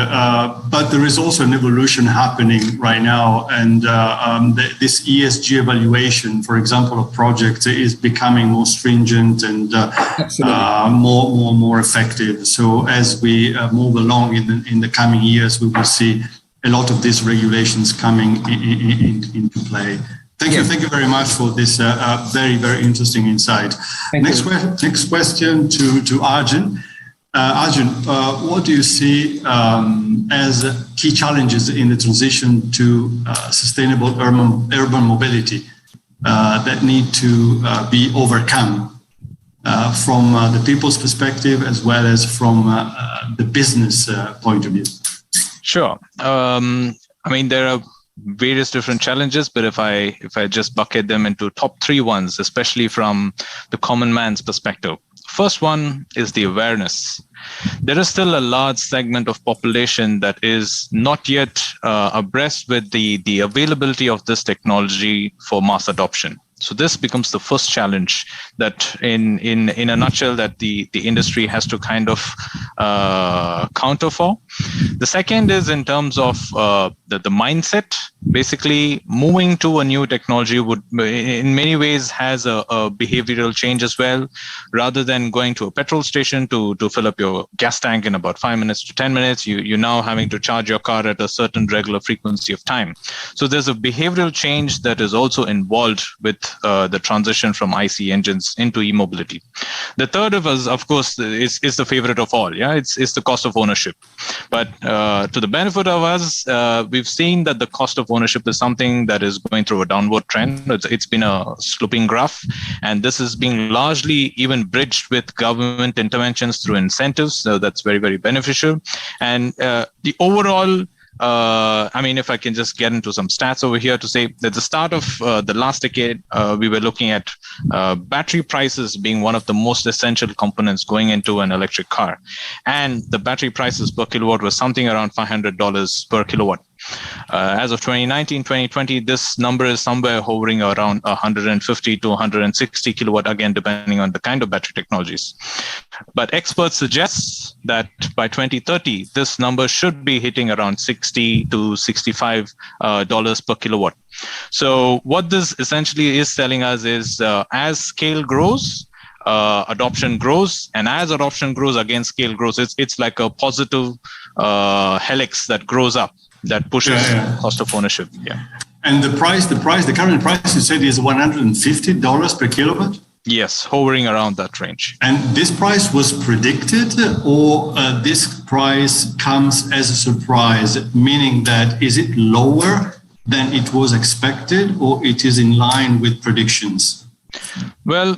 but there is also an evolution happening right now. And this ESG evaluation, for example, of projects is becoming more stringent and more effective. So as we move along in the coming years, we will see a lot of these regulations coming into play. Thank you very much for this very, very interesting insight. Next question to Arjun. Arjun, what do you see as key challenges in the transition to sustainable urban mobility that need to be overcome from the people's perspective as well as from the business point of view? Sure. I mean, there are various different challenges, but if I just bucket them into top three ones, especially from the common man's perspective. First one is the awareness. There is still a large segment of population that is not yet abreast with the availability of this technology for mass adoption. So this becomes the first challenge that in a nutshell that the industry has to kind of counter for. The second is in terms of the mindset. Basically, moving to a new technology would, in many ways, has a behavioral change as well. Rather than going to a petrol station to fill up your gas tank in about 5 minutes to 10 minutes, you're now having to charge your car at a certain regular frequency of time. So there's a behavioral change that is also involved with the transition from IC engines into e-mobility. The third of course, is the favorite of all. Yeah, it's the cost of ownership. But to the benefit of us, we've seen that the cost of ownership is something that is going through a downward trend. It's been a sloping graph, and this is being largely even bridged with government interventions through incentives. So that's very, very beneficial. And the overall, I mean, if I can just get into some stats over here to say that at the start of the last decade, we were looking at battery prices being one of the most essential components going into an electric car. And the battery prices per kilowatt was something around $500 per kilowatt. As of 2019, 2020, this number is somewhere hovering around 150 to 160 kilowatt, again, depending on the kind of battery technologies. But experts suggest that by 2030, this number should be hitting around $60 to $65 per kilowatt. So what this essentially is telling us is as scale grows, adoption grows, and as adoption grows, again, scale grows. It's like a positive helix that grows up, that pushes cost of ownership. Yeah. And the current price you said is $150 per kilowatt? Yes, hovering around that range. And this price was predicted, or this price comes as a surprise, meaning that is it lower than it was expected, or it is in line with predictions? Well,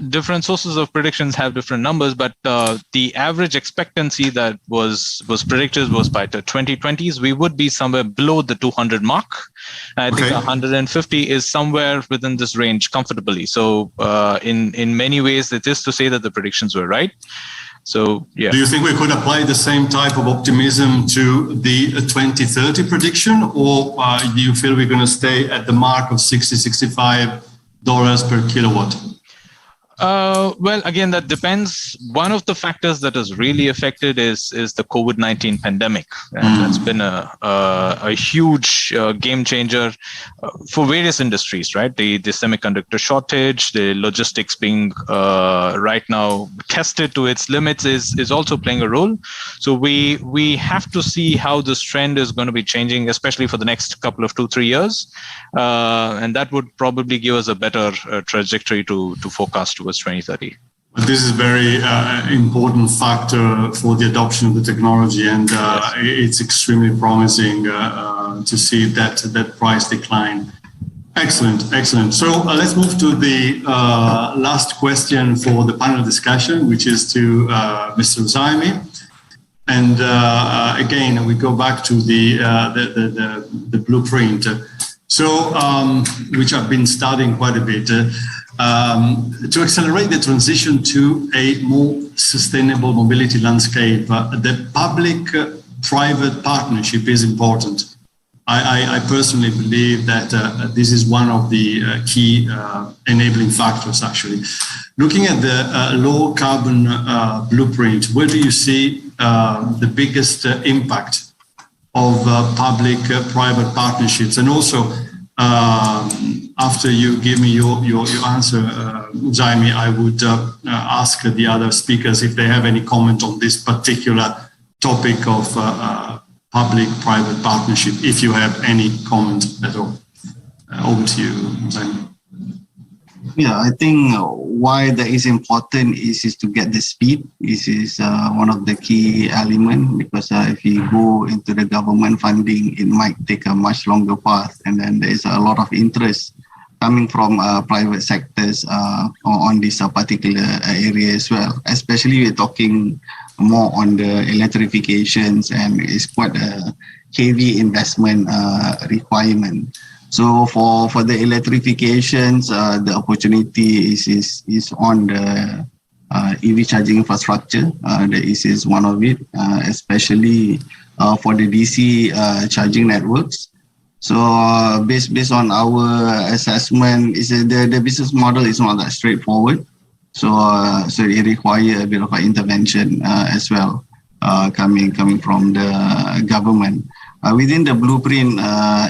different sources of predictions have different numbers, but the average expectancy that was predicted was by the 2020s, we would be somewhere below the 200 mark. I think 150 is somewhere within this range comfortably. So in many ways, it is to say that the predictions were right. So, yeah. Do you think we could apply the same type of optimism to the 2030 prediction, or do you feel we're going to stay at the mark of $65 per kilowatt? Well, again, that depends. One of the factors that has really affected is the COVID-19 pandemic. And that's been a huge game changer for various industries, right? The semiconductor shortage, the logistics being right now tested to its limits is also playing a role. So we have to see how this trend is going to be changing, especially for the next couple of 2-3 years. And that would probably give us a better trajectory to forecast towards 2030. This is a very important factor for the adoption of the technology, and it's extremely promising to see that price decline. Excellent. So let's move to the last question for the panel discussion, which is to Mr. Zaimi. And again, we go back to the blueprint. So, which I've been studying quite a bit. To accelerate the transition to a more sustainable mobility landscape, the public-private partnership is important. I personally believe that this is one of the key enabling factors, actually. Looking at the low carbon blueprint, where do you see the biggest impact of public-private partnerships? And also, after you give me your answer, Jaime, I would ask the other speakers if they have any comment on this particular topic of public-private partnership, if you have any comment at all. Over to you, Zain. Yeah, I think why that is important is to get the speed. This is one of the key elements, because if you go into the government funding, it might take a much longer path, and then there is a lot of interest coming from private sectors on this particular area as well. Especially we're talking more on the electrifications, and it's quite a heavy investment requirement. So for the electrifications, the opportunity is on the EV charging infrastructure. This is one of it, especially for the DC charging networks. So based on our assessment, the business model is not that straightforward. So it requires a bit of an intervention as well, coming from the government. Within the blueprint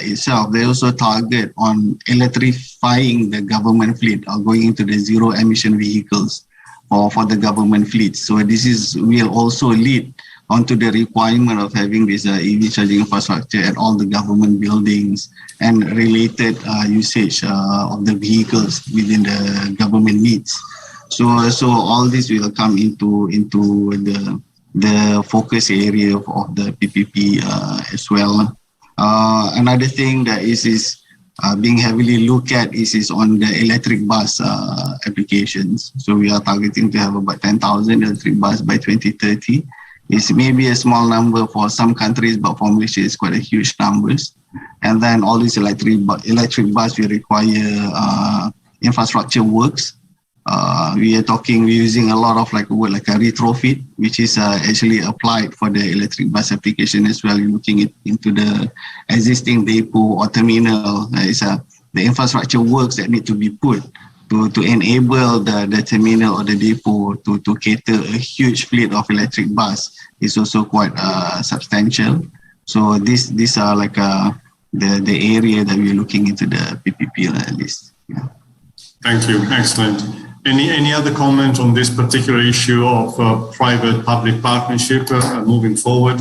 itself, they also target on electrifying the government fleet, or going into the zero emission vehicles for the government fleet. So this will also lead onto the requirement of having this EV charging infrastructure at all the government buildings and related usage of the vehicles within the government needs. So all this will come into the focus area of the PPP as well. Another thing that is being heavily looked at is on the electric bus applications. So we are targeting to have about 10,000 electric bus by 2030. It's maybe a small number for some countries, but for Malaysia it's quite a huge numbers. And then all these electric bus will require infrastructure works. We're using a lot of like a retrofit, which is actually applied for the electric bus application as well. You're looking into the existing depot or terminal. The infrastructure works that need to be put to enable the terminal or the depot to cater a huge fleet of electric bus is also quite substantial. So these are like the area that we're looking into the PPP list. Yeah. Thank you. Excellent. Any other comment on this particular issue of private-public partnership moving forward?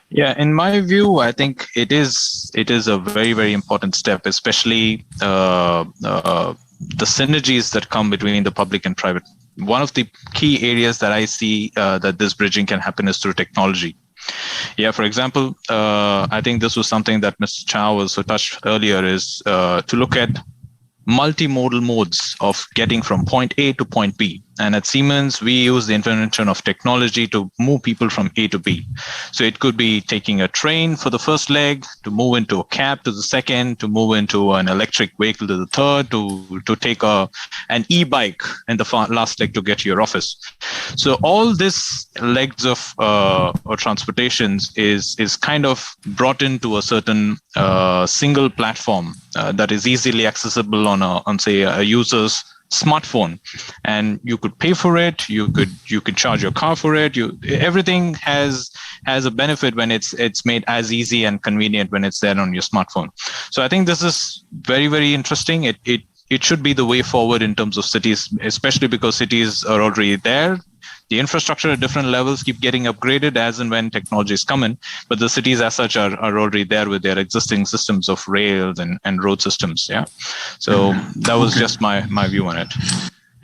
Yeah, in my view, I think it is a very, very important step, especially the synergies that come between the public and private. One of the key areas that I see that this bridging can happen is through technology. Yeah, for example, I think this was something that Mr. Chow also touched earlier, is to look at multimodal modes of getting from point A to point B. And at Siemens, we use the intervention of technology to move people from A to B. So it could be taking a train for the first leg, to move into a cab to the second, to move into an electric vehicle to the third, to take an e-bike in the last leg to get to your office. So all this legs of transportations is kind of brought into a certain single platform that is easily accessible on say a user's smartphone, and you could pay for it, you could charge your car for it. Everything has a benefit when it's made as easy and convenient when it's there on your smartphone. So I think this is very, very interesting. It should be the way forward in terms of cities, especially because cities are already there. The infrastructure at different levels keep getting upgraded as and when technologies come in, but the cities as such are already there with their existing systems of rails and road systems. Yeah. So that was just my view on it.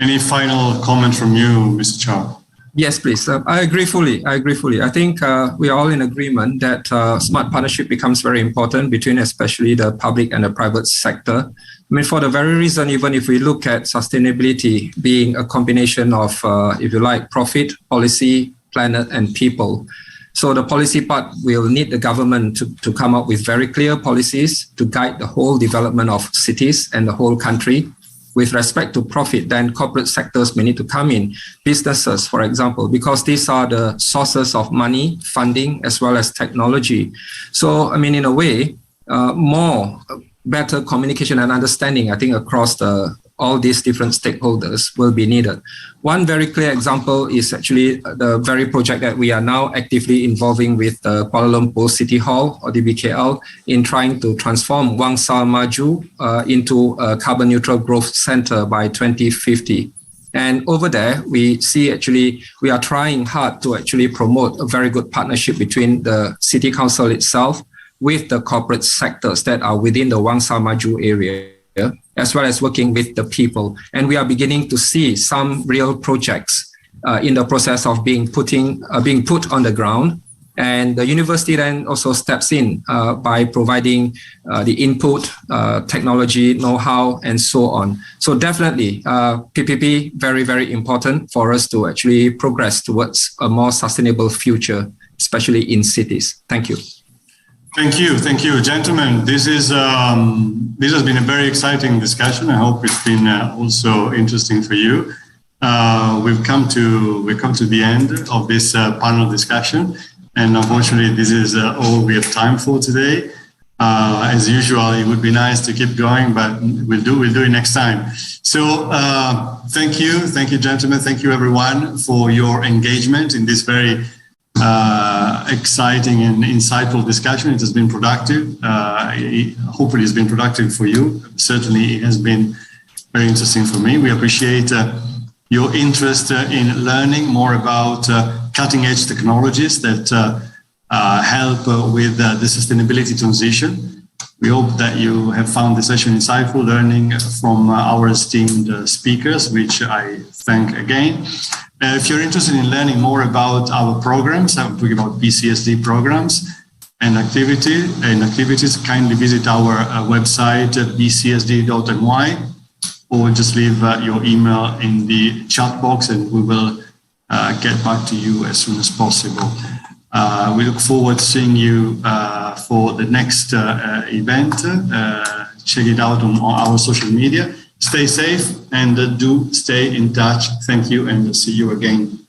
Any final comment from you, Mr. Chow? Yes, please. I agree fully. I think we are all in agreement that smart partnership becomes very important between especially the public and the private sector. I mean, for the very reason, even if we look at sustainability being a combination of, if you like, profit, policy, planet, and people. So the policy part will need the government to come up with very clear policies to guide the whole development of cities and the whole country. With respect to profit, then corporate sectors may need to come in, businesses, for example, because these are the sources of money, funding, as well as technology. So, I mean, in a way, better communication and understanding, I think, across all these different stakeholders will be needed. One very clear example is actually the very project that we are now actively involving with Kuala Lumpur City Hall, or the BKL, in trying to transform Wangsa Maju into a carbon neutral growth center by 2050. And over there, we see actually we are trying hard to actually promote a very good partnership between the city council itself with the corporate sectors that are within the Wangsa Maju area, as well as working with the people. And we are beginning to see some real projects in the process of being put on the ground. And the university then also steps in by providing the input, technology, know-how, and so on. So definitely, PPP, very, very important for us to actually progress towards a more sustainable future, especially in cities. Thank you. Thank you, gentlemen. This has been a very exciting discussion. I hope it's been also interesting for you. We've come to the end of this panel discussion. And unfortunately, this is all we have time for today. As usual, it would be nice to keep going, but we'll do it next time. So thank you, gentlemen. Thank you, everyone, for your engagement in this very exciting and insightful discussion. It has been productive. Hopefully, it's been productive for you. Certainly, it has been very interesting for me. We appreciate your interest in learning more about cutting-edge technologies that help with the sustainability transition. We hope that you have found the session insightful, learning from our esteemed speakers, which I thank again. If you're interested in learning more about our programs, I'm talking about BCSD programs and activities, kindly visit our website, bcsd.my, or just leave your email in the chat box and we will get back to you as soon as possible. We look forward to seeing you for the next event. Check it out on our social media. Stay safe and do stay in touch. Thank you and see you again